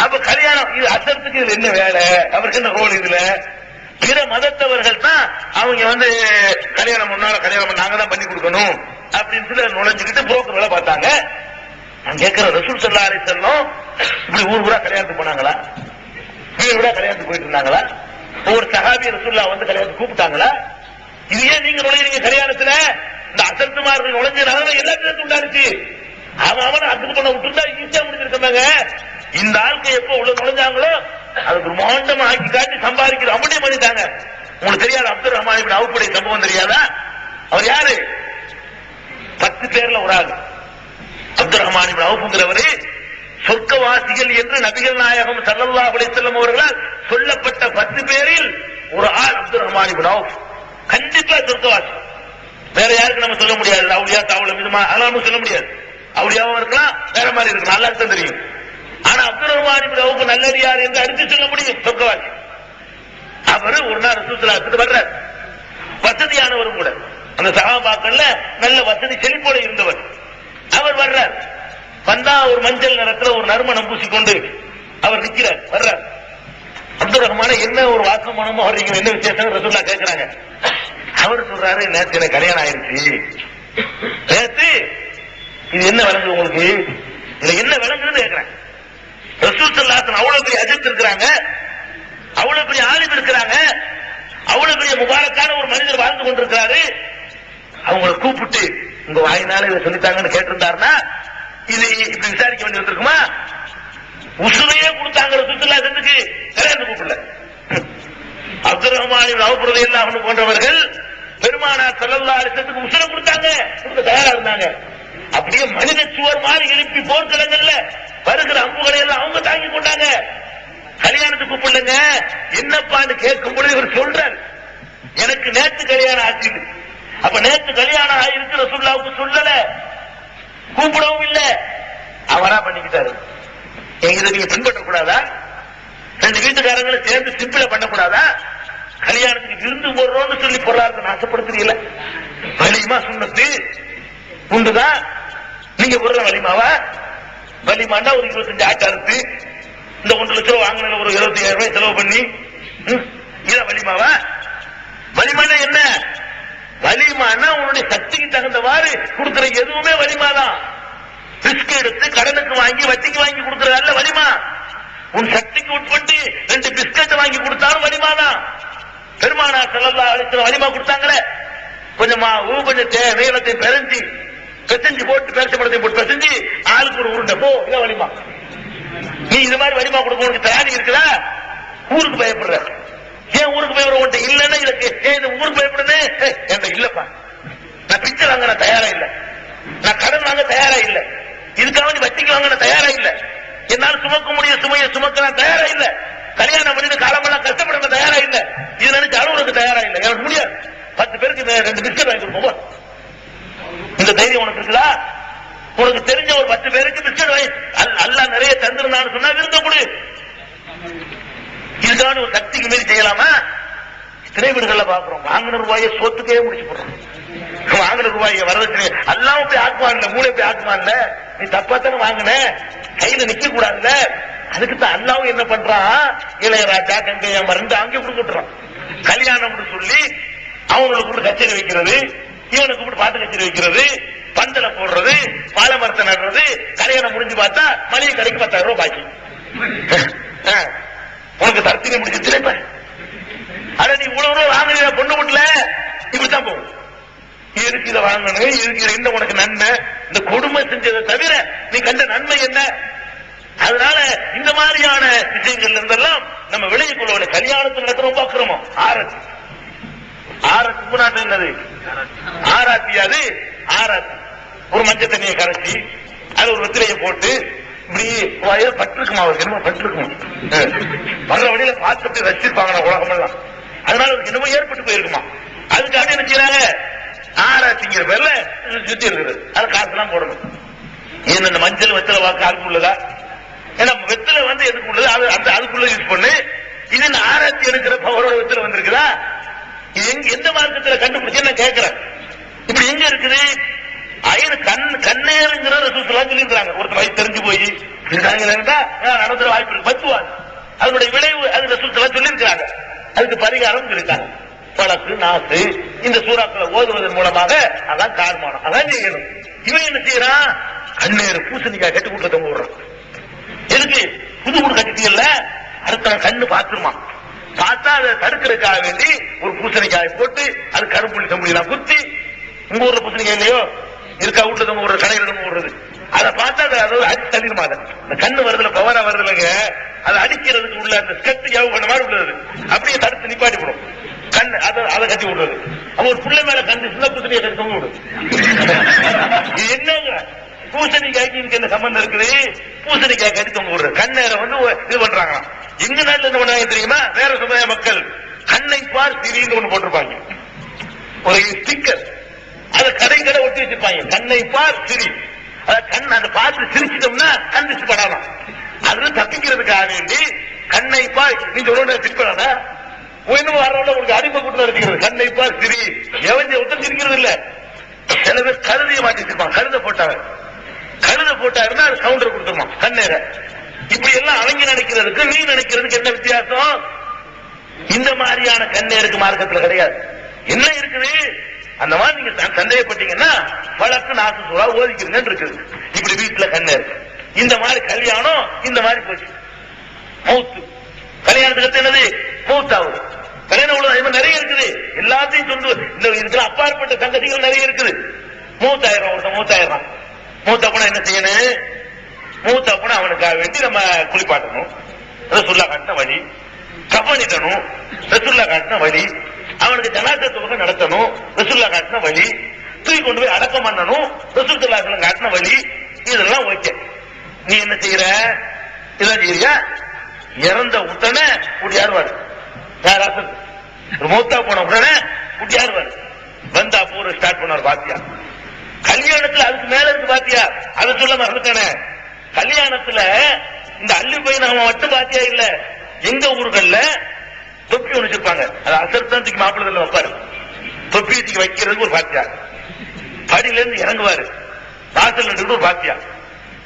அப்ப கல்யாணம் இது அசத்துக்கு இதுல என்ன வேலை? அவருக்கு என்ன ரோல் இதுல? பிற மதத்தவர்கள் தான் அவங்க கல்யாணம் முன்னால கல்யாணம் நாங்க தான் பண்ணி கொடுக்கணும் அப்படின்னு சொல்லி நுழைஞ்சுக்கிட்டு புரோக்கர் வேலை பார்த்தாங்க. நான் கேட்கிற, ரசூல் ஸல்லல்லாஹு அலைஹி வஸல்லம் இப்படி ஊர் ஊரா கல்யாணத்துக்கு போனாங்களா? வீடு வீடா கல்யாணத்துக்கு போயிட்டு இருந்தாங்களா? ஒவ்வொரு சஹாபி ரசூலுல்லாஹ் கல்யாணத்துக்கு கூப்பிட்டாங்களா? இது ஏன் நீங்க நுழையிறீங்க கல்யாணத்துல? இந்த அசத்துமார்கள் நுழைஞ்சனால எல்லாத்தையும் உண்டாச்சு. அவன் அதுக்கு பண்ண விட்டுருந்தா ஈஸியா முடிஞ்சிருக்காங்க. இந்த ஆளுக்கு எப்ப உள்ள நுழைஞ்சாங்களோ அதுக்கு மாண்டம் ஆக்கி காட்டி சம்பாதிக்கிற அப்படியே பண்ணிட்டாங்க. உங்களுக்கு தெரியாது அப்துல் ரஹ்மான் இப்னு அவுஃபுடைய சம்பவம் தெரியாதா? அவர் யாரு? 10 பேர்ல ஒரு ஆள். அப்துல் ரஹ்மான் இப்னு அவுஃப்ங்கிறவரு சொர்க்கவாசிகள் என்று நபிகள் நாயகம் ஸல்லல்லாஹு அலைஹி வஸல்லம் அவர்களால் சொல்லப்பட்ட 10 பேரில் ஒரு ஆள் அப்துல் ரஹ்மான் இப்னு அவுஃப். கண்டிப்பா சொர்க்கவாசி. வேற யாருக்கு நம்ம சொல்ல முடியாது. அவுலியா தாவலம் இதுமா அதெல்லாம் சொல்ல முடியாது. அவுலியாவும் இருக்கலாம், வேற மாதிரி இருக்கலாம், நல்லா தான் தெரியும். ஆனா அப்துல் ரஹ்மான் இப்னு அவுஃப் நல்லடியார் என்று அடித்து சொல்ல முடியும், சொர்க்கவாசி. அவரு ஒரு நாள் ரசூலுல்லாஹி ஸல்லல்லாஹு அலைஹி வஸல்லம் வர்றார். வசதியானவரும் கூட, அந்த சஹாபாக்கள்ல நல்ல வசதி செழிப்போடு இருந்தவர். அவர் வர்றார். வந்தா ஒரு மஞ்சள் நிறத்துல ஒரு நறுமணம் பூசிக்கொண்டு அவர் நிற்கிறார். வர்றார். அப்துல் ரஹ்மான என்ன ஒரு வாக்குமனமோ வர்றீங்க, என்ன விசேஷம் ரசூலுல்லாஹ் கேட்கிறாங்க. அவர் சொல்றாரு, நேற்று எனக்கு கல்யாணம் ஆயிருச்சு. நேற்று இது என்ன விளங்குது உங்களுக்கு? இதுல என்ன விளங்குதுன்னு கேட்கிறேன். ரசூல் ஸல்லல்லாஹு அலைஹி வஸல்லம் அவ்வளவு பெரிய அஜித் இருக்கிறாங்க, அவ்வளவு பெரிய ஆலிம் இருக்கிறாங்க, அவ்வளவு பெரிய முபாரக்கான ஒரு மனிதர் வாழ்ந்து கொண்டிருக்கிறாரு. அவங்களை கூப்பிட்டு உங்க வாயினால இதை சொல்லித்தாங்கன்னு கேட்டிருந்தாருன்னா இது இப்படி விசாரிக்க வேண்டி வந்திருக்குமா? உசுரையே கொடுத்தாங்க ரசூல் ஸல்லல்லாஹு அலைஹி வஸல்லம், கல்யாணம் கூப்பிடல. அப்துல் ரஹ்மான் இப்னு அவுஃப் ரலியல்லாஹு அன்ஹு போன்றவர்கள் பெருமானார் ஸல்லல்லாஹு அலைஹி வஸல்லம் உசுரை கொடுத்தாங்க, கொடுக்க தயாரா இருந்தாங்க. அப்படியே மனித சுவர் மாதிரி எழுப்பி போர்க்களங்கள்ல வருகிற அம்புகளை எல்லாம் அவங்க தாங்கி கொண்டாங்க. கல்யாணத்துக்கு கூப்பிடலங்க. என்னப்பான்னு கேட்கும் பொழுது இவர் சொல்றார், எனக்கு நேற்று கல்யாணம் ஆச்சு. அப்ப நேற்று கல்யாணம் ஆயிருக்கு ரசூலுல்லாஹ்வுக்கு சொல்லல, கூப்பிடவும் இல்ல, அவரா பண்ணிக்கிட்டாரு. இதை நீங்க பின்பற்றக்கூடாதா? 2 வீட்டுக்காரங்களை சேர்ந்து சிம்பிள பண்ணக்கூடாதா? கல்யாணத்துக்கு விருந்து போடுறோம்னு சொல்லி பொருளாதாரத்தை நாசப்படுத்துறீங்கள? வலிமா சுண்ணத்து உண்டுதான். நீங்க போடுற வலிமாவா? வலிமாண்டா ஒரு 25 ஆட்டு அறுத்து இந்த 1 லட்சம் ரூபாய் வாங்கின ஒரு 75,000 ரூபாய் செலவு பண்ணி இதான் வலிமாவா? வலிமானா என்ன? வலிமானா உன்னுடைய சக்திக்கு தகுந்தவாறு கொடுக்கிற எதுவுமே வலிமாதான். ரிஸ்க் எடுத்து கடனுக்கு வாங்கி வட்டிக்கு வாங்கி கொடுக்கறது அல்ல வலிமா. உன் சக்திக்கு உட்பட்டு 2 பிஸ்கட் வாங்கி கொடுத்தாலும் வலிமாதான். பெருமானார் ஸல்லல்லாஹு அலைஹி வஸல்லம் வலிமா கொடுத்தாங்களே, கொஞ்சம் மாவு கொஞ்சம் நீளத்தை பெசஞ்சு போட்டு பேசப்படத்தை போட்டு பெசஞ்சு ஆளுக்கு ஒரு உருண்டை போ, இதான் வலிமா. நீ இது மாதிரி வலிமா கொடுக்க தயாரி இருக்குதா? ஊருக்கு பயப்படுற. ஏன் ஊருக்கு பயப்படுற? உன்ட்ட இல்லன்னா இதுக்கு ஏன் இந்த ஊருக்கு பயப்படுது? என்கிட்ட இல்லப்பா, நான் பிச்சை வாங்க நான் தயாரா இல்ல, நான் கடன் வாங்க தயாரா இல்ல, இதுக்காக நீ வட்டிக்கு வாங்க நான் தயாரா இல்ல, என்னால் சுமக்க முடிய சுமையை சுமக்க நான் தயாரா இல்ல, கல்யாணம் பண்ணிட்டு காலமெல்லாம் கஷ்டப்பட நான் தயாரா இல்ல, இது நினைச்சு அலுவலகம் தயாரா இல்ல, எனக்கு முடியாது. 10 பேருக்கு 2 பிஸ்கட் வாங்கி கொடுப்போம். இந்த தைரியம் உனக்கு இருக்குதா? உனக்கு தெரிஞ்ச ஒரு 10 பேருக்கு பிஸ்கட் வாங்கி அல்லாஹ் நிறைய தந்திருந்தான்னு சொன்னா விருந்த கொடு. இதுக்கான ஒரு சக்திக்கு மீறி செய்யலாமா? திரை வீடுகள்ல பாக்குறோம், வாங்கின ரூபாயை சொத்துக்கே முடிச்சு போடுறோம். வாங்கின ரூபாயை வரதட்சணை எல்லாம் போய் ஆக்குவான்ல, மூளை போய் ஆக்குவான்ல, நீ தப்பாத்தானே வாங்கின, கையில நிக்க கூடாதுல்ல. அதுக்குத்தான் அல்லாவும் என்ன பண்றான், இளையராஜா கங்கையா மருந்து அங்கே கொடுத்துறான். கல்யாணம் சொல்லி அவங்களுக்கு கூட கச்சேரி வைக்கிறது, இவனுக்கு கூட பாட்டு கச்சேரி வைக்கிறது, பந்தல போடுறது, வாழை மரத்தை நடுறது. கல்யாணம் முடிஞ்சு பார்த்தா மளிகை கடைக்கு 10,000 ரூபாய் பாக்கி. உனக்கு தரத்திலே முடிச்சிருப்ப. அத நீ உணவு வாங்குற பொண்ணு வீட்டுல இப்படித்தான் போகும். எதுக்கு இதை வாங்கணும், இதுக்கு என்ன உனக்கு நன்மை? இந்த கொடுமை செஞ்சதை தவிர நீ கண்ட நன்மை என்ன? அதனால இந்த மாதிரியான விஷயங்கள்ல இருந்தெல்லாம் நம்ம விலகிக் கொள்வோம். கல்யாணத்தில் நடக்கிற ரொம்ப அக்கிரமம். ஆரத்தி என்னது? ஆராத்தியாது. ஆராத்தி ஒரு மஞ்சள் தண்ணியை கரைச்சி அது ஒரு வெத்திலையை போட்டு இப்படி பட்டிருக்குமா, அவருக்கு என்னமோ பட்டிருக்குமா, வர்ற வழியில பார்த்துட்டு ரசிப்பாங்க உலகம் எல்லாம். அதனால அவருக்கு என்னமோ ஏற்பட்டு போயிருக்குமா. அதுக்காக என்ன செய்யறாங்க, ஆராய்ச்சிங்கிற பேர்ல சுத்தி இருக்குது. அது காசு எல்லாம் போடணும். இந்த மஞ்சள் வெத்தலை வாக்கு அதுக்கு உள்ளதா, ஏன்னா வெத்தலை எதுக்கு உள்ளது, அது அதுக்குள்ள யூஸ் பண்ணு. இது ஆராய்ச்சி எடுக்கிற பவரோட வெத்தலை வந்திருக்குதா, எந்த மார்க்கத்தில் கண்டுபிடிச்சு நான் கேட்கிறேன். இப்படி எங்க இருக்குது, கண்ணேருங்கிற ரசூல் சொல்லிருக்காங்க. ஒருத்தர் வயசு தெரிஞ்சு போய் நடந்துற வாய்ப்பு இருக்கு, பத்துவாங்க. அதனுடைய விளைவு அது ரசூல் சொல்லியிருக்கிறாங்க. அதுக்கு பரிகாரம் இருக்காங்க. பழக்கு நாசு இந்த சூறாக்களை ஓதுவதன் மூலமாக அதான் காரணம், அதான் செய்யணும். இவன் என்ன செய்யறான், கண்ணேறு பூசணிக்காய் கட்டி கொடுத்தவங்க விடுறான். எதுக்கு, புது வீடு கட்டிட்டீங்கல்ல, அடுத்த கண்ணு பாத்துருமா, பார்த்தா அதை தடுக்கிறதுக்காக வேண்டி ஒரு பூசணிக்காயை போட்டு அது கருப்புள்ளி சம்பளம் குத்தி, உங்க ஊர்ல பூசணிக்காய் இல்லையோ இருக்கா, வீட்டுல ஒரு கடையில ஓடுறது, அதை பார்த்தா அதை அடிச்சு தள்ளிடுமா. அந்த கண்ணு வருதுல பவரா வருதுலங்க, அதை அடிக்கிறதுக்கு உள்ள அந்த ஸ்கெட் யவ பண்ண மாதிரி உள்ளது, அப்படியே தடுத்து நிப்பாட்டி போடும். கண்ணு அதை கட்டி விடுறது. அவன் ஒரு புள்ள மேல கண்டு சின்ன பூசணியை கட்டி தொங்க விடும். இது என்னங்க, பூசணிக்காய்க்கு என்ன சம்பந்தம் இருக்குது, பூசணிக்காய் கட்டி தொங்க விடுறது. கண்ணேரை இது பண்றாங்க. எங்க நாட்டுல என்ன பண்ணாங்க தெரியுமா, வேற சமுதாய மக்கள் கண்ணை பார் திடீர்னு ஒண்ணு போட்டிருப்பாங்க, ஒரு ஸ்டிக்கர், அதை கடை ஒட்டி வச்சிருப்பாங்க. கண்ணை பார் சிரி, கண் அதை பார்த்து சிரிச்சிட்டோம்னா கண் திட்டு படாதான். அது தப்பிக்கிறதுக்காக வேண்டி கண்ணை பார், நீ சொல்ல திட்டா இன்னும் வர்றவங்க உங்களுக்கு அடிமை கூட்டு நடத்திக்கிறது. கண்ணை பார் சிரி, எவன் ஒருத்தர் சிரிக்கிறது இல்ல. சில பேர் கழுதைய மாட்டி வச்சிருப்பான், கழுத போட்டாங்க, கழுத போட்டாருன்னா அது கவுண்டர் கொடுத்துருமா கண்ணேர. இப்படி எல்லாம் அவங்க நினைக்கிறதுக்கு நீ நினைக்கிறதுக்கு என்ன வித்தியாசம்? இந்த மாதிரியான கண்ணேருக்கு மார்க்கத்தில் கிடையாது. என்ன இருக்குது, அந்த மாதிரி நீங்க சந்தேகப்பட்டீங்கன்னா வழக்கு நாசு சூழா ஓதிக்கிறீங்க இருக்குது. இப்படி வீட்டுல கண்ணேரு, இந்த மாதிரி கல்யாணம் இந்த மாதிரி போச்சு, மௌத்து. கல்யாணத்துக்கு என்னது மௌத்தாவுது. கல்யாணம் உள்ள நிறைய இருக்குது, எல்லாத்தையும் சொந்த இந்த அப்பாற்பட்ட சங்கதிகள் நிறைய இருக்குது. மூத்தாயிரம் ஒருத்தன் மூத்தாயிரம், மூத்தப்பனா என்ன செய்யணும், மூத்தப்பனா அவனுக்காக வேண்டி நம்ம குளிப்பாட்டணும், ரசூல்லா காட்டின வழி, கபனிடணும், ரசூல்லா காட்டின வழி, அவனுக்கு ஜனாசா தொழுகை நடத்தணும், ரசூல்லா காட்டின வழி, தூக்கி கொண்டு போய் அடக்கம் பண்ணணும், ரசூலுல்லாஹி அலைஹி காட்டின வழி. இதெல்லாம் ஓகே. நீ என்ன செய்யற, இதான் செய்யறியா, இறந்த உடனே குடியாருவாரு, யாராவது மூத்தா போன உடனே குடியாருவாரு, வந்தா பூர ஸ்டார்ட் பண்ணார் பாத்தியா. கல்யாணத்துல அதுக்கு மேல இருக்கு பாத்தியா, அதை சொல்ல மறந்துட்டானே. கல்யாணத்துல இந்த அள்ளி போய் நாம மட்டும் பாத்தியா இல்ல, எங்க ஊர்கள்ல தொப்பி ஒண்ணு வச்சிருப்பாங்க, அது அசர்தான் தூக்கி மாப்பிள்ளை வைப்பாரு, தொப்பி தூக்கி வைக்கிறதுக்கு ஒரு பாத்தியா, படியில இருந்து இறங்குவாரு, வாசல் நின்று ஒரு பாத்தியா,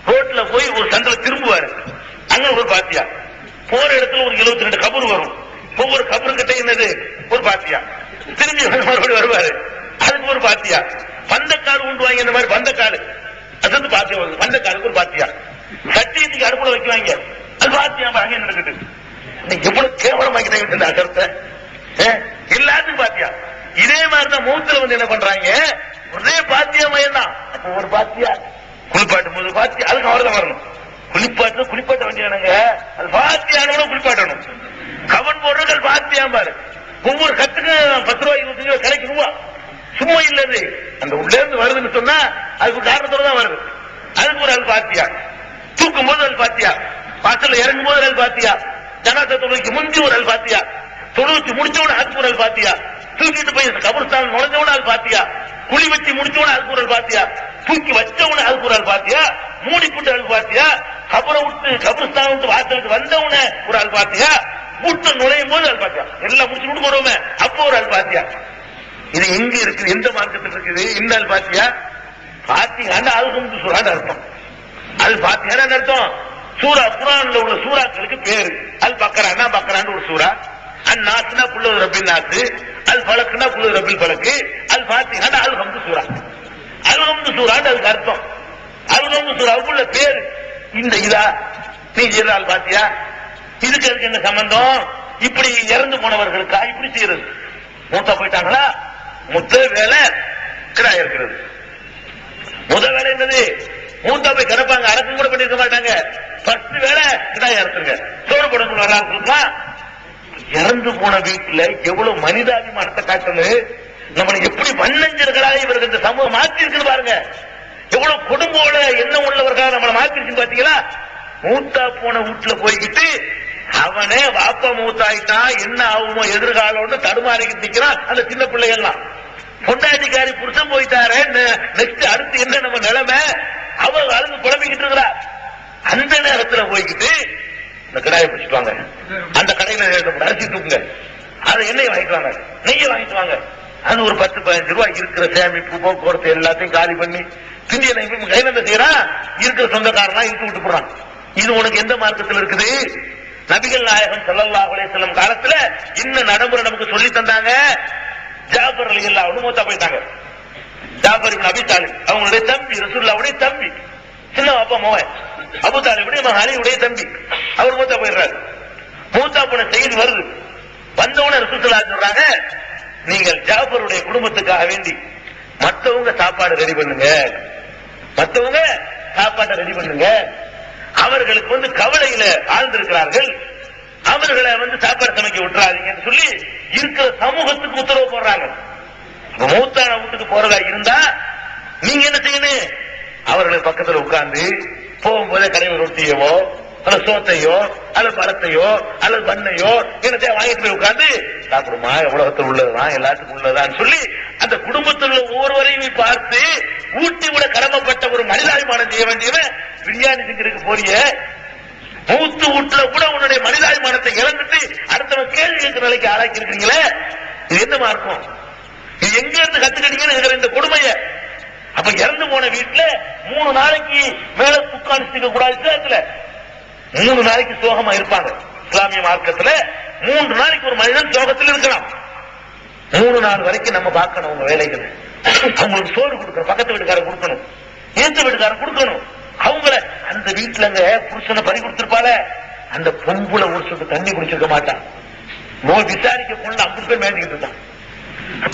ரோட்ல போய் ஒரு சந்தில திரும்புவாரு, அங்க ஒரு பாத்தியா, போற இடத்துல ஒரு 72 கபர் வரும், ஒவ்வொரு கபரு கிட்ட என்னது ஒரு பாத்தியா, திரும்பி மறுபடியும் வருவாரு, அதுக்கு ஒரு பாத்தியா, பந்தக்காடு உண்டு வாங்க, இந்த மாதிரி பந்தக்காடு அசந்து பாத்தியா வருது, பந்தக்காடுக்கு ஒரு பாத்தியா, சட்டியத்துக்கு அடுப்புல வைக்குவாங்க, அது பாத்தியா அங்கே நடக்குது. எவ்வளவு கேவலமாக்கிட்டாங்க இந்த அசரத்தை, எல்லாத்துக்கும் பாத்தியா. இதே மாதிரிதான் மூத்துல என்ன பண்றாங்க, ஒரே பாத்தியா மயம் தான். ஒரு பாத்தியா குளிப்பாட்டும் போது பாத்தியா, அதுக்கு அவர்தான் வரணும், குளிப்பாட்ட வேண்டியானுங்க, அது பாத்தியான குளிப்பாட்டணும், கவன் போடுறது அது பாத்தியா பாரு. ஒவ்வொரு கத்துக்கு 10 ரூபாய் 25 ரூபாய் கடைக்கு ரூபா சும்மா இல்லது, அந்த உள்ளே இருந்து வருதுன்னு சொன்னா அதுக்கு காரணத்தோட தான் வருது. அதுக்கு ஒரு ஆள் பாத்தியா, தூக்கும் போது அது பாத்தியா, வாசல்ல இறங்கும் போது அது பாத்தியா, ஜனாசா தொழுகைக்கு முந்தி ஒரு ஆள் பாத்தியா, தொழுவிச்சு முடிச்சவன அதுக்கு ஒரு ஆள் பாத்தியா, தூக்கிட்டு போய் கபர்ஸ்தான் நுழைஞ்சவன ஆள் பாத்தியா, குழி வச்சு முடிச்சவன அதுக்கு ஒரு ஆள் பாத்தியா, தூக்கி வச்சவன அதுக்கு ஒரு ஆள் பாத்தியா, மூடி போட்டு ஆள் பாத்தியா, கபரை விட்டு கபர்ஸ்தான் விட்டு வாசலுக்கு வந்தவன ஒரு ஆள் பாத்தியா, வீட்டு நுழையும் போது ஆள் பாத்தியா, எல்லாம் முடிச்சு விட்டு போறோமே அப்போ ஒரு ஆள் பாத்தியா. இது எங்க இருக்குது, எந்த மார்க்கத்தில் இருக்குது, இந்த ஆள் பாத்தியா, பாத்தீங்கன்னா அது சூறான்னு அர்த்தம், அது பாத்தீங்கன்னா அர்த்தம். சூரா குர்ஆன்ல உள்ள சூறாக்களுக்கு பேரு, அல் பக்கரானா பக்கரான்னு ஒரு சூரா, அன் நாஸ்னா குல்லு ரப்பில் நாஸ், அல் ஃபலக்னா குல்லு ரப்பில் ஃபலக், அல் ஃபாத்திஹா அல் ஹம்து சூரா, அல் ஹம்து சூரான்னு அதுக்கு அர்த்தம். அல் ஹம்து சூராவுக்குள்ள பேரு இந்த இதா நீ செய்யறால் பாத்தியா, இதுக்கு அதுக்கு என்ன சம்பந்தம்? இப்படி இறந்து போனவர்களுக்கா இப்படி செய்யறது? மூத்தா போயிட்டாங்களா, முதல் வேலை கிடா இருக்கிறது. முதல் வேலை என்னது? மூத்தா போய் கிடப்பாங்க, அடக்கம் கூட பண்ணிருக்க மாட்டாங்க. பத்து வேலை கிடா இறத்துங்க, சோறு போடணும் வர்றாங்க. இறந்து போன வீட்டுல எவ்வளவு மனிதாபிமானத்தை காட்டணும், நம்மளை எப்படி வண்ணஞ்சர்களாக இவர்கள் இந்த சமூகம் மாற்றி இருக்கு பாருங்க. எவ்வளவு கொடும்போல எண்ணம் உள்ளவர்களாக நம்மளை மாத்திருச்சு பாத்தீங்களா? மூத்தா போன வீட்டுல போய்கிட்டு அவனே வாப்பா மூத்தாயிட்டான், என்ன ஆகுமோ எதிர்காலம்னு தடுமாறிக்கிட்டு நிக்கிறான் அந்த சின்ன பிள்ளைகள்லாம். பொண்டாட்டிக்காரி புருஷன் போயிட்டாரு, நெக்ஸ்ட் அடுத்து என்ன நம்ம நிலைமை, அவ அழுது குழம்பிக்கிட்டு இருக்கிறா. அந்த நேரத்துல போய்கிட்டு இந்த கடாயை பிடிச்சிட்டு அந்த கடையில அரிசி தூக்குங்க, அதை எண்ணெய் வாங்கிட்டு வாங்க, நெய்யை வாங்கிட்டு வாங்க. அது ஒரு 10-15 ரூபாய் இருக்கிற சேமிப்பு போக்குவரத்து எல்லாத்தையும் காலி பண்ணி திண்டிய கையில செய்யறான். இருக்கிற சொந்தக்காரனா இழுத்து விட்டு போறான். இது உனக்கு எந்த மார்க்கத்தில் இருக்குது? நபிகள் நாயகம் ஸல்லல்லாஹு அலைஹி வஸல்லம் காலத்துல இன்னும் நடைமுறை நமக்கு சொல்லி தந்தாங்க. ஜாபர் ரலியல்லாஹு அன்ஹு மூத்தா போயிட்டாங்க. ஜாபர் இப்னு அபி தாலிப் அவங்களுடைய தம்பி, ரசூலுல்லாஹ்வுடைய தம்பி, சின்ன அப்பா மோகன் அபூ தாலிபுடைய மகன் அலியுடைய தம்பி. அவர் மூத்தா போயிடுறாரு. மூத்தா போன செய்தி வருது. வந்தவன ரசூலுல்லாஹ் சொல்றாங்க, நீங்கள் ஜாபருடைய குடும்பத்துக்காக வேண்டி மற்றவங்க சாப்பாடு ரெடி பண்ணுங்க, மற்றவங்க சாப்பாட்டை ரெடி பண்ணுங்க. அவர்களுக்கு கவலையில ஆழ்ந்திருக்கிறார்கள், அவர்களை சாப்பாடு சமைக்க விட்டுறாதீங்கன்னு சொல்லி இருக்கிற சமூகத்துக்கு உத்தரவு போடுறாங்க. மூத்தான வீட்டுக்கு போறதா இருந்தா நீங்க என்ன செய்யணும்? அவர்களுக்கு பக்கத்தில் உட்கார்ந்து போகும்போதே கடையில் ரொட்டியவோ அல்லது சோத்தையோ அல்லது பழத்தையோ அல்லது பண்ணையோ என்னத்தையோ வாங்கிட்டு போய் உட்கார்ந்து சாப்பிடுமா, உலகத்தில் உள்ளதுதான் எல்லாத்துக்கும் உள்ளதான்னு சொல்லி அந்த குடும்பத்தில் உள்ள ஒவ்வொருவரையும் பார்த்து ஊட்டி விட கடமைப்பட்ட ஒரு மனிதாபிமானம் செய்ய வேண்டியவன் பிரியாணி திங்கிறதுக்கு போறிய மூத்து வீட்டுல கூட உன்னுடைய மனிதாபிமானத்தை இழந்துட்டு அடுத்தவன் கேள்வி கேட்கிற நிலைக்கு ஆளாக்கி இருக்கிறீங்களே, இது என்ன மார்க்கம்? இது எங்க இருந்து கத்துக்கிட்டீங்கன்னு இந்த கொடுமைய. அப்ப இறந்து போன வீட்டுல 3 நாளைக்கு மேல உட்கார்ந்து கூடாது. இஸ்லாத்துல 3 நாளைக்கு சோகமா இருப்பாங்க. இஸ்லாமிய மார்க்கத்துல 3 நாளைக்கு ஒரு மனிதன் சோகத்தில் இருக்கலாம். 3 நாள் வரைக்கும் நம்ம பார்க்கணும் உங்க வேலைகளை. அவங்களுக்கு சோறு கொடுக்கணும், பக்கத்து வீட்டுக்காரன் கொடுக்கணும், ஏத்து வீட்டுக்காரன் கொடுக்கணும். அவங்கள அந்த வீட்டுலங்க புருஷனை பறி கொடுத்திருப்பால, அந்த பொம்புல ஒரு சொட்டு தண்ணி குடிச்சிருக்க மாட்டான். நோய் விசாரிக்க கொண்டு 50 பேர் மேய்ச்சிக்கிட்டு இருக்கான்.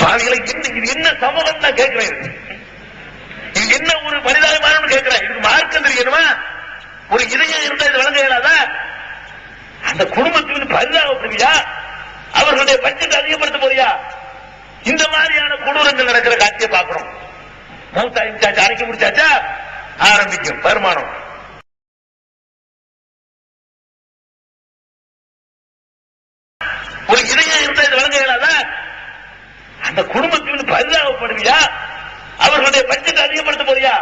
பாவிகளை இது என்ன சமூகம் தான் கேட்கிறேன், இது என்ன ஒரு மனிதாபிமானம் கேட்கிறேன். இதுக்கு மார்க்கம் தெரியணுமா? ஒரு இதயம் இருந்தா இது வழங்க இயலாதா? அந்த குடும்பத்துக்கு பரிதாபப்படுவியா? அவர்களுடைய பட்ஜெட் அதிகப்படுத்த போறியா? இந்த மாதிரியான கொடூரங்கள் நடக்கிற காட்சியை பார்க்கணும். மூத்தாய் முடிச்சாச்சா, அரைக்க முடிச்சாச்சா, ஆரம்பிக்கும் வருமானம். ஒரு இதயம் இருந்தா இது வழங்க இயலாதா? அந்த குடும்பத்துக்கு பரிதாபப்படுவியா? அவர்களுடைய பட்ஜெட் அதிகப்படுத்த போறியா?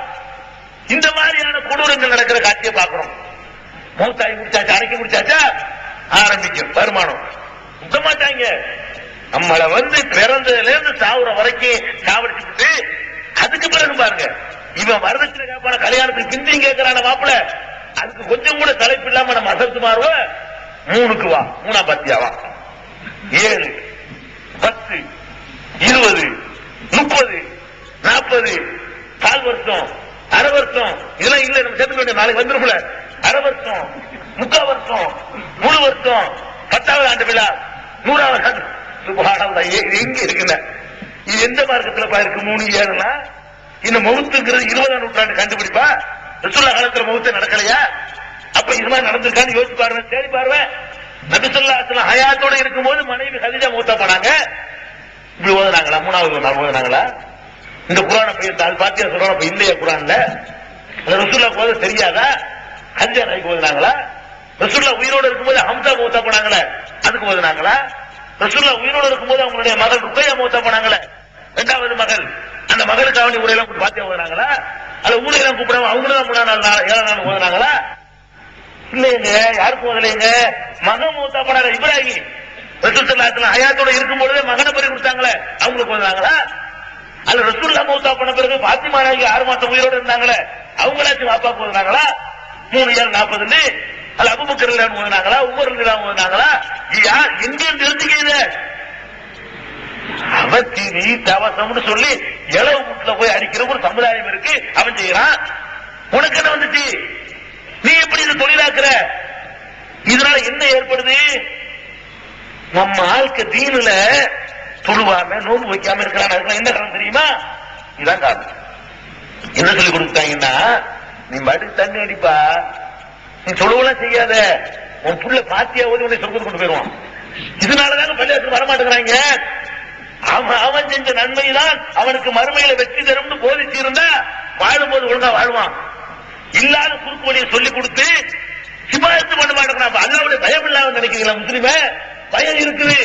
இந்த மாதிரியான கொடூரங்கள் நடக்கிற காட்சியை பார்க்கணும். மூத்தாய் முடிச்சாச்சா, அரைக்க முடிச்சாச்சா, ஆரம்பிக்கும் வருமானம். முக்க மாட்டாங்க. நம்மளை பிறந்ததுல இருந்து சாவுற வரைக்கும் சாவடிச்சுட்டு அதுக்கு பிறகு பாருங்க, இவன் வரதட்சணை கேட்பான கல்யாணத்துக்கு பிந்தையும் கேட்கிறான மாப்பிள்ள, அதுக்கு கொஞ்சம் கூட தலைப்பு இல்லாம நம்ம அசத்து மாறுவோம். 3க்கு வா, 3ஆம் பத்தியாவா, 7, 10, 20, 30, 40, 4 வருஷம், அரை வருஷம், இதெல்லாம் இல்ல நம்ம சேர்த்துக்க வேண்டிய நாளைக்கு வந்துருக்குல. அரை வருஷம், 3/4 வருஷம், 3 வருஷம், 10வது ஆண்டு விழா, 100வது ஆண்டு. சுபஹானல்லாஹ், எங்க இருக்குல்ல? இது எந்த மார்க்கத்துல இருக்கு? 3 7னா இந்த மௌத்துங்கிறது 20ஆம் நூற்றாண்டு கண்டுபிடிப்பா? ரசூலுல்லாஹ் காலத்துல மௌத்து நடக்கலையா? அப்ப இது மாதிரி நடந்திருக்கான்னு யோசிச்சு பாருங்க, தேடி பாருங்க. நபி ஸல்லல்லாஹு அலைஹி வஸல்லம் ஹயாத்தோட இருக்கும்போது மனைவி கதீஜா மௌத்தா போனாங்க. இப்படி ஓதுனாங்களா? 3வது நாள் ஓதுனாங்களா? இந்த குர்ஆனை போய் பாத்தியா சொல்றாங்க, இப்ப இல்லையா குர்ஆன்ல? ரசூலுல்லாஹ் ஓத தெரியாதா? கதீஜா நாய்க்கு ஓதுனாங்களா? ரசூலுல்லாஹ் உயிரோடு இருக்கும்போது ஹம்சா மௌத்தா போனாங்களே, அதுக்கு ஓதுனாங்களா? ரசூலுல்லாஹ் உயிரோடு இருக்கும்போது அவங்களுடைய மகள் ருக்கையா மௌத்தா போனாங்களே, 2வது மகள், அந்த மகளுக்கு அவனி ஊரையெல்லாம் பாத்தியா ஓதுனாங்களா? அல்ல ஊரையெல்லாம் கூப்பிடாம அவங்களும் 3ஆம் நாள் 7ஆம் நாள் ஓதுனாங்களா? இல்லைங்க, யாருக்கும் ஓதலைங்க. மகன் மௌத்தா போனாங்க இப்ராஹிம். ரசூல் ஸல்லல்லாஹு அலைஹி வஸல்லம் ஹயாத்தோட இருக்கும்போது மகனை பறி கொடுத்தாங்களே, அவங்களுக்கு ஓதுனாங்களா? அல்ல ரசூலுல்லாஹ் மௌத்தா போன பிறகு பாத்திமா நாயகி 6 மாசம் உயிரோடு இருந்தாங்களே, அவங்களாச்சும் வாப்பாக்கு ஓதுனாங்களா? 3 7 40 அல்ல அபூபக்கர் ரலியல்லாஹு ஓதுனாங்களா? உமர் ரலியல்லாஹு ஓதுனாங்களா? யார் எங்க தெரிஞ்சுக்கிறது? அவத்தினி தவசம்னு சொல்லி இளவு வீட்டுல போய் அடிக்கிற ஒரு சமுதாயம் இருக்கு. அவன் செய்யறான். உனக்கு என்ன வந்துச்சு? நீ எப்படி இது தொழிலாக்குற? இதனால என்ன ஏற்படுது? நம்ம ஆளுக்கு தீனுல தொழுவாம நோன்பு வைக்காம இருக்கிறான். அதுக்கு என்ன காரணம் தெரியுமா? இதான் காரணம். என்ன சொல்லி கொடுத்தாங்கன்னா, நீ பாட்டுக்கு தண்ணி அடிப்பா, நீ தொழுவெல்லாம் செய்யாத, உன் புள்ள பாத்தியா ஓதி உன்னை சொர்க்கத்துக்கு கொண்டு போயிருவான். இதனாலதாங்க பள்ளியாசத்துக்கு வரமாட்டேங்கிறாங்க. அவன் செஞ்ச நன்மைதான் அவனுக்கு மறுமையில வெற்றி தரும்னு போதிச்சு இருந்தா வாழும்போது ஒழுங்கா வாழ்வான். இல்லாத குறுக்கு வழியை சொல்லிக் கொடுத்து சிபாயத்து பண்ண மாட்டேங்கிறான். அல்லாவுடைய பயம் இல்லாம நினைக்கிறீங்களா? முஸ்லிம பயம் இருக்குது.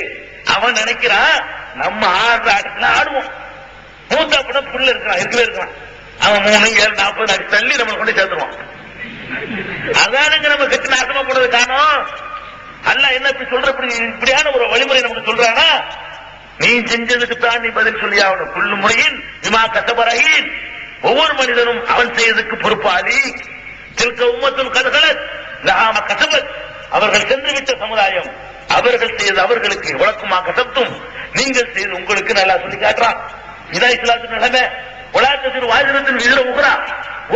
அவன் நினைக்கிறான் நம்ம ஆடுற ஆட்டத்துல ஆடுவோம். மூத்தா படம் புள்ள இருக்கிறான், இருக்கவே இருக்கிறான். அவன் 3, 7, 40 அடி தள்ளி நம்ம கொண்டு சேர்த்துருவான். அதானுங்க நம்ம கட்டி நாசமா போனது காரணம். அல்லாஹ் என்ன இப்படி சொல்ற, இப்படியான ஒரு வழிமுறை நமக்கு சொல்றானா, நீ செஞ்சதுக்கு தான் நீ பதில் சொல்லி ஆகணும். புல்லு முறையின் விமா கசபரகின், ஒவ்வொரு மனிதனும் அவன் செய்ததுக்கு பொறுப்பாளி. திருக்க உம்மத்தும் கதகலத் லஹாம கசபத், அவர்கள் சென்று விட்ட சமுதாயம், அவர்கள் செய்தது அவர்களுக்கு, உலக்குமா கசப்தும், நீங்கள் செய்து உங்களுக்கு நல்லா சொல்லி காட்டுறான். இதான் இஸ்லாத்தின் நிலைமை. உலகத்தின் வாஜனத்தின் விதிர உகிறா,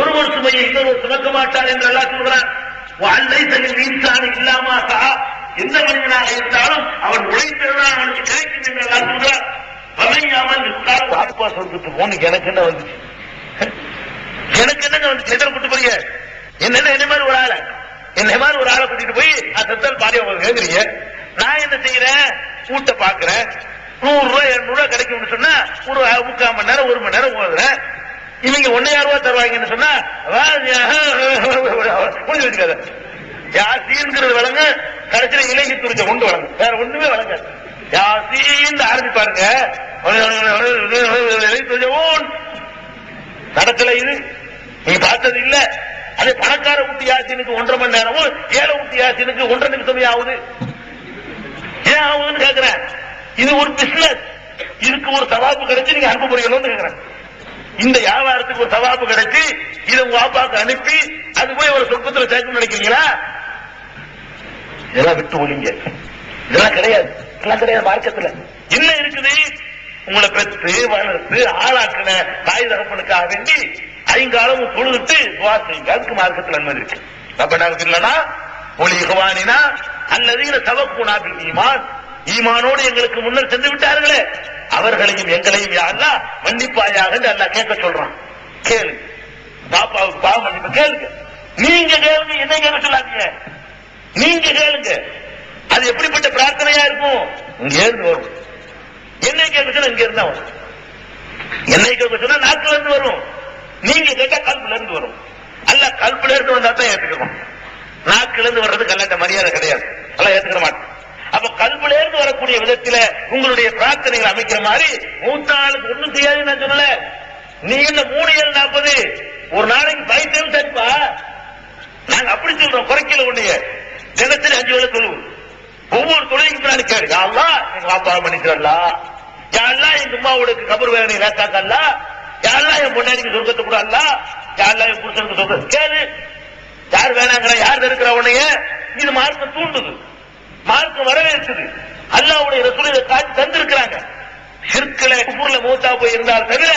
ஒருவர் சுமையை இன்னொருவர் சுமக்க மாட்டார் என்று அல்லாஹ் சொல்கிறான். இன்சானி இல்லாமா சஹா, எந்த மனிதனாக இருந்தாலும் அவன் உழைத்திருந்தான் அவனுக்கு கிடைக்கும் என்று அல்லாஹ் சொல்கிறார். வாப்பா சொல்லிட்டு போன எனக்கு என்ன வந்துச்சு, எனக்கு என்னங்க வந்துச்சு, எதிர கூட்டு போறீங்க என்ன மாதிரி ஒரு ஆளை, என்னை மாதிரி ஒரு ஆளை கூட்டிட்டு போய் சத்தல் பாடி உங்களுக்கு கேட்குறீங்க. நான் என்ன செய்யறேன், கூட்ட பாக்குறேன், 100 ரூபாய் 200 ரூபாய் கிடைக்கும்னு சொன்னா ஒரு 3/4 மணி நேரம் 1 மணி நேரம் ஓதுறேன். இவங்க 1000 ரூபாய் தருவாங்கன்னு சொன்னா கொஞ்சம் வச்சுக்காத. யாசீன்ங்கிறது வழங்க, கடைசியில இலங்கை துரிச்ச கொண்டு வழங்க, வேற ஒண்ணுமே வழங்க. யாசீன் ஆரம்பிப்பாருங்க, நடக்கல. இது நீ பார்த்தது இல்ல. அதே பணக்கார ஊட்டி யாசினுக்கு 1.5 மணி நேரமும், ஏழை ஊட்டி யாசினுக்கு 1.5 நிமிஷமே ஆகுது. ஏன் ஆகுதுன்னு கேட்கிறேன். இது ஒரு பிசினஸ், இதுக்கு ஒரு சவாப்பு கிடைச்சு நீங்க அனுப்ப போறீங்களோன்னு கேட்கிறேன். இந்த வியாபாரத்துக்கு ஒரு சவாப்பு கிடைச்சு இதை உங்க வாப்பாக்கு அனுப்பி அது போய் ஒரு சொற்பத்தில் சேர்க்கணும்னு நினைக்கிறீங்களா? இதெல்லாம் விட்டு ஒழிங்க. இதெல்லாம் கிடையாது, இதெல்லாம் கிடையாது. மார்க்கத்துல என்ன இருக்குது? உங்களை பெற்று வளர்த்து ஆளாக்கின தாய் தகப்பனுக்காக வேண்டி 5 காலமும் தொழுதுட்டு துவா செய்யுங்க. அதுக்கு மார்க்கத்தில் அனுமதி இருக்கு. ரப்பனாவுக்கு இல்லனா ஒளி இஹ்வானினா அல்லதீன சபக்குனா பில் ஈமான், ஈமானோடு எங்களுக்கு முன்னர் சென்று விட்டார்களே அவர்களையும் எங்களையும் யா அல்லாஹ் மன்னிப்பாயாக என்று அல்லாஹ் கேட்க சொல்றான். கேளு, பாப்பாவுக்கு பாவ மன்னிப்பு கேளுங்க. நீங்க கேளுங்க, என்ன கேட்க சொல்லாதீங்க, நீங்க கேளுங்க. அது எப்படிப்பட்ட பிரார்த்தனையா இருக்கும்? இங்க இருந்து வரும். என்னை கேட்க சொன்னா இங்க இருந்தா வரும். என்னை கேட்க சொன்னா நாக்குல இருந்து வரும். நீங்க கேட்டா கல்புல இருந்து வரும். அல்ல கல்புல இருந்து வந்தா தான் ஏத்துக்கிறோம். நாக்குல இருந்து வர்றதுக்கு அல்லாட்ட மரியாதை கிடையாது, எல்லாம் ஏத்துக்கிற மாட்டோம். அப்ப கல்புல இருந்து வரக்கூடிய விதத்துல உங்களுடைய பிரார்த்தனைகள் அமைக்கிற மாதிரி மூத்தாளுக்கு ஒண்ணும் செய்யாது. நான் சொல்லல, நீ என்ன 3, 7, 40 ஒரு நாளைக்கு 5 டைம்ஸ் அடிப்பா. நாங்க அப்படி சொல்றோம், குறைக்கல. ஒண்ணுங்க தினத்தில் 5 வேளை தொழுவோம். ஒவ்வொரு தொழிலுக்கு பின்னாடி கேடு, யாரெல்லாம் எங்க பாப்பா மன்னிச்சிடலா, யாரெல்லாம் எங்க அம்மாவுக்கு கபர் வேதனை லேசாக்கல்ல, யாரெல்லாம் என் பொண்டாடிக்கு சொர்க்கத்தை கூட அல்ல, யாரெல்லாம் என் புருஷனுக்கு சொர்க்கத்தை கேளு. யார் வேணாங்கிற, யார் இருக்கிற உடனே இது மார்க்கம் தூண்டுது, மார்க்கம் வரவேற்குது. அல்லாஹ்வுடைய ரசூல் இதை காட்டி தந்திருக்கிறாங்க. ஷிர்க்ல குஃப்ர்ல மூத்தா போய் இருந்தால் தவிர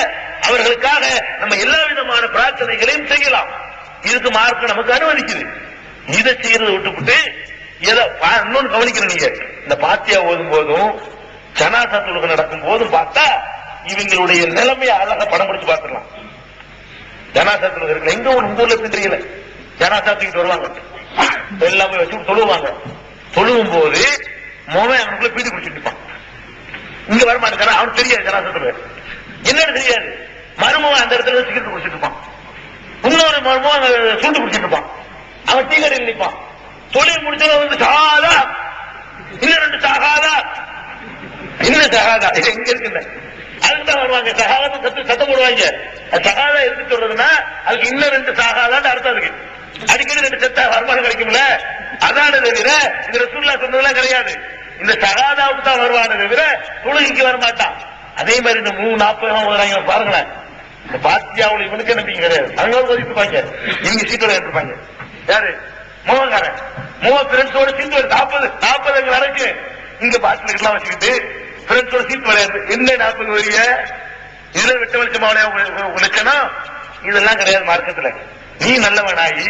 அவர்களுக்காக நம்ம எல்லா விதமான பிரார்த்தனைகளையும் செய்யலாம். இதுக்கு மார்க்கம் நமக்கு அனுமதிக்குது. இதை செய்யறதை விட்டுவிட்டு இன்னொன்னு கவனிக்கணும். நீங்க இந்த பாத்தியா ஓதும் போதும் ஜனாசா தொழுகை நடக்கும் போதும் பார்த்தா இவங்களுடைய நிலைமையை அழகா படம் பிடிச்சு பார்த்துடலாம். ஜனாசா தொழுகை இருக்குல்ல, எங்க ஒரு ஊர்ல தெரியல, ஜனாசா தூக்கிட்டு வருவாங்க, எல்லாம் போய் வச்சு தொழுவாங்க. தொழுவும் போது மோவன் அவனுக்குள்ள பீடி குடிச்சிட்டு இருப்பான். இங்க வரமாட்டேன், அவனுக்கு தெரியாது ஜனாசா தொழுகை என்னன்னு தெரியாது. மருமவன் அந்த இடத்துல சிகரெட் குடிச்சிட்டு இருப்பான், இன்னொரு மருமவன் சூண்டு குடிச்சிட்டு இருப்பான், அவன் டீ கடையில் நிற்பான். தொழில் முடிச்சவங்க வந்து சகாதா, இன்னும் 2 சகாதா, இன்னும் சகாதா எங்க இருக்குங்க, அதுக்குதான் வருவாங்க. சகாதா சத்தம் போடுவாங்க. சகாதா எதுக்கு சொல்றதுன்னா அதுக்கு இன்னும் 2 சகாதான்னு அர்த்தம் இருக்கு. அடிக்கடி 2 செத்தா வருமானம் கிடைக்கும்ல, அதான தவிர இந்த ரசூலுல்லாஹ் சொன்னதெல்லாம் கிடையாது. இந்த சகாதாவுக்கு தான் வருவானே தவிர தொழுகைக்கு வரமாட்டான். அதே மாதிரி இந்த 3:40 பாருங்களேன். இந்த பாத்தியாவுல இவனுக்கு நம்பிக்கை கிடையாது, அவங்க ஒதுக்கிப்பாங்க, இவங்க சீட்டோட எடுத்துப்பாங்க. யாரு? மோகங்காரன். ஃப்ரெண்ட்ஸோட சீட்டு 40 வரைக்கும் இங்க பாட்டில் வச்சுக்கிட்டு ஃப்ரெண்ட்ஸோட சீட் விளையாடு. என்ன 40 வரிய இதுல வெட்ட வெளிச்சமாவளையா உழைக்கணும்? இதெல்லாம் கிடையாது மார்க்கத்துல. நீ நல்லவனாகி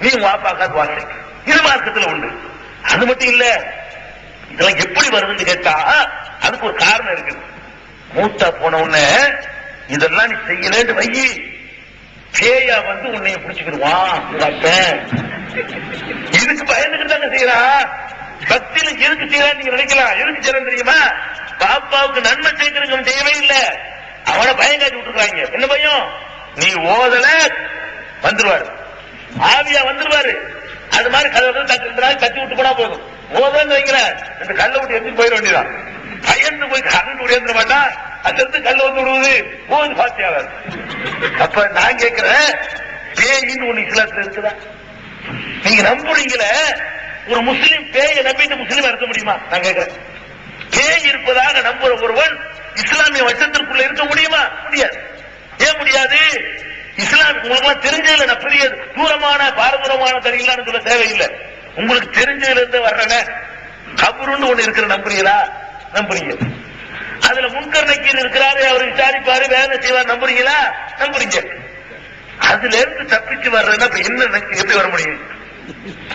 நீ வாப்பாக்காது வாங்க, இது மார்க்கத்துல உண்டு. அது மட்டும் இல்ல, இதெல்லாம் எப்படி வருதுன்னு கேட்டா அதுக்கு ஒரு காரணம் இருக்குது. மூத்தா போன உடனே இதெல்லாம் நீ செய்யலன்னு வையி, பேயா வந்து உன்னைய பிடிச்சுக்கிடுவான். இதுக்கு பயந்துகிட்டு தாங்க செய்யறா. பக்தியில எதுக்கு செய்யறான்னு நீங்க நினைக்கலாம். எதுக்கு செய்யறது தெரியுமா? பாப்பாவுக்கு நன்மை செய்யறதுக்கு செய்யவே இல்லை, அவனை பயம் காட்டி விட்டுருக்காங்க. என்ன பயம்? நீ ஓதல வந்துருவாரு, ஆவியா வந்துருவாரு. அது மாதிரி கதவை தட்டி விட்டு போனா போதும். ஓதன்னு வைக்கிற இந்த கல்லை விட்டு எடுத்து போயிட வேண்டியதான். பயந்து போய் கரண்ட் உடையந்துட மாட்டான். அந்த இடத்து கல்ல வந்து விடுவது போது பாத்தியாவது. அப்ப நான் கேட்கிறேன், பேயின்னு ஒண்ணு இஸ்லாத்துல இருக்குதா? நீங்க நம்புறீங்கள ஒரு முஸ்லீம் பேயை நம்பிட்டு முஸ்லீம் இருக்க முடியுமா? நான் கேட்கிறேன். பேய் இருப்பதாக நம்புற ஒருவன் இஸ்லாமிய வட்டத்திற்குள்ள இருக்க முடியுமா? முடியாது. ஏன் முடியாது? இஸ்லாம் உங்களுக்கு தெரிஞ்சதுல நான் பெரிய தூரமான பாரதூரமான தனியில்லான்னு சொல்ல தேவையில்லை. உங்களுக்கு தெரிஞ்சதுல இருந்து வர்றன கபருன்னு ஒண்ணு இருக்கிற நம்புறீங்களா? நம்புறீங்க. அதுல முன்கர் நக்கீர் இருக்கிறாரு, அவர் விசாரிப்பாரு, வேலை செய்வார், நம்புறீங்களா? நம்புறீங்க. அதுல இருந்து தப்பிச்சு வர்றதுன்னா என்ன எப்படி வர முடியும்?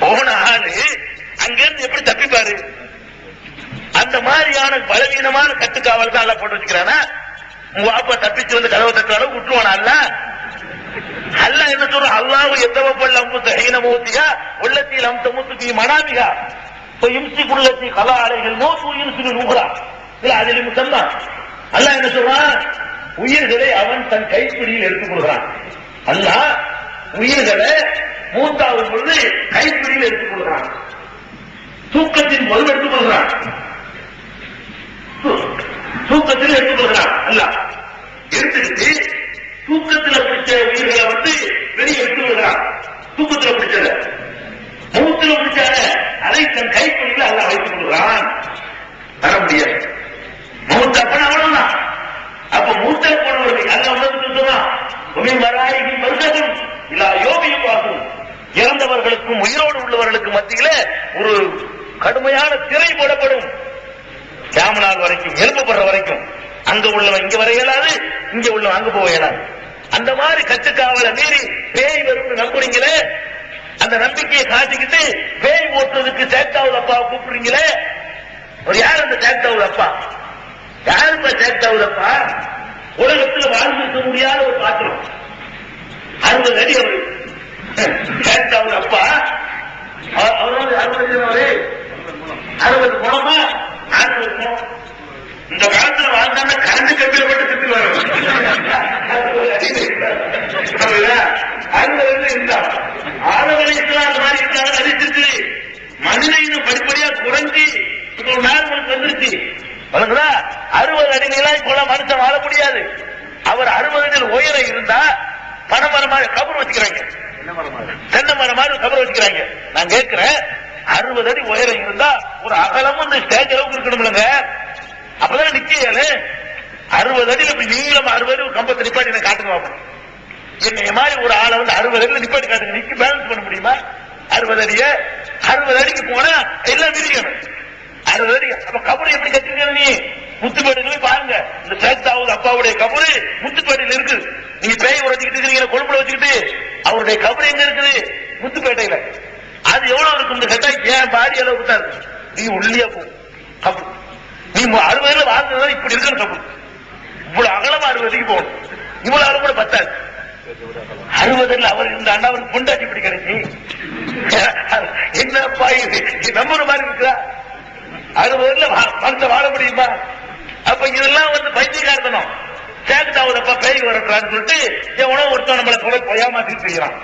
போன ஆளு அங்க இருந்து எப்படி தப்பிப்பாரு? அந்த மாதிரியான பலவீனமான கட்டுக்காவல் தான் எல்லாம் போட்டு வச்சுக்கிறானா? உங்க அப்பா தப்பிச்சு வந்து கதவை தட்டுறாலும் விட்டுருவானா? அல்ல என்ன சொல்ற? அல்லாஹ் எத்தவப்பல் அம்புத்த ஹீனமூத்தியா உள்ளத்தில் அம்த மூத்துக்கு மனாமிகா இம்சி குள்ளத்தி கலா அலைகள் நோசூயின் சிறு நூகரா இல்ல அதில் முத்தம்மா. அல்லாஹ் என்ன சொல்றான்? உயிர்களை அவன் தன் கைப்பிடியில் எடுத்துக் கொள்கிறான். அல்லாஹ் உயிர்களை மூத்தாவது பொழுது கைப்பிடியில் எடுத்துக் கொள்கிறான். தூக்கத்தின் பொழுது எடுத்துக் கொள்கிறான். தூக்கத்தில் எடுத்துக் கொள்கிறான். அல்லாஹ் எடுத்துக்கிட்டு தூக்கத்தில் பிடிச்ச உயிர்களை வந்து வெளியே எடுத்து விடுகிறான். தூக்கத்தில் பிடிச்சத மூத்துல பிடிச்சால அதை தன் கைப்பிடியில் அல்லாஹ் வைத்துக் கொள்கிறான். வர முடியாது. மூத்த அப்பன அவ்வளவுதான். அப்ப மூத்த போனவர்கள் அல்ல மருந்தகம் இல்லா யோகியும் பார்க்கும். இறந்தவர்களுக்கும் உயிரோடு உள்ளவர்களுக்கும் மத்தியில ஒரு கடுமையான திரை போடப்படும். கியாமத் வரைக்கும், எழுப்பப்படுற வரைக்கும். அங்க உள்ளவன் இங்க வர இயலாது, இங்க உள்ளவன் அங்க போக இயலாது. அந்த மாதிரி கட்டுக்காவலை மீறி பேய் வரும் நம்புறீங்களே, அந்த நம்பிக்கையை காட்டிக்கிட்டு பேய் ஓட்டுறதுக்கு சேக்தாவுல் அப்பாவை கூப்பிடுறீங்களே. ஒரு யார் அந்த சேக்தாவுல் அப்பா? யாருப்பா சேக்தாவுல் அப்பா? உலகத்தில் வாழ்ந்திருக்க முடியாத ஒரு பாத்திரம். 60 அடி அவரு சேக்தாவுல் அப்பா. அவரோட 60 அடி 60 குணமா 60 குணம். இந்த காலத்துல வாழ்ந்தாங்க கரண்ட் கம்பியில போட்டு திட்டு வரும். 60 இருந்தா ஆதவரைக்குலாம் அந்த மாதிரி இருக்காங்க. நடிச்சிருக்கு. மனிதனும் படிப்படியா குறைஞ்சி இப்போ நார்மலுக்கு வந்துருச்சு. வழங்குதா? 60 அடிலாம் இப்போ மனுஷன் வாழ முடியாது. அவர் 60 அடி உயரம் இருந்தா பனைமரம் மாதிரி கபர் வச்சுக்கிறாங்க, தென்னை மரம் மாதிரி கபர் வச்சுக்கிறாங்க. நான் கேட்கிறேன், 60 அடி உயரம் இருந்தா ஒரு அகலமும் இந்த ஸ்டேஜ் அளவுக்கு இருக்கணும்லங்க. அப்பதான் நிக்கல. 60 அடியில் இப்படி நீளம் 60 அடி கம்பத்தை நிப்பாட்டி நான் காட்டுங்க பார்ப்போம். என்னைய மாதிரி ஒரு ஆளை வந்து 60 அடியில் நிப்பாட்டி காட்டுங்க. நிக்க பேலன்ஸ் பண்ண முடியுமா? 60 அடிய 60 அடிக்கு போனா எல்லாம் விரிக்கணும். 60 அடி. அப்ப கபரு எப்படி கட்டிருக்க? நீ முத்துப்பேட்டையில போய் பாருங்க. இந்த சேக்தாவுல் அப்பாவுடைய கபரு முத்துப்பேட்டையில இருக்கு. நீங்க பேய் உரைச்சிக்கிட்டு இருக்கீங்க கொழும்புல வச்சுக்கிட்டு, அவருடைய கபரு எங்க இருக்குது? முத்துப்பேட்டையில. அது எவ்வளவு இருக்கும் கேட்டா ஏன் பாடி அளவுக்கு தான் இருக்கு. நீ உள்ளியா போ கபரு. நீ 60 வாழ்ந்தா இப்படி இருக்கணும் கபரு. இவ்வளவு அகலமா 60 அடிக்கு போகணும். இவ்வளவு அகலம் கூட பத்தாது. 60 அவர் இருந்தாண்டா அவருக்கு பொண்டாட்டி இப்படி கிடைச்சி என்னப்பா இது நம்புற மாதிரி இருக்குதா? 60 மனச வாழ முடியுமா? அப்ப இதெல்லாம் வந்து பைத்தியக்காரத்தனம். சேக்தாவுலப்பா பேய் வரட்டான்னு சொல்லிட்டு எவனோ ஒருத்தன் நம்மளை போல ஏமாத்திட்டு இருக்கிறான்.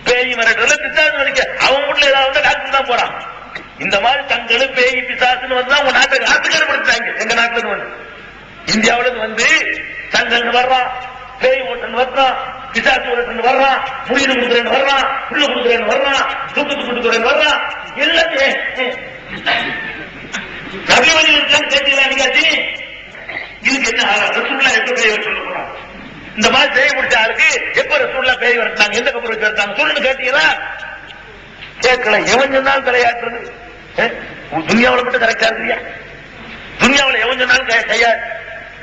பேய் வரட்டுல பிசாசு வலிக்க அவன் வீட்டுல ஏதாவது டாக்டர் தான் போறான். இந்த மாதிரி தங்களும் பேய் பிசாசுன்னு வந்து உங்க நாட்டுக்கு ஆத்துக்கப்படுத்தாங்க. எங்க நாட்டுல இருந்து வந்து இந்தியாவில இருந்து வந்து தங்கள் வர்றான், பேய் ஓட்டன் வர்றான், பிசாசு ஓட்டன் வர்றான், முடிவு கொடுக்குறேன்னு வர்றான், புள்ள கொடுக்குறேன்னு வர்றான், தூக்கத்து கொடுக்குறேன்னு வர்றான். எல்லாத்தையும் கவிவதிகளுக்கு கேட்டீங்களா? நீங்காச்சு இதுக்கு என்ன ரசூல்லா எப்ப பேய் வர சொல்ல போறான்? இந்த மாதிரி பேய் முடிச்ச ஆளுக்கு எப்ப ரசூல்லா பேய் வரட்டாங்க, எந்த கபர் வச்சு வரட்டாங்க சொல்லுன்னு கேட்டீங்களா? கேட்கல. எவன் சொன்னாலும் தலையாட்டுறது. துனியாவில் மட்டும் கரெக்டா இருக்கியா? துனியாவில் எவன் சொன்னாலும் கையா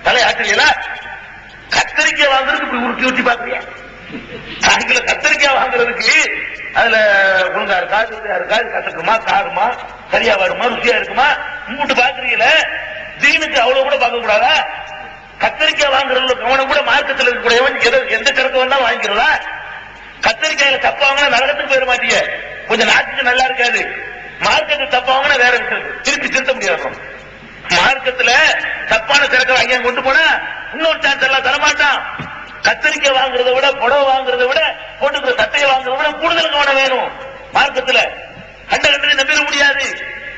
தலையாட்டுறீங்களா? கத்தரிக்காய் வாங்குறதுக்கு இப்படி உருட்டி ஊட்டி பாக்குறியா? கத்தரிக்காய் வாங்குறதுக்கு அதுல ஒழுங்கா இருக்கா, கசக்குமா, காருமா, சரியா வருமா, ருசியா இருக்குமா மூட்டு பாக்குறீங்கள? தீனுக்கு அவ்வளவு கூட பார்க்க கூடாதா? கத்தரிக்காய் வாங்குறதுல கவனம் கூட மார்க்கத்தில் இருக்கக்கூடிய எந்த கருத்து வேணா வாங்கிக்கிறதா? கத்தரிக்காயில தப்பாங்கன்னா நரகத்துக்கு போயிட மாட்டீங்க. கொஞ்சம் நாட்டுக்கு நல்லா இருக்காது. மார்க்கெட்டு தப்பாங்கன்னா வேற இருக்குது, திருப்பி திருத்த முடியாது. மார்க்கத்துல தப்பான சரக்கு வாங்கி கொண்டு போனா இன்னொரு சான்ஸ் எல்லாம் தரமாட்டான். கத்திரிக்காய் வாங்குறதை விட, புடவை வாங்குறதை விட, போட்டுக்கிற சட்டையை வாங்குறதை விட கூடுதல் கவனம் வேணும். மார்க்கத்துல கண்ட கண்டனை நம்பிட முடியாது.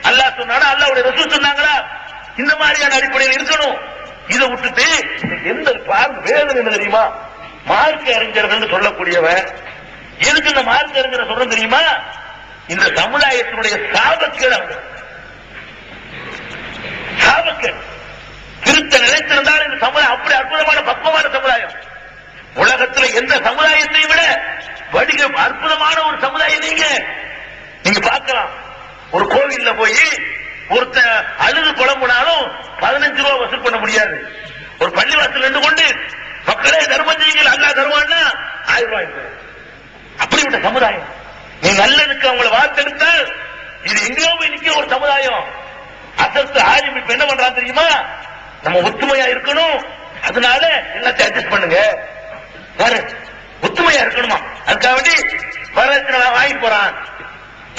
அல்லாஹ் சொன்னாலும் அல்லாஹ்வுடைய ரசூல் சொன்னாங்களா, இந்த மாதிரியான அடிப்படையில் இருக்கணும். இதை விட்டுட்டு எந்த பாருங்க வேதனை என்ன தெரியுமா, மார்க்க அறிஞர்கள் சொல்லக்கூடியவன் எதுக்கு இந்த மார்க்க அறிஞரை சொல்ற தெரியுமா, இந்த சமுதாயத்தினுடைய சாபக்கேடு. அவங்க சாபக்கேடு திருத்த நினைத்திருந்தால் இந்த சமுதாயம் அப்படி அற்புதமான பக்குவமான சமுதாயம். உலகத்துல எந்த சமுதாயத்தை விட வடிக அற்புதமான ஒரு சமுதாயம் நீங்க பார்க்கலாம். ஒரு கோவில்ல போய் ஒருத்த அழுது புலம்புனாலும் 15 ரூபாய் வசூல் பண்ண முடியாது. ஒரு பள்ளிவாசல் நின்று கொண்டு மக்களே தர்மம் செய்யுங்கள் அல்லாஹ் தருவான்னா 1000 ரூபாய். அப்படிப்பட்ட சமுதாயம். நீ நல்லதுக்கு அவங்களை வார்த்தெடுத்தால் இது எங்கேயோ போய் நிக்க ஒரு சமுதாயம். அசத்து ஆலிம் இப்ப என்ன பண்றான் தெரியுமா, நம்ம ஒத்துமையா இருக்கணும், அதனால எல்லாத்தையும் அட்ஜஸ்ட் பண்ணுங்க. ஒத்துமையா இருக்கணுமா, அதுக்காக வேண்டி வரதட்சணை வாங்கிட்டு போறான்,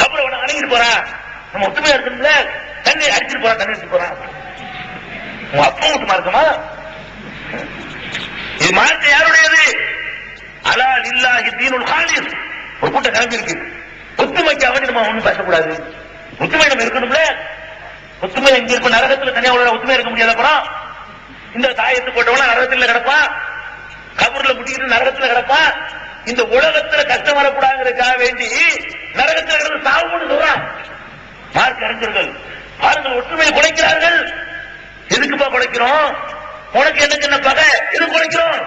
அப்புறம் உன அணுகிட்டு போறான். நம்ம ஒத்துமையா இருக்கணும்ல, தண்ணி அடிச்சுட்டு போறான், தண்ணி அடிச்சுட்டு போறான். உங்க அப்பா விட்டு மார்க்கமா? இது மார்க்க யாருடையது? அலா லில்லாஹி தீனுல் காலிஸ். ஒரு கூட்டம் கிளம்பி இருக்கு. ஒத்துமைக்காக வேண்டி நம்ம ஒண்ணும் பேசக்கூடாது. ஒத்துமை நம்ம இருக்கணும்ல. ஒத்துமை இங்க இருக்க நரகத்துல தனியா உள்ள ஒத்துமை இருக்க முடியாது. அப்புறம் இந்த தாயத்து போட்டவன நரகத்துல கிடப்பான், கபூர்ல முட்டிக்கிட்டு நரகத்துல கிடப்பான். இந்த உலகத்துல கஷ்டம் வரக்கூடாதுக்காக வேண்டி நரகத்துல கிடந்து சாவுன்னு சொல்றான் மார்க்க அறிஞர்கள். பாருங்கள், ஒற்றுமையை குலைக்கிறார்கள். எதுக்குப்பா குலைக்கிறோம்? உனக்கு எனக்கு என்ன பகை? எது குலைக்கிறோம்?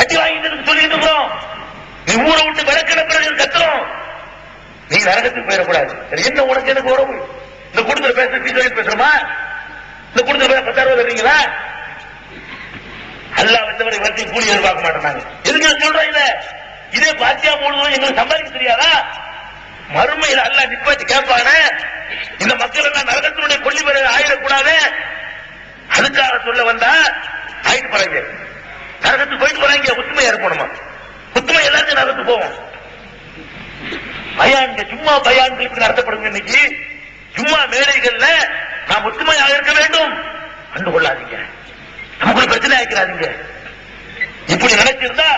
அடி வாங்கிட்டு சொல்லிட்டு இருக்கிறோம். நீ ஊரை விட்டு விளக்கின பிறகு கத்துறோம். நீ நரகத்துக்கு போயிடக்கூடாது. என்ன உனக்கு எனக்கு உறவு? இந்த கூட்டத்தில் பேசுறோமா? இந்த கூட்டத்தில் பேச 10,000 ரூபாய் தருவீங்களா? அல்லாஹ் வந்தவரை வச்சு கூலி எதிர்பார்க்க மாட்டேன்னாங்க. எதுக்கு சொல்றீங்க? இதே பாத்தியா போடுவோம் எங்களுக்கு சம்பாதிக்க தெரியாதா? மறுமையில் அல்லாஹ் நிப்பாட்டி கேட்பானே, இந்த மக்கள் எல்லாம் நரகத்தினுடைய கொல்லி வரை ஆயிடக்கூடாது, அதுக்காக சொல்ல வந்தா ஆயிட்டு போறாங்க. நரகத்துக்கு போயிட்டு போறாங்க. ஒத்துமையா இருக்கணுமா? ஒத்துமை எல்லாத்தையும் நரகத்துக்கு போவோம். பயான்கள் சும்மா பயான்கள் இப்படி நடத்தப்படுங்க. இன்னைக்கு சும்மா மேடைகள்ல நாம் ஒத்துமையாக இருக்க வேண்டும். கண்டு கொள்ளாதீங்க, நமக்கு பிரச்சனை ஆக்கிறாதீங்க. இப்படி நினைச்சிருந்தா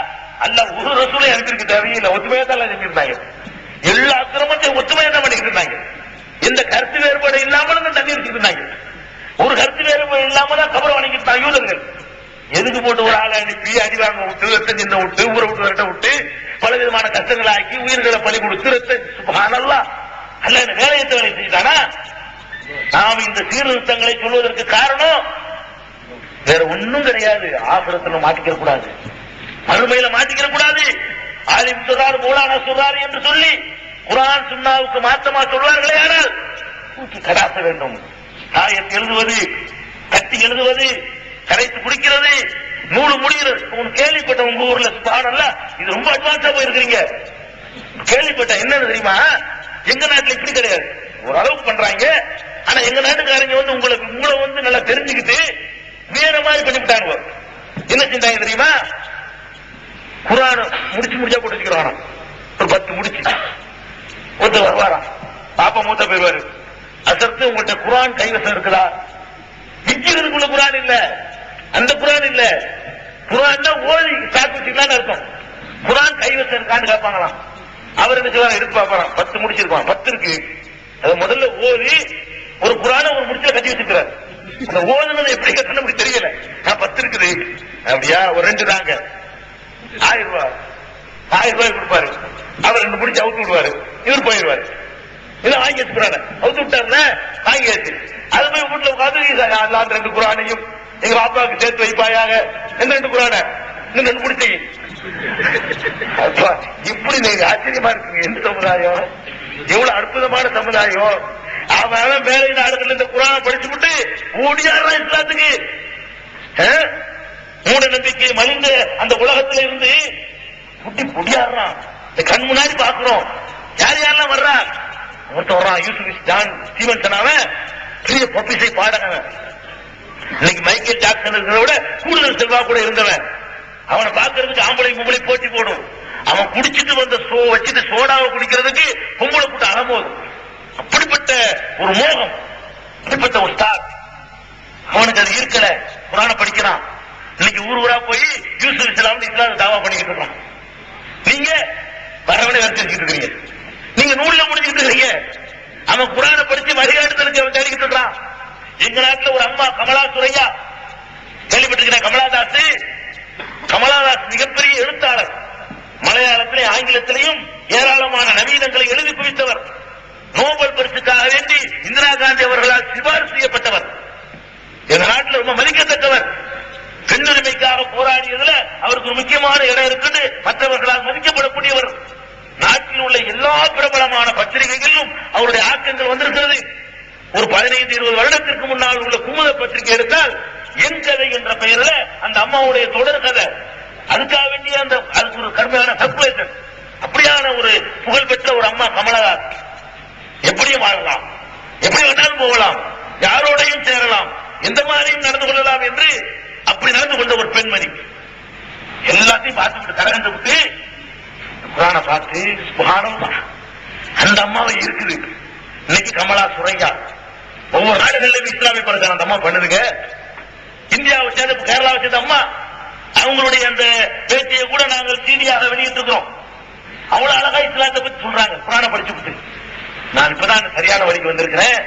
அல்லாஹ் ஒரு ரசூலை அனுப்பியிருக்க தேவையில்லை. ஒத்துமையா தான் செஞ்சிருந்தாங்க. எல்லா அக்கிரமத்தையும் ஒத்துமையா தான் பண்ணிட்டு இருந்தாங்க. எந்த கருத்து வேறுபாடு இல்லாமல் தான் தண்ணி வச்சுட்டு இருந்தாங்க. ஒரு கருத்து வேறுபாடு இல்லாம தான் கபரை வணங்கிட்டாங்க யூதர்கள். எதுக்கு போட்டு ஒரு ஆளை அனுப்பி அடிவாங்க விட்டு, ரத்தம் சின்ன விட்டு, ஊரை விட்டு விரட்ட விட்டு, பல விதமான கஷ்டங்களை ஆக்கி உயிர்களை பலி கொடுத்து சுப்ஹானல்லாஹ் அல்ல இந்த வேலையத்தை வேலை செஞ்சுட்டானா? நாம் இந்த சீர்திருத்தங்களை சொல்வதற்கு காரணம் வேற ஒன்னும் கிடையாது. ஆசிரத்துல மாட்டிக்க கூடாது, மறுமையில மாட்டிக்க கூடாது. ஆலிம் சொல்றாரு, மௌலானா சொல்றாரு என்று சொல்லி குர்ஆன் சுன்னாவுக்கு மாற்றமா சொல்வார்களே, ஆனால் தூக்கி கடாச வேண்டும். தாயத்தை எழுதுவது, கட்டி எழுதுவது, கரைத்து குடிக்கிறது, நூறு முடிகிறது. கேள்விப்பட்ட உங்க ஊர்ல சுப்ஹானல்லாஹ் இது ரொம்ப அட்வான்ஸா போயிருக்கீங்க. கேள்விப்பட்ட என்னன்னு தெரியுமா, எங்க நாட்டுல இப்படி கிடையாது. ஓரளவுக்கு பண்றாங்க. ஆனா எங்க நாட்டுக்காரங்க வந்து உங்களை வந்து நல்லா தெரிஞ்சுக்கிட்டு வேற மாதிரி பண்ணிவிட்டாங்க. என்ன செஞ்சாங்க தெரியுமா, குர்ஆன் முடிச்சா போட்டு வச்சுக்கிறான். ஒரு 10 முடிச்சு ஒருத்தர் வருவாராம், பாப்பா மூத்த போயிருவாரு. அதற்கு உங்கள்கிட்ட குர்ஆன் கைவசம் இருக்குதா? விக்கிறதுக்குள்ள குர்ஆன் இல்ல, அந்த குர்ஆன் இல்ல. குர்ஆன் தான் ஓதி சாக்கு வச்சுக்கலான்னு அர்த்தம். குர்ஆன் கைவசம் இருக்கான்னு கேட்பாங்களாம். அவர் என்ன செய்வாங்க, எடுத்து பார்ப்பாராம். 10 முடிச்சிருப்பான், 10 இருக்கு. அது முதல்ல ஓதி ஒரு குர்ஆனை ஒரு முடிச்ச கட்டி வச்சுக்கிறார். அந்த ஓதுனது எப்படி கட்டணும் அப்படி தெரியல. 10 இருக்குது அப்படியா, ஒரு 2 தாங்க, 1000 ரூபாய், 1000 ரூபாய் கொடுப்பாரு. அவர் 2 முடிச்சு அவுத்து விடுவாரு, இவர் போயிடுவாரு. இதை வாங்கி வச்சுக்கிறாங்க. அவுத்து விட்டாருல வாங்கியாச்சு. அது போய் வீட்டுல உட்காந்து 2 குர்ஆனையும் எங்க பாப்பாவுக்கு சேர்த்து வைப்பாயாக, எந்த 2 குர்ஆனை இன்னும் 2 முடிச்சு. இப்படி நீங்க ஆச்சரியமா இருக்குங்க. எந்த சமுதாயம், எவ்வளவு அற்புதமான சமுதாயம். அவன் மேலே நாடுகள் இந்த குர்ஆனை படிச்சு விட்டு ஓடியாடுறான் இஸ்லாத்துக்கு. மூட நம்பிக்கை மலிந்த அந்த உலகத்துல இருந்து குட்டி குடியாடுறான். கண் முன்னாடி பாக்குறோம். யார் யாரெல்லாம் வர்றா? ஒருத்தன் வர்றான், யூசுப் ஜான் ஸ்டீவன்சன். அவன் பெரிய பப்பிசை பாடகன். இன்னைக்கு மைக்கேல் ஜாக்சன் இருக்கிறத விட கூடுதல் செல்வா கூட இருந்தவன். அவனை பாக்குறதுக்கு ஆம்பளை பொம்பளை போட்டி போடும். அவன் குடிச்சிட்டு வந்த வச்சுட்டு சோடாவை குடிக்கிறதுக்கு பொம்பளை கூட்ட அலமோது. அப்படிப்பட்ட ஒரு மோகம், அப்படிப்பட்ட ஒரு ஸ்டார். அவனுக்கு அது இருக்கல. குர்ஆனை படிக்கிறான். இன்னைக்கு ஊர் ஊரா போய் யூசுப் இஸ்லாம் இஸ்லாம் தாவா பண்ணிக்கிட்டு இருக்கோம். நீங்க வரவனை வரைச்சிட்டு இருக்கீங்க, நீங்க நூல்ல முடிஞ்சுட்டு இருக்கீங்க. அவன் குரானை படிச்சு வழிகாட்டுதலுக்கு அவன் தேடிக்கிட்டு இருக்கான். எங்க நாட்டில் ஒரு அம்மா கமலா சுரையா கேள்விப்பட்டிருக்கிறேன். கமலாதாஸ் மிகப்பெரிய எழுத்தாளர். மலையாளத்திலே ஆங்கிலத்திலையும் ஏராளமான நவீனங்களை எழுதி குவித்தவர். நோபல் பரிசுக்காக வேண்டி இந்திரா காந்தி அவர்களால் சிபாரிசு செய்யப்பட்டவர். எங்க நாட்டில் ரொம்ப மதிக்கத்தக்கவர். பெண்ணுரிமைக்காக போராடியதுல அவருக்கு ஒரு முக்கியமான இடம் இருக்குது. மற்றவர்களால் மதிக்கப்படக்கூடியவர். நாட்டில் உள்ள எல்லா பிரபலமான பத்திரிகைகளிலும் அவருடைய ஆக்கங்கள் வந்திருக்கிறது. ஒரு 15-20 வருடத்திற்கு முன்னால் உள்ள குமுத பத்திரிகை எடுத்தால் என் கதை என்ற பெயரில் அந்த அம்மாவுடைய தொடர் கதை, அதுக்காக வேண்டிய அந்த அதுக்கு ஒரு கடுமையான சர்க்குலேஷன். அப்படியான ஒரு புகழ்பெற்ற ஒரு அம்மா கமலஹாசன். எப்படியும் வாழலாம், எப்படி வேணாலும் போகலாம், யாரோடையும் சேரலாம், எந்த மாதிரியும் நடந்து கொள்ளலாம் என்று அப்படி நடந்து கொண்ட ஒரு பெண்மணி. எல்லாத்தையும் பார்த்துட்டு கரகண்டு விட்டு குரானை பார்த்து சுப்ஹானல்லாஹ் அந்த அம்மாவை இருக்குது. இன்னைக்கு கமலா சுரையா ஒவ்வொரு நாடுகளிலும் இஸ்லாமிய பிரச்சாரம் அந்த அம்மா பண்ணுதுங்க. இந்தியாவை சேர்ந்த கேரளாவை சேர்ந்த அம்மா அவங்களுடைய அந்த பேட்டியை கூட நாங்கள் சீடியாக வெளியிட்டு இருக்கிறோம். அவ்வளவு அழகா இஸ்லாத்தை பத்தி சொல்றாங்க குரானை படிச்சுட்டு. நான் இப்பதான் சரியான வழிக்கு வந்திருக்கிறேன்.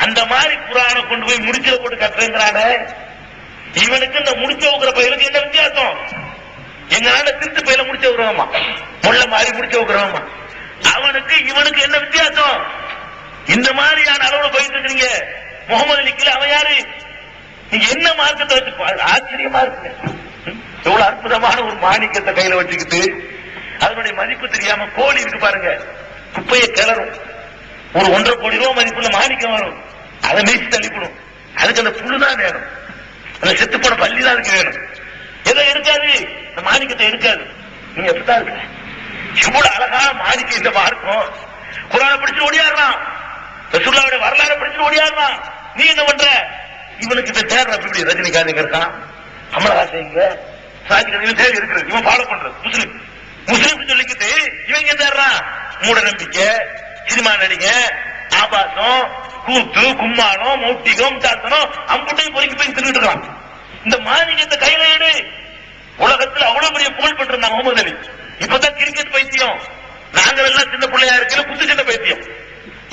அந்த மாதிரி குரானை கொண்டு போய் முடிச்ச போட்டு கட்டுறேங்கிறான. இவனுக்கு இந்த முடிச்ச வைக்கிற பயிலுக்கு என்ன வித்தியாசம்? எங்க நாடு திருட்டு பயில முடிச்ச வைக்கிறோமா, முள்ள மாதிரி முடிச்ச வைக்கிறோமா? அவனுக்கு இவனுக்கு என்ன வித்தியாசம்? இந்த மாதிரியான அளவுல போயிட்டு இருக்கிறீங்க. முகமது அலிக்கில் அவன் யாரு? நீங்க என்ன மார்க்கத்தை வச்சு ஆச்சரியமா இருக்கு. எவ்வளவு அற்புதமான ஒரு மாணிக்கத்தை கையில வச்சுக்கிட்டு அதனுடைய மதிப்பு தெரியாம கோழி இருக்கு பாருங்க, குப்பையை கிளறும். ஒரு 1.5 கோடி ரூபாய் மதிப்புள்ள மாணிக்கம் வரும். அதை மீசி தள்ளிப்படும். அதுக்கு அந்த புல்லுதான் வேணும், அந்த செத்து போன பள்ளி தான் அதுக்கு வேணும். எதை எடுக்காது, இந்த மாணிக்கத்தை எடுக்காது. நீங்க எப்படிதான் இருக்க இவ்வளவு அழகான மாணிக்கம் இந்த மார்க்கம். குரானை படிச்சு ஓடியாடுறான், ரசூலுல்லாஹ்வுடைய வரலாறு படிச்சு ஓடியாடுறான். நீ என்ன பண்ற? இவனுக்கு இந்த தேர்வு எப்படி ரஜினிகாந்த் இருக்கான், கமலஹாசன் சாஜிகன் தேவை இருக்கிறது. இவன் ஃபாலோ பண்றது முஸ்லீம் சொல்லிக்கிட்டு இவங்க தேடுறான். மூட நம்பிக்கை, சினிமா நடிக, ஆபாசம், கூத்து, கும்மாளம், மௌட்டிகம், தாத்தனம் அம்புட்டையும் பொறுக்கி போய் தின்னுட்டு இருக்கான். இந்த மாணிக்கத்தை கையில எடு. உலகத்தில் அவ்வளவு பெரிய புகழ் பெற்றிருந்தாங்க முகமது அலி. இப்பதான் கிரிக்கெட் பைத்தியம். நாங்கள் எல்லாம் சின்ன பிள்ளையா இருக்கிற குத்து சண்டை பைத்தியம்.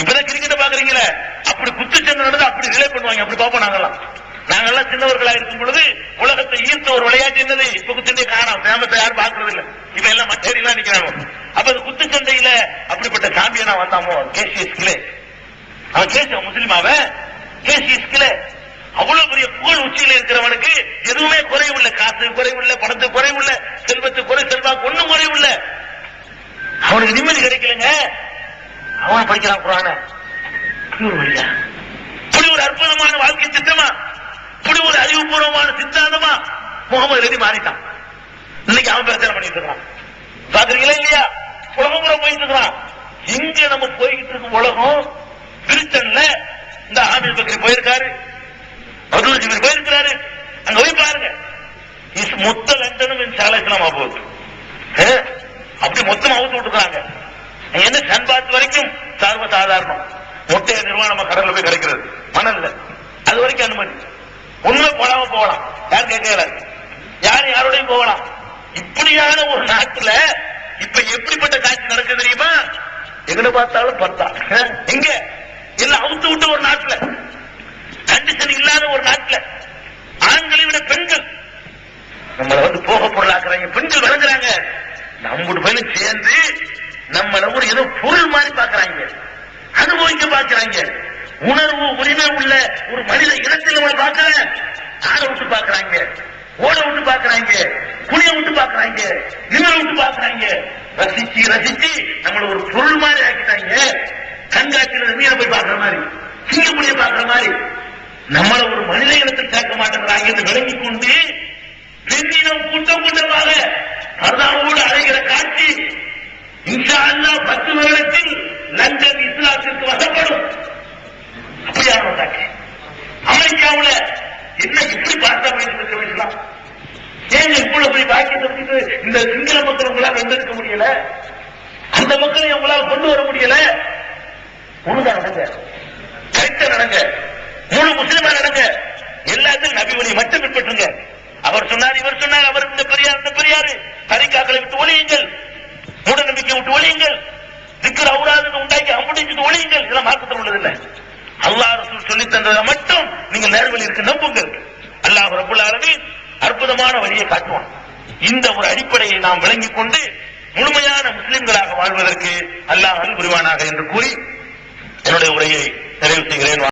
இப்பதான் கிரிக்கெட்டை பாக்குறீங்களே, அப்படி குத்து சண்டை நடந்து அப்படி ரிலே பண்ணுவாங்க. அப்படி பார்ப்போம் நாங்கெல்லாம் சின்னவர்களா இருக்கும் பொழுது உலகத்தை ஈர்த்த ஒரு விளையாட்டு என்னது? இப்ப குத்துச்சண்டை காணும், ஃபேமஸா யாரும் பாக்குறது இல்ல. இப்ப எல்லாம் மற்றடிலாம் நிக்கிறாங்க. அப்ப அந்த குத்துச்சண்டையில அப்படிப்பட்ட சாம்பியனா வந்தாமோ கேசிஎஸ் கிளே. அவன் கேச முஸ்லிமாவ கேசிஎஸ் கிளே. அவ்வளவு பெரிய புகழ் உச்சியில இருக்கிறவனுக்கு எதுவுமே குறைவுள்ள, காசு குறைவுள்ள, பணத்து குறைவுள்ள, செல்வத்து குறை, செல்வாக்கு ஒண்ணும் குறைவுள்ள. அவனுக்கு நிம்மதி கிடைக்கலங்க. அவன் படிக்கிறான் குரான. இப்படி ஒரு அற்புதமான வாழ்க்கை திட்டமா, இப்படி ஒரு அறிவுபூர்வமான சித்தாந்தமா முகமது அலி மாறிட்டான். இன்னைக்கு அவன் பிரச்சனை பண்ணிட்டு இருக்கான். பாக்குறீங்களா இல்லையா? உலகம் கூட போயிட்டு இருக்கான். எங்க நம்ம போய்கிட்டு இருக்கும் உலகம்? பிரிட்டன்ல இந்த ஆமிர் பக்ரி போயிருக்காரு, அப்துல் ஜபீர் போயிருக்கிறாரு. அங்க போய் பாருங்க, மொத்த லண்டனும் சாலைசனமா போகுது. அப்படி மொத்தம் அவுத்து விட்டுருக்காங்க. என்ன சன்பாத் வரைக்கும் சர்வசாதாரணம். முட்டைய நிர்வாணம் நம்ம கடல்ல போய் கிடைக்கிறது, மணல்ல. அது வரைக்கும் அனுமதி. உண்மை போடாம போகலாம், யாரும் கேட்கல. யாரும் யாரோடையும் போகலாம். இப்படியான ஒரு நாட்டுல இப்ப எப்படிப்பட்ட காட்சி நடக்குது தெரியுமா? எங்க பார்த்தாலும் பார்த்தா எங்க எல்லாம் அவுத்து விட்ட ஒரு நாட்டுல, கண்டிஷன் இல்லாத ஒரு நாட்டுல, ஆண்களை விட பெண்கள் நம்மளை வந்து போக பொருளாக்குறாங்க. பெண்கள் வழங்குறாங்க. நம்மளோட பையனும் சேர்ந்து நம்மள ஒரு ஏதோ பொருள் மாதிரி பாக்குறாங்க, அனுபவிக்க பாக்குறாங்க. உணர்வு உரிமை உள்ள ஒரு மனித இனத்தில் நம்ம பார்க்கல. ஆட விட்டு பாக்குறாங்க, ஓட விட்டு பாக்குறாங்க, குனிய விட்டு பாக்குறாங்க, நிமிர விட்டு பாக்குறாங்க. ரசிச்சு ரசிச்சு நம்மள ஒரு பொருள் மாதிரி ஆக்கிட்டாங்க. கண்காட்சியில் மீன போய் பாக்குற மாதிரி, சிங்கப்புலிய பாக்குற மாதிரி நம்மள ஒரு மனித இனத்தில் சேர்க்க மாட்டேங்கிறாங்க என்று விளங்கிக் கொண்டு பெண்ணினம் கூட்டம் கூட்டமாக பர்தாவோடு அழைகிற காட்சி இன்ஷா அல்லாஹ் 10 வருடத்தில் லண்டன் இஸ்லாத்திற்கு வசப்படும். அப்படியான காட்சி. அமெரிக்காவில் என்ன இப்படி பார்த்தா பேசலாம்? ஏங்க இவ்வளவு போய் பாக்கியத்தை இந்த சிங்கள மக்கள் உங்களால் வென்றெடுக்க முடியல? அந்த மக்களை உங்களால் கொண்டு வர முடியல? ஒழுங்கா நடங்க, கரெக்டா நடங்க, முழு முஸ்லிமா நடங்க. எல்லாத்தையும் நபி வழியை மட்டும் பின்பற்றுங்க. அவர் சொன்னார், இவர் சொன்னார், அவர் இந்த பெரியார் தரிகாக்களை விட்டு ஒழியுங்கள், மூட நம்பிக்கை விட்டு ஒழியுங்கள், திக்ர் அவுராது உண்டாக்கி அம்புடிச்சு ஒழியுங்கள். இதெல்லாம் மார்க்கத்தில் உள்ளதில்லை. அல்லாஹ் ரசூல் சொல்லி தந்ததை மட்டும் நீங்கள் நேர்வழி இருக்கு நம்புங்கள். அல்லாஹ் ரப்பல் ஆலமீன் அற்புதமான வழியை காட்டுவான். இந்த ஒரு அடிப்படையை நாம் விளங்கிக் கொண்டு முழுமையான முஸ்லிம்களாக வாழ்வதற்கு அல்லாஹ் அருள் புரிவானாக என்று கூறி என்னுடைய உரையை நிறைவு செய்கிறேன்.